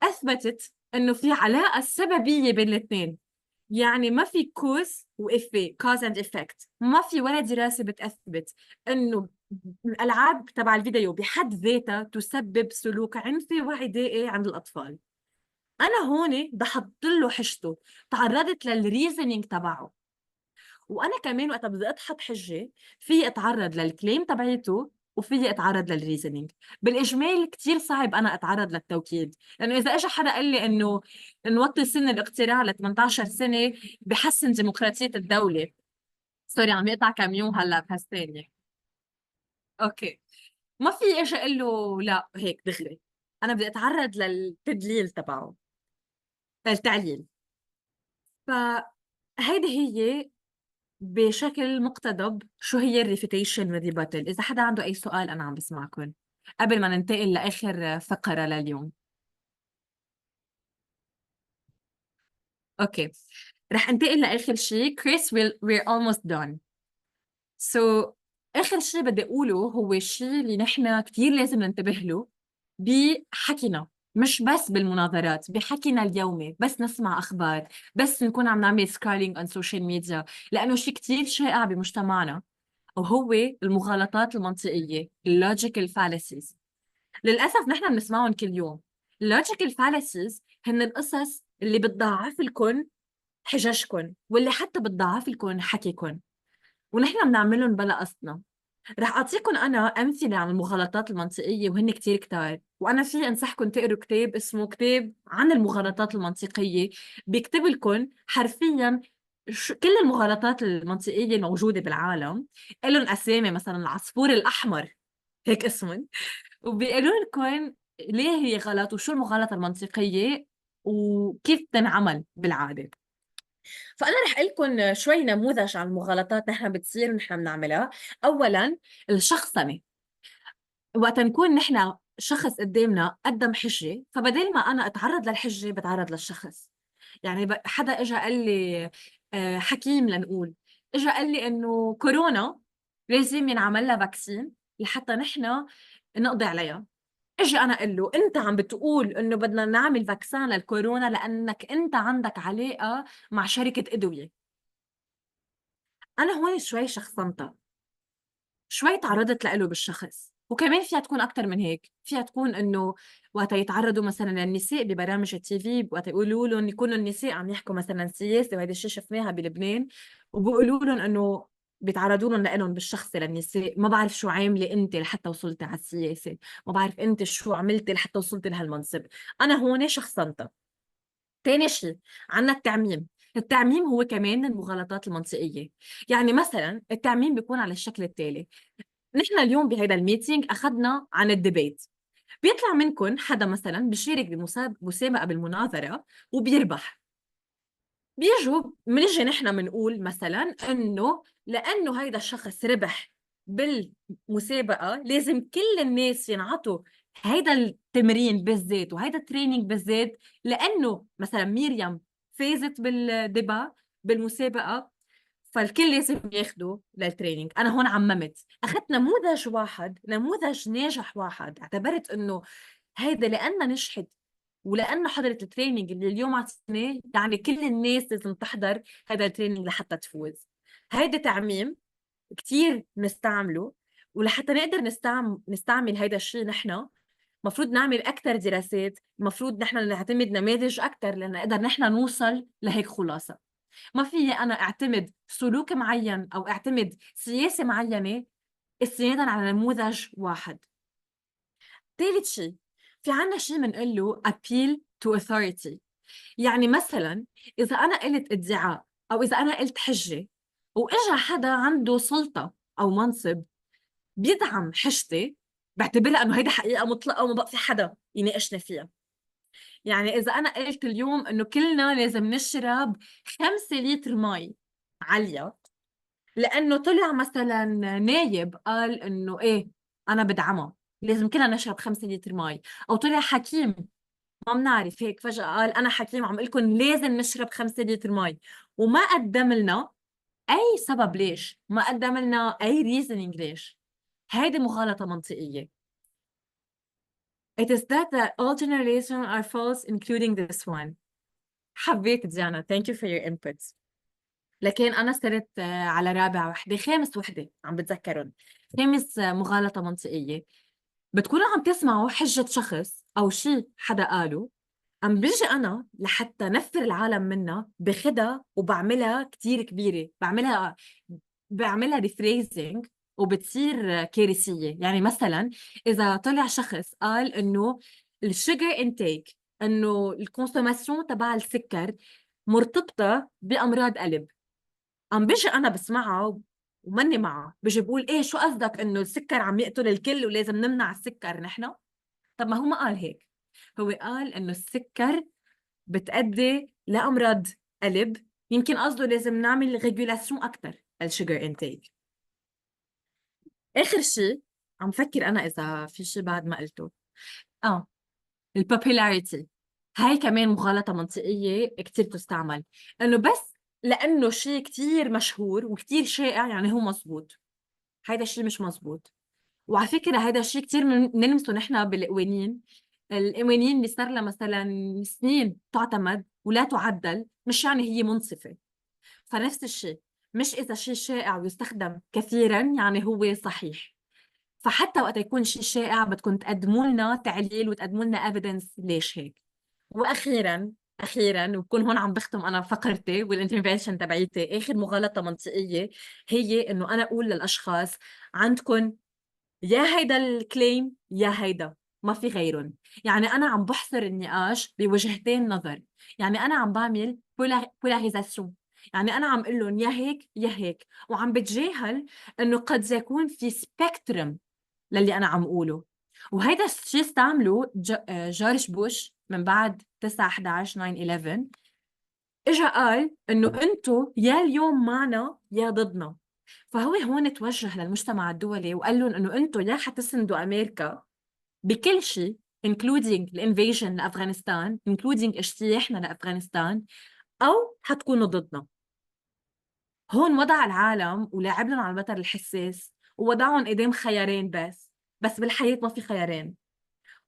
اثبتت انه في علاقة سببية بين الاثنين. يعني ما في كوز وإفي، cause and effect. ما في ولا دراسة بتثبت إنه الألعاب تبع الفيديو بحد ذاتها تسبب سلوك عنفي وعدائي عند الأطفال. أنا هون بحط له حجته، تعرضت للريزنينج تبعه، وأنا كمان وقت بدي أضحك حجة في أتعرض للكليم تبعيته وفي أتعرض للريزنينج. بالإجمال كتير صعب أنا أتعرض للتوكيد، لأنه إذا إجا حدا قال لي إنه نوطي سن الاقتراع ل 18 سنة بحسن ديمقراطية الدولة، سوري عم يقطع كاميون هلا بهالثانية، أوكي، ما في إجا أقول له لا هيك دغري، أنا بدي أتعرض للتدليل تبعه، للتعليل. فهيدي هي بشكل مقتضب شو هي الريفيتيشن والريباتل. إذا حدا عنده أي سؤال أنا عم بسمعكم قبل ما ننتقل لآخر فقرة لليوم. أوكي، رح انتقل لآخر شيء. كريس we're almost done. So آخر شيء بدي أقوله هو الشيء اللي نحن كتير لازم ننتبه له بحكينا، مش بس بالمناظرات، بحكينا اليومي، بس نسمع أخبار، بس نكون عم نعمل سكرولينج on social media، لأنه شيء كتير شائع بمجتمعنا وهو المغالطات المنطقية logical fallacies. للأسف نحن بنسمعهم كل يوم. logical fallacies هن القصص اللي بتضاعف لكم حججكم، واللي حتى بتضاعف لكم حكيكم، ونحن بنعملهم بلا قصدنا. رح أعطيكم أنا أمثلة عن المغالطات المنطقية وهن كتير كتار، وأنا في أنصحكم تقروا كتاب اسمه كتاب عن المغالطات المنطقية، بيكتب لكم حرفياً كل المغالطات المنطقية الموجودة بالعالم، لهم أسامي، مثلاً العصفور الأحمر هيك اسمهم، وبيقولوا لكم ليه هي غلط وشو المغالطة المنطقية وكيف تنعمل بالعادة. فأنا رح أقول لكم شوي نموذج عن المغالطات نحن بتصير ونحن بنعملها. أولاً الشخصنة. وقت نكون نحن شخص قدامنا قدم حجة، فبدل ما أنا أتعرض للحجة بتعرض للشخص. يعني حدا إجا قال لي حكيم لنقول، إجا قال لي إنه كورونا لازم ينعمل لها فاكسين لحتى نحن نقضي عليها. اجي انا اقول له انت عم بتقول انه بدنا نعمل فاكسان للكورونا لانك انت عندك علاقه مع شركه ادويه. انا هون شوي شخصنتها، شوي تعرضت له بالشخص. وكمان فيها تكون اكثر من هيك، فيها تكون انه وقت يتعرضوا مثلا للنساء ببرامج التي في، وقت يقولوا لهم يكونوا النساء عم يحكوا مثلا سياسه، وهذا الشيء شفناها بلبنان، وبقولوا لهم انه بيتعرضوا لهم بالشخص للنساء، ما بعرف شو عامله انت لحتى وصلتي على السياسه، ما بعرف انت شو عملتي لحتى وصلتي لهالمنصب. انا هون شخصنتها. تاني شيء عنا التعميم. التعميم هو كمان المغالطات المنطقيه. يعني مثلا التعميم بيكون على الشكل التالي: نحن اليوم بهذا الميتينج أخذنا عن الديبيت، بيطلع منكم حدا مثلا بيشارك بمسابقة بالمناظرة وبيربح، منجي نحن بنقول مثلا إنه لأنه هيدا الشخص ربح بالمسابقة لازم كل الناس ينعطوا هيدا التمرين بالذات وهيدا التريننج بالذات، لأنه مثلا مريم فازت بالمسابقة، فالكل لازم ياخده للتريننج. انا هون عممت، اخذت نموذج واحد، نموذج ناجح واحد، اعتبرت انه هيدا لانها نجحت ولانه حضرت التريننج اللي اليوم عطيناه، يعني كل الناس لازم تحضر هذا التريننج لحتى تفوز. هيدا تعميم كتير نستعمله، ولحتى نقدر نستعمل هيدا الشيء نحن مفروض نعمل أكتر دراسات، مفروض نحن نعتمد نماذج أكتر لنقدر نحن نوصل لهيك خلاصة. ما في أنا أعتمد سلوك معين أو أعتمد سياسة معينة استنادا على نموذج واحد. ثالث شيء، في عنا شيء بنقول له appeal to authority. يعني مثلا إذا أنا قلت ادعاء أو إذا أنا قلت حجة وإجا حدا عنده سلطة أو منصب بيدعم حجتي، بعتبرها إنه هيدا حقيقة مطلقة وما بقى في حدا يناقشنا فيها. يعني إذا أنا قلت اليوم إنه كلنا لازم نشرب 5 لتر مي عالية، لأنه طلع مثلا نايب قال إنه إيه أنا بدعمها لازم كلنا نشرب 5 لتر مي، أو طلع حكيم ما بنعرف هيك فجأة قال أنا حكيم عم لكم لازم نشرب 5 لتر مي، وما قدم لنا أي سبب ليش، ما قدم لنا أي reasoning ليش. هيدي مغالطة منطقية. It is that all generations are false including this one. حبيت ديانا. Thank you for your inputs. لكن أنا صرت على رابع وحدة، خامس وحدة عم بتذكرهم. خامس مغالطة منطقية. بتكونوا عم تسمعوا حجة شخص أو شيء حدا قاله، عم بيجي أنا لحتى نفر العالم منها بخدها وبعملها كتير كبيرة، بعملها ريفريزنج وبتصير كارثية. يعني مثلا إذا طلع شخص قال إنه الشوجر انتيك، إنه الكونسوماسيون تبع السكر مرتبطة بأمراض قلب، عم بيجي أنا بسمعها ومني معها، بيجي بقول إيه شو قصدك إنه السكر عم يقتل الكل ولازم نمنع السكر نحن؟ طب ما هو ما قال هيك، هو قال إنه السكر بتأدي لأمراض قلب، يمكن قصده لازم نعمل ريجولاسيون أكتر للشوجر انتيك. آخر شيء عم فكر أنا إذا في شيء بعد ما قلته. البوبولاريتي، هاي كمان مغالطة منطقية كتير تستعمل، إنه بس لأنه شيء كتير مشهور وكتير شائع يعني هو مزبوط. هيدا الشيء مش مزبوط. وعلى فكرة هيدا الشيء كتير نلمسه نحن بالقوانين. القوانين اللي صار لها مثلا سنين تعتمد ولا تعدل مش يعني هي منصفة. فنفس الشيء، مش إذا شيء شائع ويستخدم كثيرا يعني هو صحيح. فحتى وقت يكون شيء شائع بدكم تقدموا لنا تعليل وتقدموا لنا evidence ليش هيك. واخيرا وبكون هون عم بختم انا فقرتي والانترفنشن تبعيتي. اخر مغالطه منطقيه هي انه انا اقول للاشخاص عندكم يا هيدا الكليم يا هيدا، ما في غيرهم. يعني انا عم بحصر النقاش بوجهتين نظر، يعني انا عم بعمل بولاريزاسيون، يعني انا عم اقول لهم يا هيك يا هيك، وعم بتجاهل انه قد يكون في سبيكترم للي أنا عم أقوله. وهيدا الشيء استعمله جورج بوش من بعد 9/11 9/11. إجا قال إنه أنتو يا اليوم معنا يا ضدنا. فهو هون توجه للمجتمع الدولي وقال لهم إنه أنتو يا حتسندوا أمريكا بكل شيء including الانفيجن لأفغانستان، including اجتياحنا لأفغانستان، أو حتكونوا ضدنا. هون وضع العالم ولعب لهم على الوتر الحساس ووضعهم قدام خيارين بس بالحياة ما في خيارين.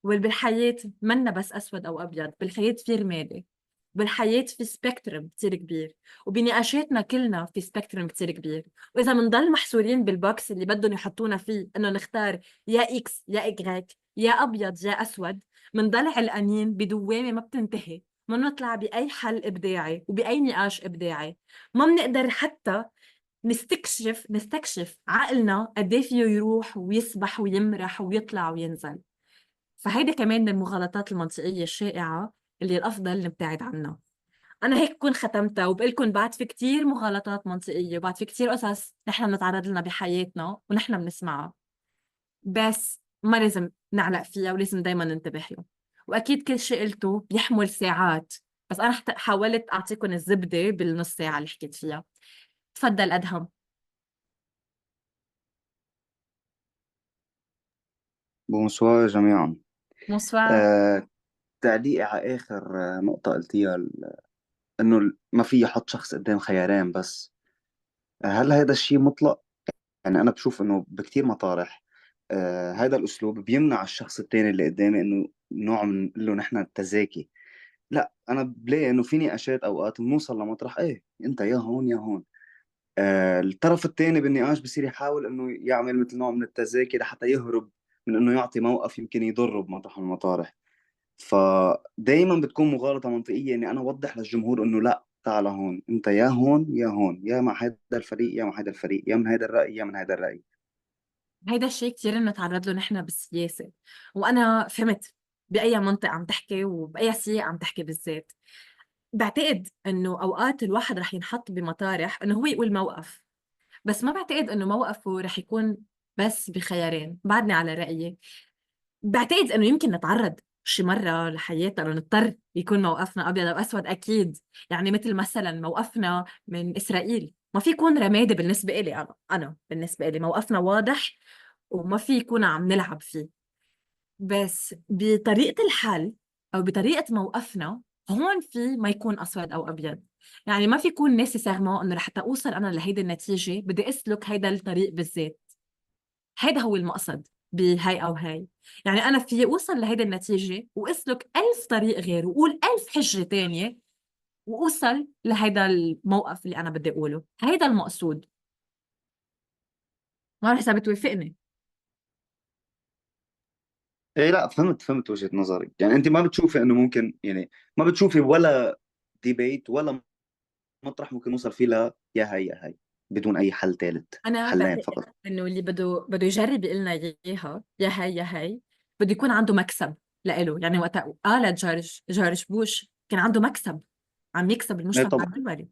وبالحياة منا بس أسود أو أبيض، بالحياة في رمادي، بالحياة في سبيكترم كتير كبير، وبنقاشاتنا كلنا في سبيكترم كتير كبير. وإذا منضل محصورين بالبوكس اللي بدهم يحطونا فيه إنه نختار يا إكس يا إجريك، يا أبيض يا أسود، منضل علقانين بدوامة ما بتنتهي، ما بنطلع بأي حل إبداعي وبأي نقاش إبداعي. ما بنقدر حتى نستكشف عقلنا قد ايه فيه يروح ويسبح ويمرح ويطلع وينزل. فهيدا كمان من المغالطات المنطقية الشائعة اللي الأفضل نبتعد عنها. أنا هيك كون ختمتها، وبقلكن بعد في كتير مغالطات منطقية، وبعد في كتير قصص نحن بنتعرض لنا بحياتنا ونحن بنسمعها، بس ما لازم نعلق فيها ولازم دايما ننتبه له. وأكيد كل شيء قلته بيحمل ساعات، بس أنا حاولت أعطيكم الزبدة بالنص ساعة اللي حكيت فيها. تفضل أدهم. بونسوار جميعا. بونسوار. تعليقي على آخر نقطة قلتيها، إنه ما في يحط شخص قدام خيارين بس. هل هذا الشيء مطلق؟ يعني أنا بشوف إنه بكتير مطارح هذا الأسلوب بيمنع الشخص التاني اللي قدامي إنه نوع من له نحن التزاكي. لا، أنا بلاقي إنه في نقاشات أوقات بنوصل لمطرح إيه أنت يا هون يا هون. الطرف الثاني بالنقاش بصير يحاول انه يعمل مثل نوع من التزاكي لحتى يهرب من انه يعطي موقف يمكن يضره بمطرح من المطارح. فدايما بتكون مغالطة منطقية اني انا اوضح للجمهور انه لا، تعال هون انت يا هون يا هون، يا مع هذا الفريق يا مع هذا الفريق، يا من هذا الرأي يا من هذا الرأي. هيدا الشيء كتير بنتعرض له نحن بالسياسة، وأنا فهمت بأي منطق عم تحكي وبأي سياق عم تحكي بالذات. بعتقد إنه أوقات الواحد رح ينحط بمطارح إنه هو يقول موقف، بس ما بعتقد إنه موقفه رح يكون بس بخيارين. بعدني على رأيي، بعتقد إنه يمكن نتعرض شي مرة لحياتنا إنه نضطر يكون موقفنا أبيض أو أسود أكيد. يعني مثل مثلا موقفنا من إسرائيل ما في يكون رمادي بالنسبة إلي. أنا بالنسبة إلي موقفنا واضح وما في يكون عم نلعب فيه. بس بطريقة الحل أو بطريقة موقفنا هون في ما يكون أسود أو أبيض. يعني ما في يكون نيسيسيرمون إنه لحتى أوصل أنا لهيدي النتيجة بدي أسلك هيدا الطريق بالذات. هيدا هو المقصد بهاي أو هاي. يعني أنا في أوصل لهيدي النتيجة وأسلك 1000 طريق غير وقول 1000 حجة تانية وأوصل لهيدا الموقف اللي أنا بدي أقوله. هيدا المقصود. ما رح بتوافقني. ايه لا، فهمت وجهة نظرك. يعني انت ما بتشوفي انه ممكن، يعني ما بتشوفي ولا ديبيت ولا مطرح ممكن نوصل فيه يا هاي بدون اي حل ثالث، أنا حلين بعتقد فقط. إنه اللي بده يجرب يقول لنا إياها يا هاي بده يكون عنده مكسب لإله. يعني وقتها قال جورج بوش كان عنده مكسب، عم يكسب ايه المجتمع طبعا الدولي.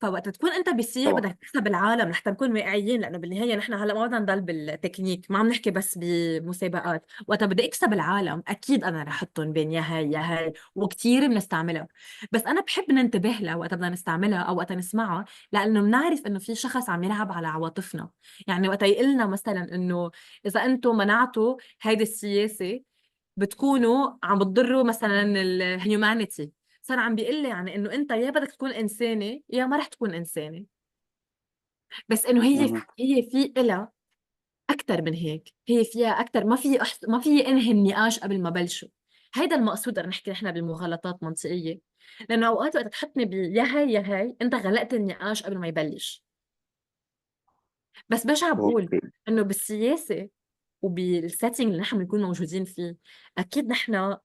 فوقت تكون انت بسيح طبعا. بدك تكسب العالم لحتى نكون واقعيين، لانه بالنهايه نحن هلا ما بدنا نضل بالتكنيك، ما عم نحكي بس بمسابقات. وقت بدي اكسب العالم اكيد انا رح احطهم بين يا هاي وكثير بنستعملها. بس انا بحب ننتبه لها وقت بدنا نستعملها او وقت نسمعها، لانه بنعرف انه في شخص عم يلعب على عواطفنا. يعني وقت يقلنا مثلا انه اذا انتم منعتوا هيدي السياسه بتكونوا عم بتضروا مثلا الهيومانيتي، صار عم بيقول لي يعني انه انت يا بدك تكون انسانه يا ما رح تكون انسانه. بس انه هي في إلها اكثر من هيك، هي فيها اكثر. ما في انهي النقاش قبل ما بلشه. هيدا المقصود رح نحكي نحن بالمغالطات منطقيه، لانه اوقات وقت تحطني يا هاي انت غلقت النقاش قبل ما يبلش. بس برجع بقول اوكي انه بالسياسه وبالسيتنج اللي نحن بنكون موجودين فيه اكيد نحن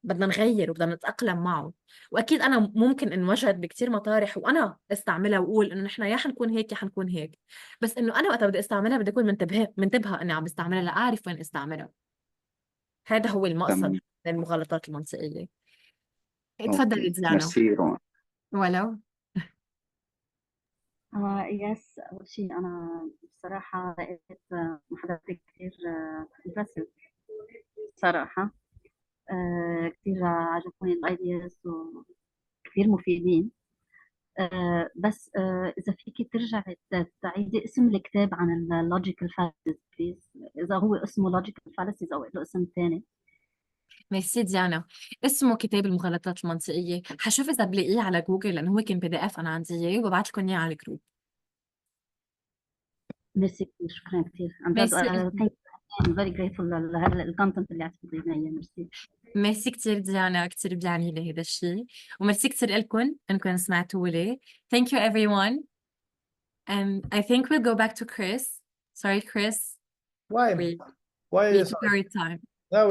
بدنا نغير وبدنا نتأقلم معه. وأكيد أنا ممكن انوجد بكتير مطارح وأنا استعملها وأقول إنه نحن يا حنكون هيك يا حنكون هيك. بس إنه أنا وقتها بدي استعملها بدي أكون منتبهة إني عم بستعملها لأعرف وين استعملها. هذا هو المقصد تمام. من المغالطات المنطقية. تفضلي اوكي ديانا. ميرسي روان. ولو يس، أول شيء أنا بصراحة لقيت محاضرتك كثير impressive صراحة. كثير عجبوني الايدياز وكثير مفيدين. بس إذا فيكي ترجعي تعيدي اسم الكتاب عن اللوجيكال فالسيز بليز، إذا هو اسمه لوجيكال فالسيز أو له اسم ثاني. ميرسي ديانا. اسمه كتاب المغالطات المنطقية. حشوف إذا بلاقيه على جوجل لأنه هو كان PDF أنا عندي إياه وببعث لكم إياه على الجروب. ميرسي كثير، شكرا كثير عن جد. ميرسي I'm very grateful لهذا الكونتنت اللي عطيتيه لنا إياه. ميرسي. ميرسي كتير ديانا، كتير بيعني لي هذا الشيء. وميرسي كتير لكم انكم سمعتوا لي. Thank you everyone. And I think we'll go back to Chris. Sorry Chris. Why? We Why? took our time. No,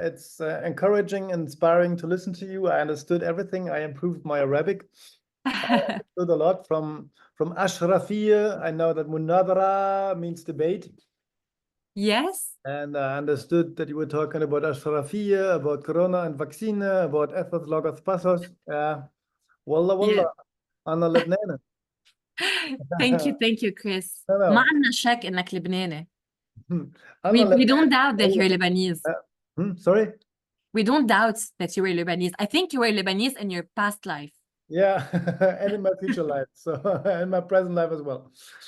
it's encouraging and inspiring to listen to you. I understood everything. I improved my Arabic. I understood a lot from Ashrafiyya. I know that munadara means debate. Yes. And I understood that you were talking about Ashrafiyya, about Corona and vaccine, about ethos logos pasos. Wallah wallah. أنا لبناني. Thank you Chris. No, no. ما عندنا شك انك لبناني. أنا We don't لبناني. doubt that you're Lebanese. Sorry? We don't doubt that you were Lebanese. I think you were Lebanese in your past life. Yeah, and in my future life, so in my present life as well.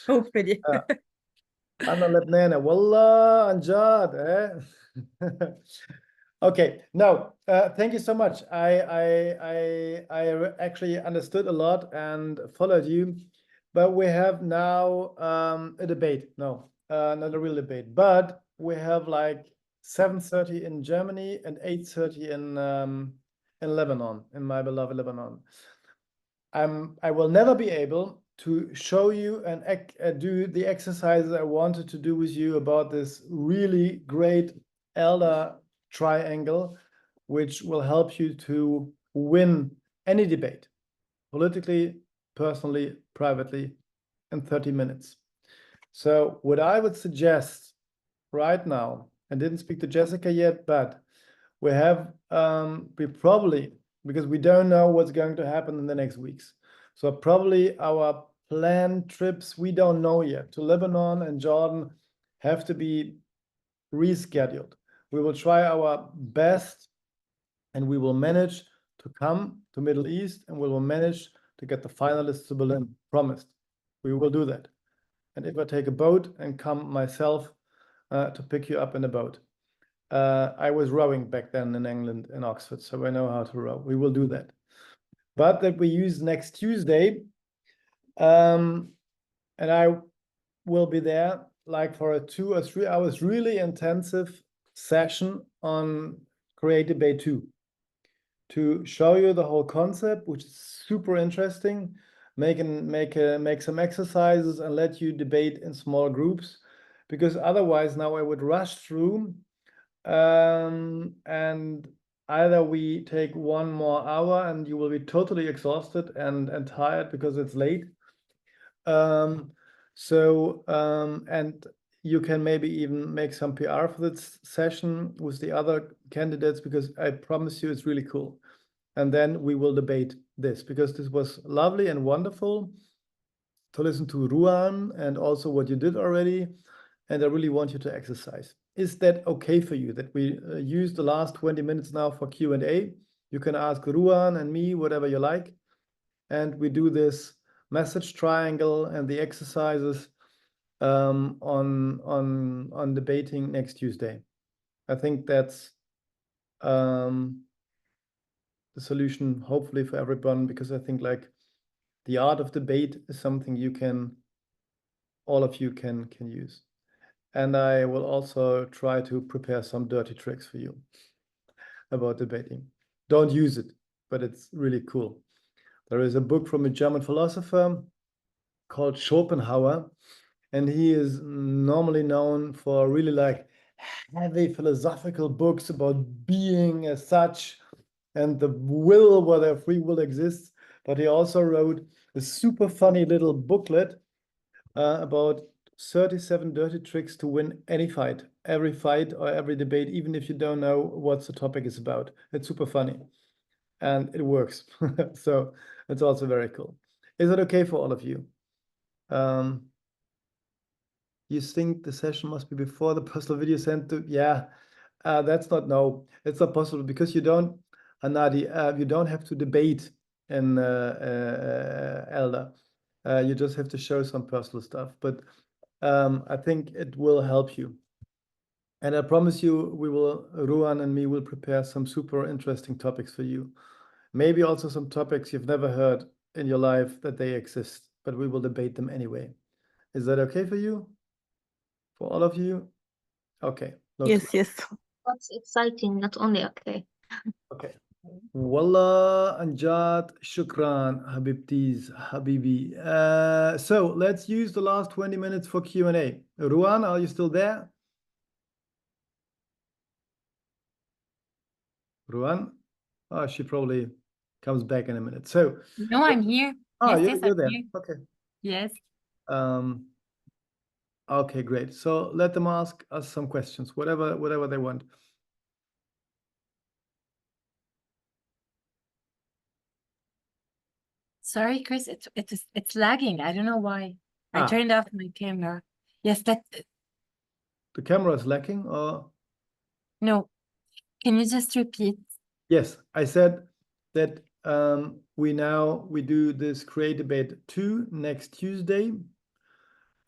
Hopefully. أنا لبناني والله عن جد eh? Okay, no, thank you so much. I actually understood a lot and followed you, but we have now a debate. No, not a real debate, but we have like 7:30 in Germany and 8:30 in Lebanon, in my beloved Lebanon. I will never be able to show you and do the exercises I wanted to do with you about this really great elder triangle, which will help you to win any debate, politically, personally, privately, in 30 minutes. So what I would suggest right now, I didn't speak to Jessica yet, but we have, we probably, because we don't know what's going to happen in the next weeks. So probably our planned trips, we don't know yet, to Lebanon and Jordan have to be rescheduled. We will try our best and we will manage to come to Middle East and we will manage to get the finalists to Berlin, promised. We will do that. And if I take a boat and come myself to pick you up in a boat. I was rowing back then in England, in Oxford, so I know how to row. We will do that. But that we use next Tuesday, and I will be there like for a 2 or 3 hours really intensive session on Create Debate 2 to show you the whole concept, which is super interesting. Make some exercises and let you debate in small groups, because otherwise now I would rush through, and either we take 1 more hour and you will be totally exhausted and tired because it's late. And you can maybe even make some PR for this session with the other candidates, because I promise you it's really cool. And then we will debate this, because this was lovely and wonderful to listen to Rowan and also what you did already. And I really want you to exercise. Is that okay for you that we use the last 20 minutes now for Q&A? You can ask Rowan and me whatever you like. And we do this message triangle and the exercises on debating next Tuesday. I think that's the solution, hopefully, for everyone, because I think like the art of debate is something all of you can use. And I will also try to prepare some dirty tricks for you about debating. Don't use it, but it's really cool. There is a book from a German philosopher called Schopenhauer, and he is normally known for really like heavy philosophical books about being as such and the will, whether free will exists. But he also wrote a super funny little booklet about 37 dirty tricks to win any fight, every fight or every debate, even if you don't know what the topic is about. It's super funny and it works. So it's also very cool. Is it okay for all of you? You think the session must be before the personal video sent to? Yeah, that's not, no, it's not possible, because you don't, Anadi, you don't have to debate in elda. You just have to show some personal stuff. But I think it will help you. And I promise you, Rowan and me will prepare some super interesting topics for you. Maybe also some topics you've never heard in your life that they exist, but we will debate them anyway. Is that okay for you? For all of you? Okay. Yes, yes. That's exciting, not only okay. Okay. Wallah, Anjad, shukran, Habibtis, Habibi. So let's use the last 20 minutes for Q&A. Ruan, are you still there? Ruan? Oh, she probably comes back in a minute. So No, I'm here. Oh, Yes, you're I'm there. here. Okay. Yes. Okay, great. So let them ask us some questions, whatever they want. Sorry, Chris, it's lagging. I don't know why. I turned off my camera. Yes, the camera is lacking, or no. Can you just repeat? Yes, I said that we do this Create Debate 2 next Tuesday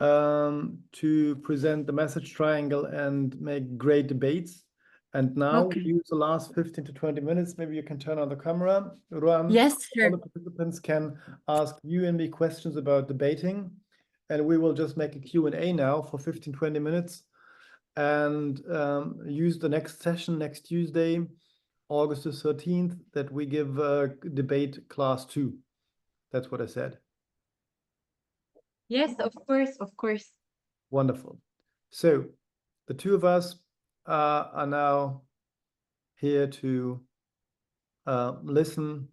to present the message triangle and make great debates. And now we use the last 15 to 20 minutes. Maybe you can turn on the camera. Ruan, yes, sure. All the participants can ask you and me questions about debating. And we will just make a Q&A now for 15, 20 minutes and use the next session next Tuesday, August the 13th, that we give debate class 2. That's what I said. Yes, of course, of course. Wonderful. So the two of us are now here to listen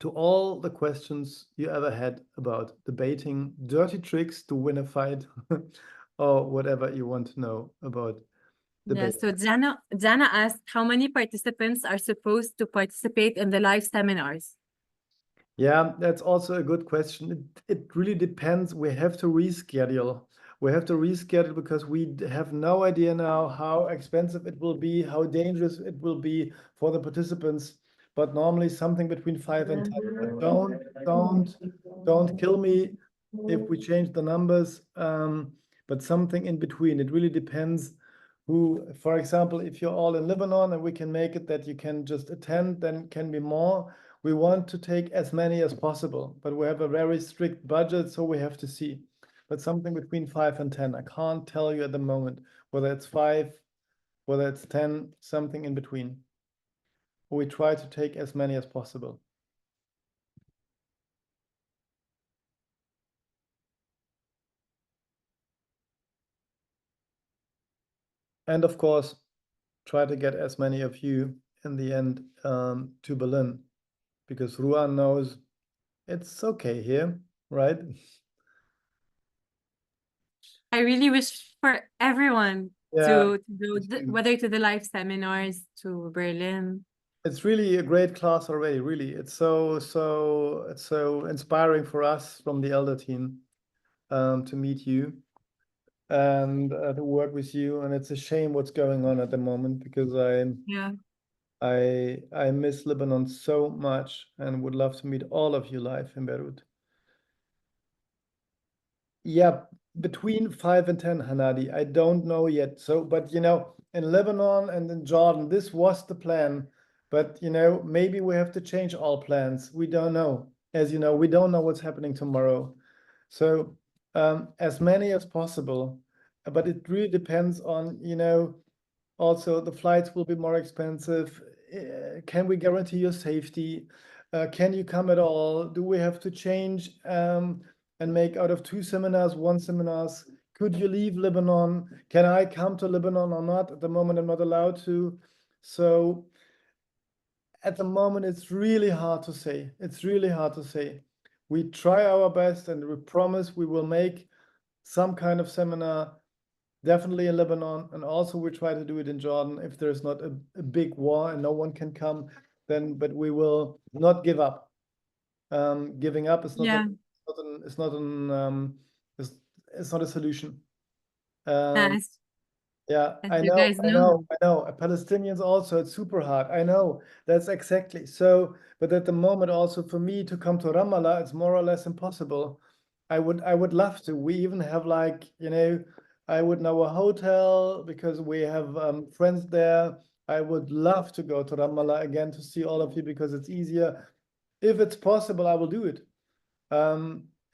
to all the questions you ever had about debating, dirty tricks to win a fight, or whatever you want to know about Yeah, debate. so Jana asked how many participants are supposed to participate in the live seminars? Yeah, that's also a good question. It really depends. We have to reschedule. We have to reschedule because we have no idea now how expensive it will be, how dangerous it will be for the participants. But normally something between 5 and 10. But don't kill me if we change the numbers. But something in between. It really depends who, for example, if you're all in Lebanon and we can make it that you can just attend, then can be more. We want to take as many as possible, but we have a very strict budget, so we have to see. But something between 5 and 10. I can't tell you at the moment whether it's 5, whether it's 10, something in between. We try to take as many as possible. And of course, try to get as many of you in the end to Berlin, because Rowan knows it's okay here, right? I really wish for everyone Yeah, to go, whether to the live seminars, to Berlin. it's really a great class already, really. It's so inspiring for us from the elder team to meet you and to work with you. And it's a shame what's going on at the moment, because I miss Lebanon so much and would love to meet all of you live in Beirut. Yeah, between 5 and 10, Hanadi. I don't know yet. So, but you know, in Lebanon and in Jordan, this was the plan. But you know, maybe we have to change all plans. We don't know. As you know, we don't know what's happening tomorrow. So, as many as possible. But it really depends on, you know, also the flights will be more expensive. Can we guarantee your safety? Can you come at all? Do we have to change and make out of 2 seminars, 1 seminars? Could you leave Lebanon? Can I come to Lebanon or not? At the moment, I'm not allowed to. So at the moment, it's really hard to say. It's really hard to say. We try our best and we promise we will make some kind of seminar, definitely in Lebanon. And also we try to do it in Jordan. If there's not a big war and no one can come, then, but we will not give up. Giving up is not it's not a solution. Yeah, I know. Palestinians also, it's super hard. I know, that's exactly. So, but at the moment also for me to come to Ramallah, it's more or less impossible. I would love to. We even have like, you know, I would know a hotel because we have friends there. I would love to go to Ramallah again to see all of you because it's easier. If it's possible, I will do it.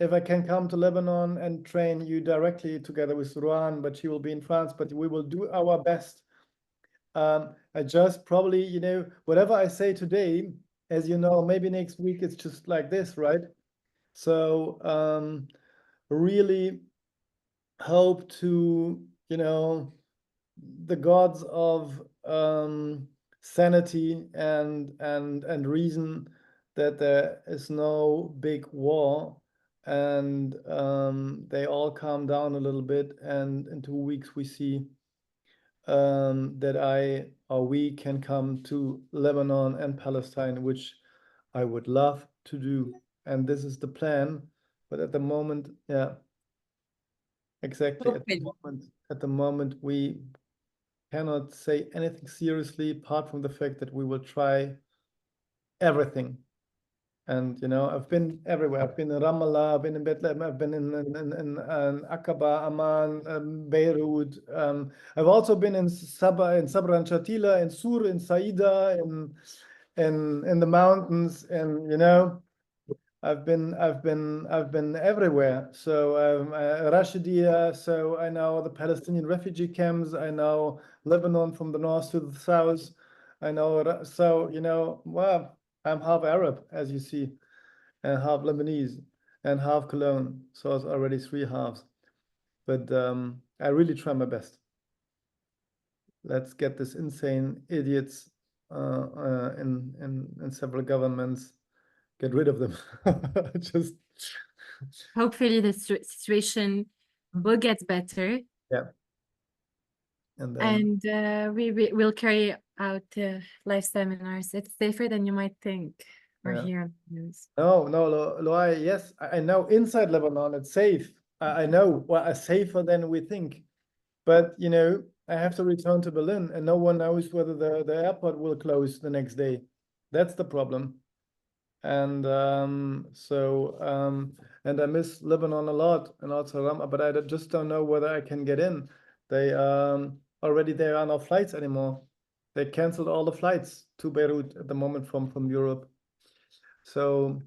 If I can come to Lebanon and train you directly together with Rowan, but she will be in France, but we will do our best. I just probably, you know, whatever I say today, as you know, maybe next week it's just like this, right? So really hope to, you know, the gods of sanity and reason that there is no big war and they all calm down a little bit, and in 2 weeks we see that I or we can come to Lebanon and Palestine, which I would love to do, and this is the plan. But at the moment, yeah, exactly. At the moment we cannot say anything seriously apart from the fact that we will try everything. And you know, I've been everywhere. I've been in Ramallah, I've been in Bethlehem, I've been in Aqaba, Amman, Beirut. I've also been in Sabra and Shatila, in Sur, in Saida, in the mountains, and you know, I've been everywhere. So Rashidia. So I know the Palestinian refugee camps. I know Lebanon from the north to the south. I know. So you know, well, I'm half Arab, as you see, and half Lebanese, and half Cologne. So it's already 3 halves. But I really try my best. Let's get this insane idiots in several governments. Get rid of them. Just hopefully the situation will get better. Yeah. And then we will carry out live seminars. It's safer than you might think or hear on the news. No, Loai, yes, I know inside Lebanon it's safe. I know, well, safer than we think. But you know, I have to return to Berlin and no one knows whether the airport will close the next day. That's the problem. And and I miss Lebanon a lot, and also Rama, but I just don't know whether I can get in. They already there are no flights anymore. They canceled all the flights to Beirut at the moment from Europe. So,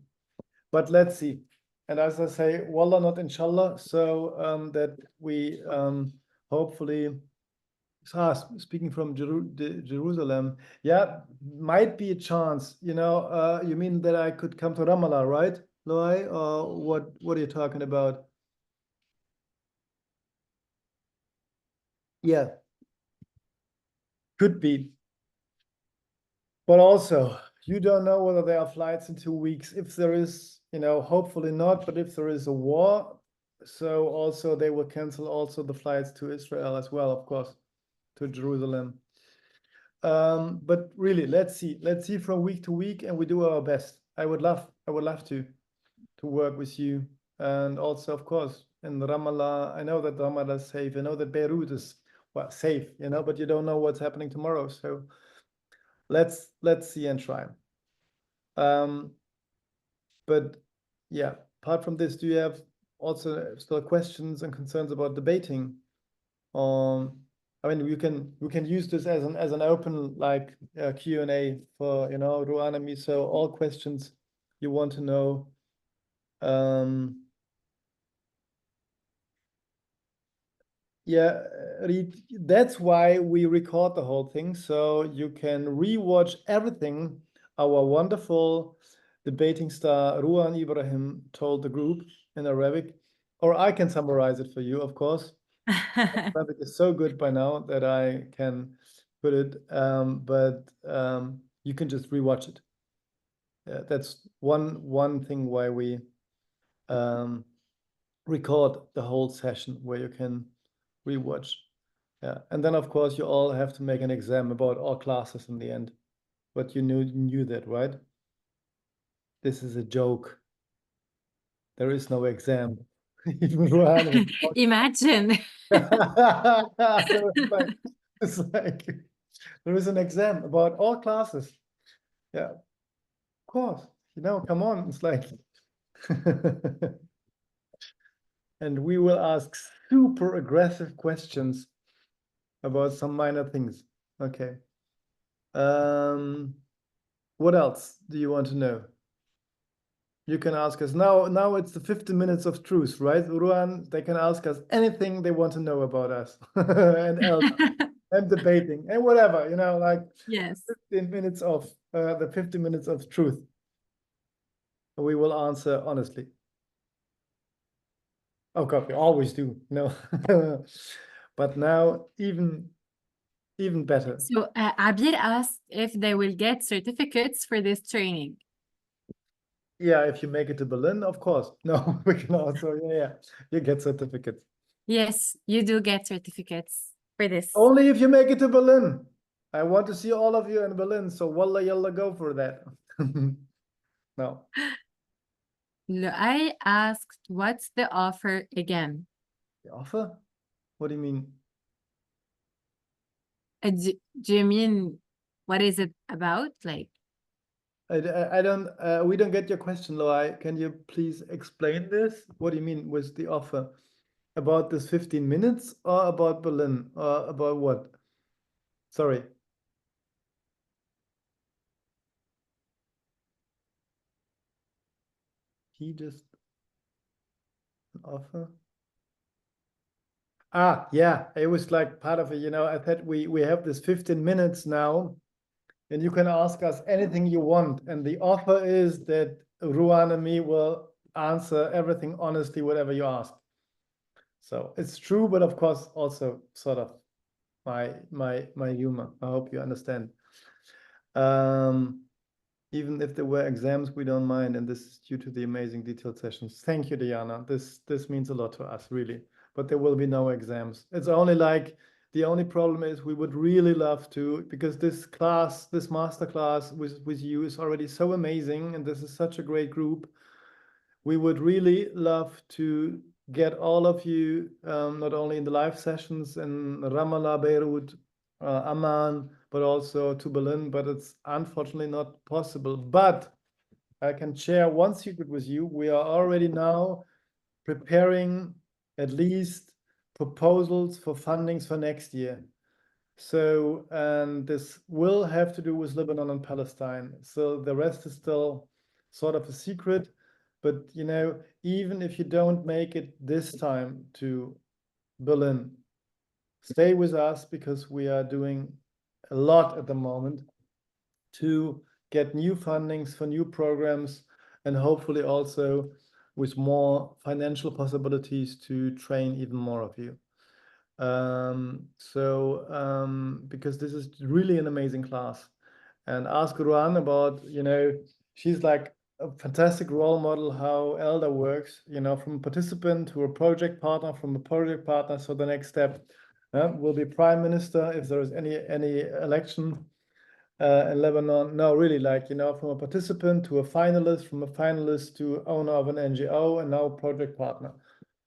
but let's see. And as I say, wallah, not inshallah. So that we hopefully. Speaking from Jerusalem, yeah, might be a chance. You know, you mean that I could come to Ramallah, right, Loai? Or what are you talking about? Yeah, could be. But also, you don't know whether there are flights in 2 weeks. If there is, you know, hopefully not. But if there is a war, so also they will cancel also the flights to Israel as well, of course, to Jerusalem. But really, let's see from week to week, and we do our best. I would love to work with you, and also, of course, in Ramallah. I know that Ramallah is safe. I know that Beirut is, well, safe, you know, but you don't know what's happening tomorrow. So let's see and try. But yeah, apart from this, do you have also still questions and concerns about debating? I mean, we can use this as an open like Q&A for, you know, Rowan and me. So all questions you want to know. Yeah, that's why we record the whole thing, so you can rewatch everything our wonderful debating star Rowan Ibrahim told the group in Arabic, or I can summarize it for you, of course. Arabic is so good by now that I can put it, but you can just rewatch it. Yeah, that's one thing why we record the whole session, where you can rewatch. Yeah, and then of course you all have to make an exam about all classes in the end. But you knew that, right? This is a joke. There is no exam. Imagine. It's like there is an exam about all classes. Yeah, of course. You know, come on. It's like and we will ask super aggressive questions about some minor things. Okay. What else do you want to know? You can ask us now. Now it's the 15 minutes of truth, right, Rowan? They can ask us anything they want to know about us and elda and debating and whatever, you know, like yes, 15 minutes of the 15 minutes of truth. We will answer honestly. Oh God, we always do, you know. But now even better. So Abir asked if they will get certificates for this training. Yeah, if you make it to Berlin, of course. No, we can also, yeah, you get certificates. Yes, you do get certificates for this. Only if you make it to Berlin. I want to see all of you in Berlin, so wallah yalla, go for that. No. I asked, what's the offer again? The offer? What do you mean? Do you mean, what is it about? Like, I don't, we don't get your question, Loai. Can you please explain this? What do you mean with the offer? About this 15 minutes or about Berlin or about what? Sorry. He just offer. Ah, yeah, it was like part of it, you know. I thought we have this 15 minutes now, and you can ask us anything you want. And the offer is that Rowan and me will answer everything honestly, whatever you ask. So it's true, but of course also sort of my humor. I hope you understand. Even if there were exams, we don't mind, and this is due to the amazing detailed sessions. Thank you, Diana. This means a lot to us, really. But there will be no exams. It's only like the only problem is we would really love to, because this class, this masterclass with you is already so amazing, and this is such a great group. We would really love to get all of you, not only in the live sessions in Ramallah, Beirut, Amman, but also to Berlin, but it's unfortunately not possible. But I can share one secret with you. We are already now preparing at least proposals for fundings for next year. So, and this will have to do with Lebanon and Palestine. So the rest is still sort of a secret. But, you know, even if you don't make it this time to Berlin, stay with us, because we are doing a lot at the moment to get new fundings for new programs, and hopefully also with more financial possibilities to train even more of you. Because this is really an amazing class, and ask Rowan about, you know, she's like a fantastic role model how elda works, you know, from a participant to a project partner, from a project partner. So the next step will be prime minister if there is any election in Lebanon. No, really, like, you know, from a participant to a finalist, from a finalist to owner of an NGO, and now project partner.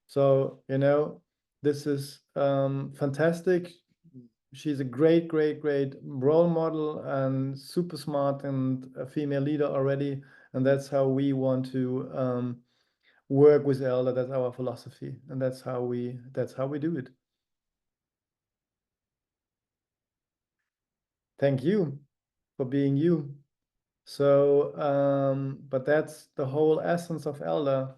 So, you know, this is fantastic. She's a great role model and super smart, and a female leader already. And that's how we want to work with elda. That's our philosophy, and that's how we do it. Thank you for being you. So, but that's the whole essence of elda.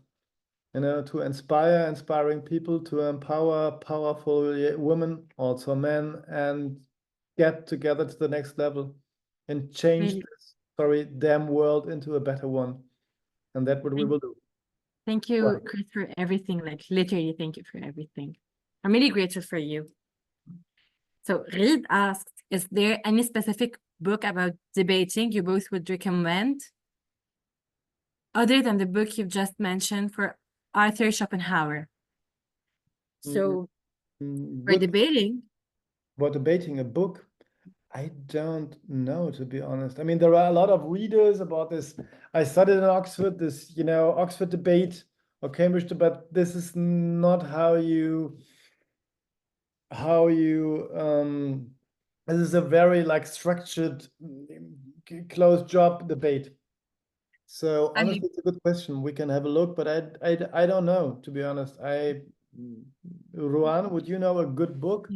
You know, to inspiring people, to empower powerful women, also men, and get together to the next level and change this damn world into a better one. And that's what we will do. Thank you, Chris, for everything. Like, literally, thank you for everything. I'm really grateful for you. So Reed asked, is there any specific book about debating you both would recommend, other than the book you've just mentioned for Arthur Schopenhauer? So for debating. For debating a book, I don't know, to be honest. I mean, there are a lot of readers about this. I studied in Oxford, this, you know, Oxford debate or Cambridge debate. This is not how you this is a very like structured, closed job debate. So honestly, it's a good question. We can have a look, but I don't know, to be honest. Rowan, would you know a good book?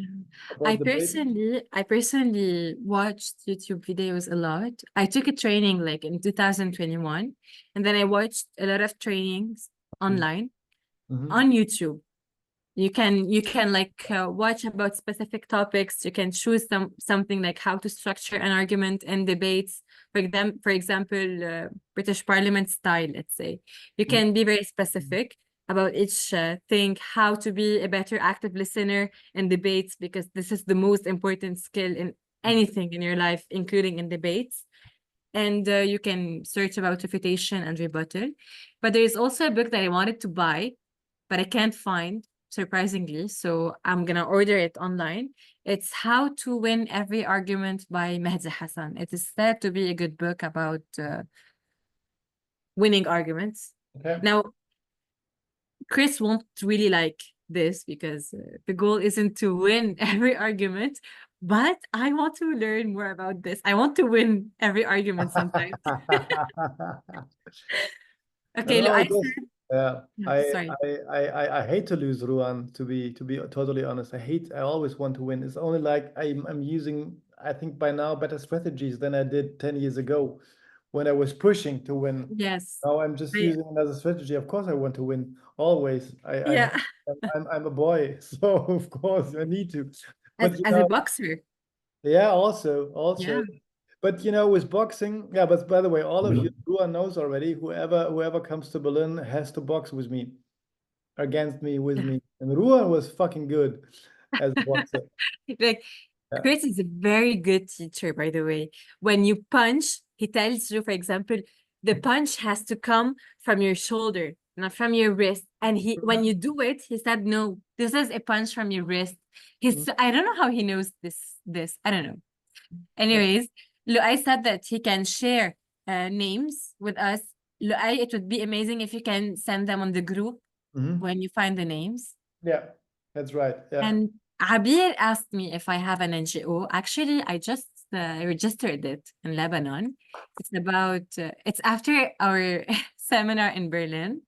I personally watched YouTube videos a lot. I took a training like in 2021, and then I watched a lot of trainings online on YouTube. You can like watch about specific topics. You can choose something like how to structure an argument in debates. For example, British Parliament style, let's say. You can be very specific about each thing, how to be a better active listener in debates, because this is the most important skill in anything in your life, including in debates. And you can search about refutation and rebuttal. But there is also a book that I wanted to buy, but I can't find, surprisingly. So I'm going to order it online. It's How to Win Every Argument by Mehdi Hassan. It is said to be a good book about winning arguments. Okay. Now, Chris won't really like this because the goal isn't to win every argument, but I want to learn more about this. I want to win every argument sometimes. Okay, No, I said, I hate to lose, Rowan, to be totally honest. I always want to win. It's only like I'm using, I think by now, better strategies than I did 10 years ago when I was pushing to win. Yes. Now I'm just using another strategy. Of course I want to win, always. I'm a boy, so of course I need to. But as a boxer. Yeah, also. Yeah. But you know, with boxing, but by the way, all of you, Ruan knows already, whoever comes to Berlin has to box with me, against me, with me. And Ruan was fucking good as a boxer. Like, Chris is a very good teacher, by the way. When you punch, he tells you, for example, the punch has to come from your shoulder, not from your wrist. And when you do it, he said, no, this is a punch from your wrist. I don't know how he knows this. I don't know. Anyways, Luai said that he can share names with us. Luai, it would be amazing if you can send them on the group when you find the names. Yeah, that's right. Yeah. And Abir asked me if I have an NGO. Actually, I just registered it in Lebanon. It's after our seminar in Berlin.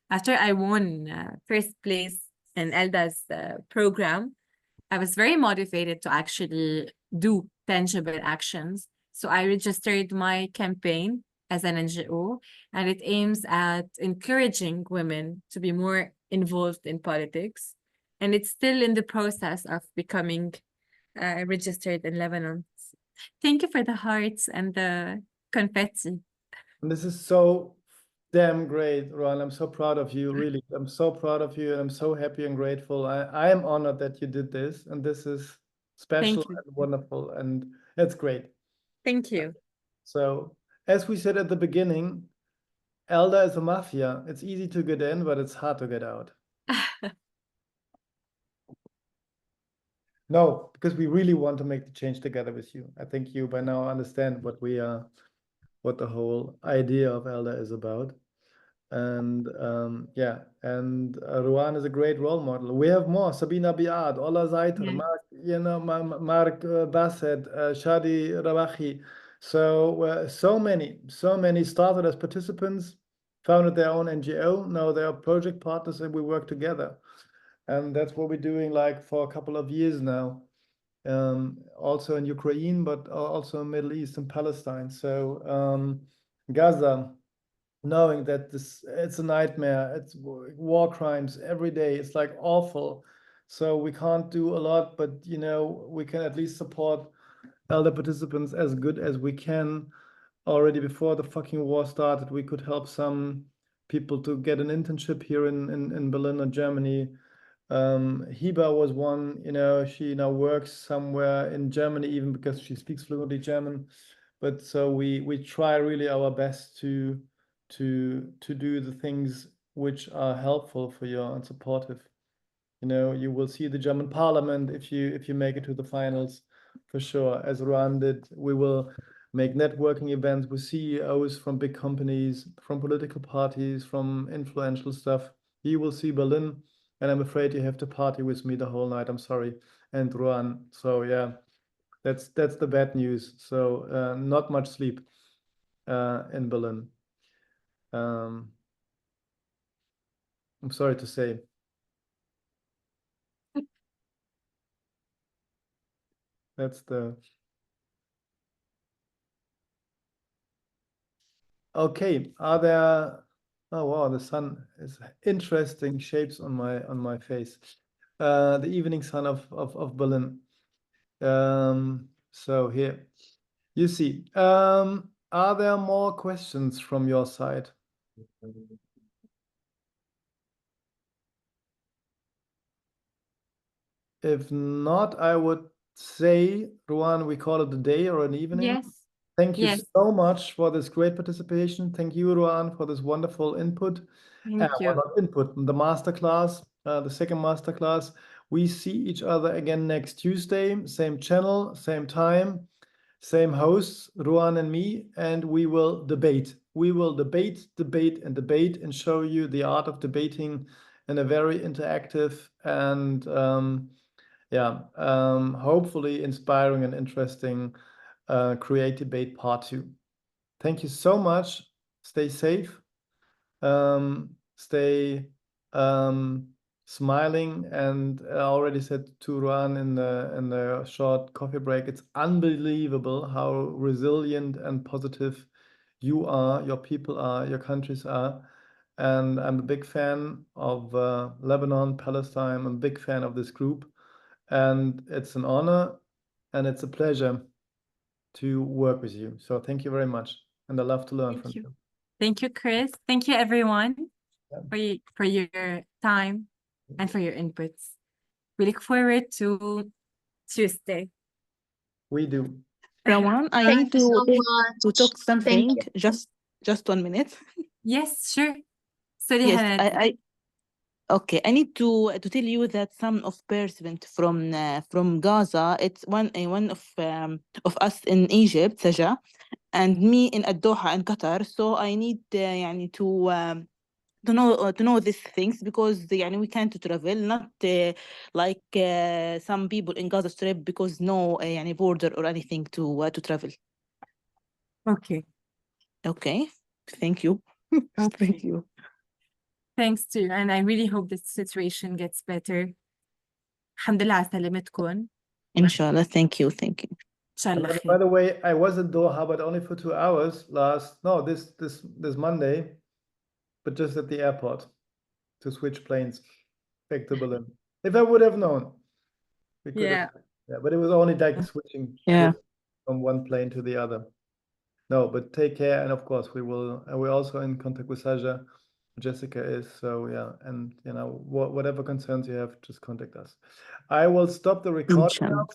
After I won first place in elda's program, I was very motivated to actually do tangible actions. So I registered my campaign as an NGO, and it aims at encouraging women to be more involved in politics. And it's still in the process of becoming registered in Lebanon. Thank you for the hearts and the confetti. And this is so damn great, Rowan. I'm so proud of you, really. I'm so proud of you, and I'm so happy and grateful. I am honored that you did this, and this is special and wonderful, and it's great. Thank you. So, as we said at the beginning, elda is a mafia. It's easy to get in, but it's hard to get out. No, because we really want to make the change together with you. I think you by now understand what the whole idea of elda is about. And yeah, and Rowan is a great role model. We have more: Sabina Biad, Ola Zaiter, Mark, Mark Bassett, Shadi Rawahi. So so many started as participants, founded their own NGO. Now they are project partners, and we work together. And that's what we're doing like for a couple of years now. Also in Ukraine, but also in Middle East and Palestine. So Gaza, knowing that it's a nightmare, it's war crimes every day, it's like awful. So we can't do a lot, but we can at least support elder participants as good as we can. Already before the fucking war started, we could help some people to get an internship here in Berlin or Germany. Hiba was one, she now works somewhere in Germany, even because she speaks fluently German. But so we try really our best to do the things which are helpful for you and supportive. You will see the German parliament if you make it to the finals, for sure. As Rowan did, we will make networking events with CEOs from big companies, from political parties, from influential stuff. You will see Berlin, and I'm afraid you have to party with me the whole night. I'm sorry, and Rowan. So yeah, that's the bad news. So not much sleep in Berlin. I'm sorry to say. That's the okay. Are there? Oh wow, the sun is interesting shapes on my face. The evening sun of Berlin. So here, you see. Are there more questions from your side? If not, I would say, Rowan, we call it a day or an evening. Yes. Thank you Yes. so much for this great participation. Thank you, Rowan, for this wonderful input. Thank you. Well, not input, the masterclass, the second masterclass. We see each other again next Tuesday, same channel, same time, same hosts, Rowan and me, and we will debate. We will debate, and show you the art of debating in a very interactive and hopefully inspiring and interesting Create Debate Part 2. Thank you so much. Stay safe. Stay smiling. And I already said to Rowan in the short coffee break, it's unbelievable how resilient and positive you are, your people are, your countries are. And I'm a big fan of Lebanon, Palestine. I'm a big fan of this group. And it's an honor and it's a pleasure to work with you. So thank you very much. And I love to learn from you. Thank you, Chris. Thank you, everyone, for your time and for your inputs. We look forward to Tuesday. We do. Rowan, I need to talk something. Just 1 minute. Yes, sure. Sorry, yes, okay, I need to tell you that some of participants from Gaza, it's one of us in Egypt, Saja, and me in Doha in Qatar. So I need to know these things because we can't travel, not like some people in Gaza Strip, because no border or anything to travel. Okay. Okay. Thank you. Okay. Thank you. Thanks to you, and I really hope this situation gets better. الحمد لله على سلامتكم. Inshallah. Thank you. Thank you. إن شاء الله By خير. the way, I was in Doha, but only for 2 hours this Monday, but just at the airport to switch planes back to Berlin. If I would have known, we could Yeah. have, but it was only like switching from one plane to the other. No, but take care, and of course we're also in contact with Saja. Jessica is, so yeah, and you know, whatever concerns you have, just contact us. I will stop the recording now.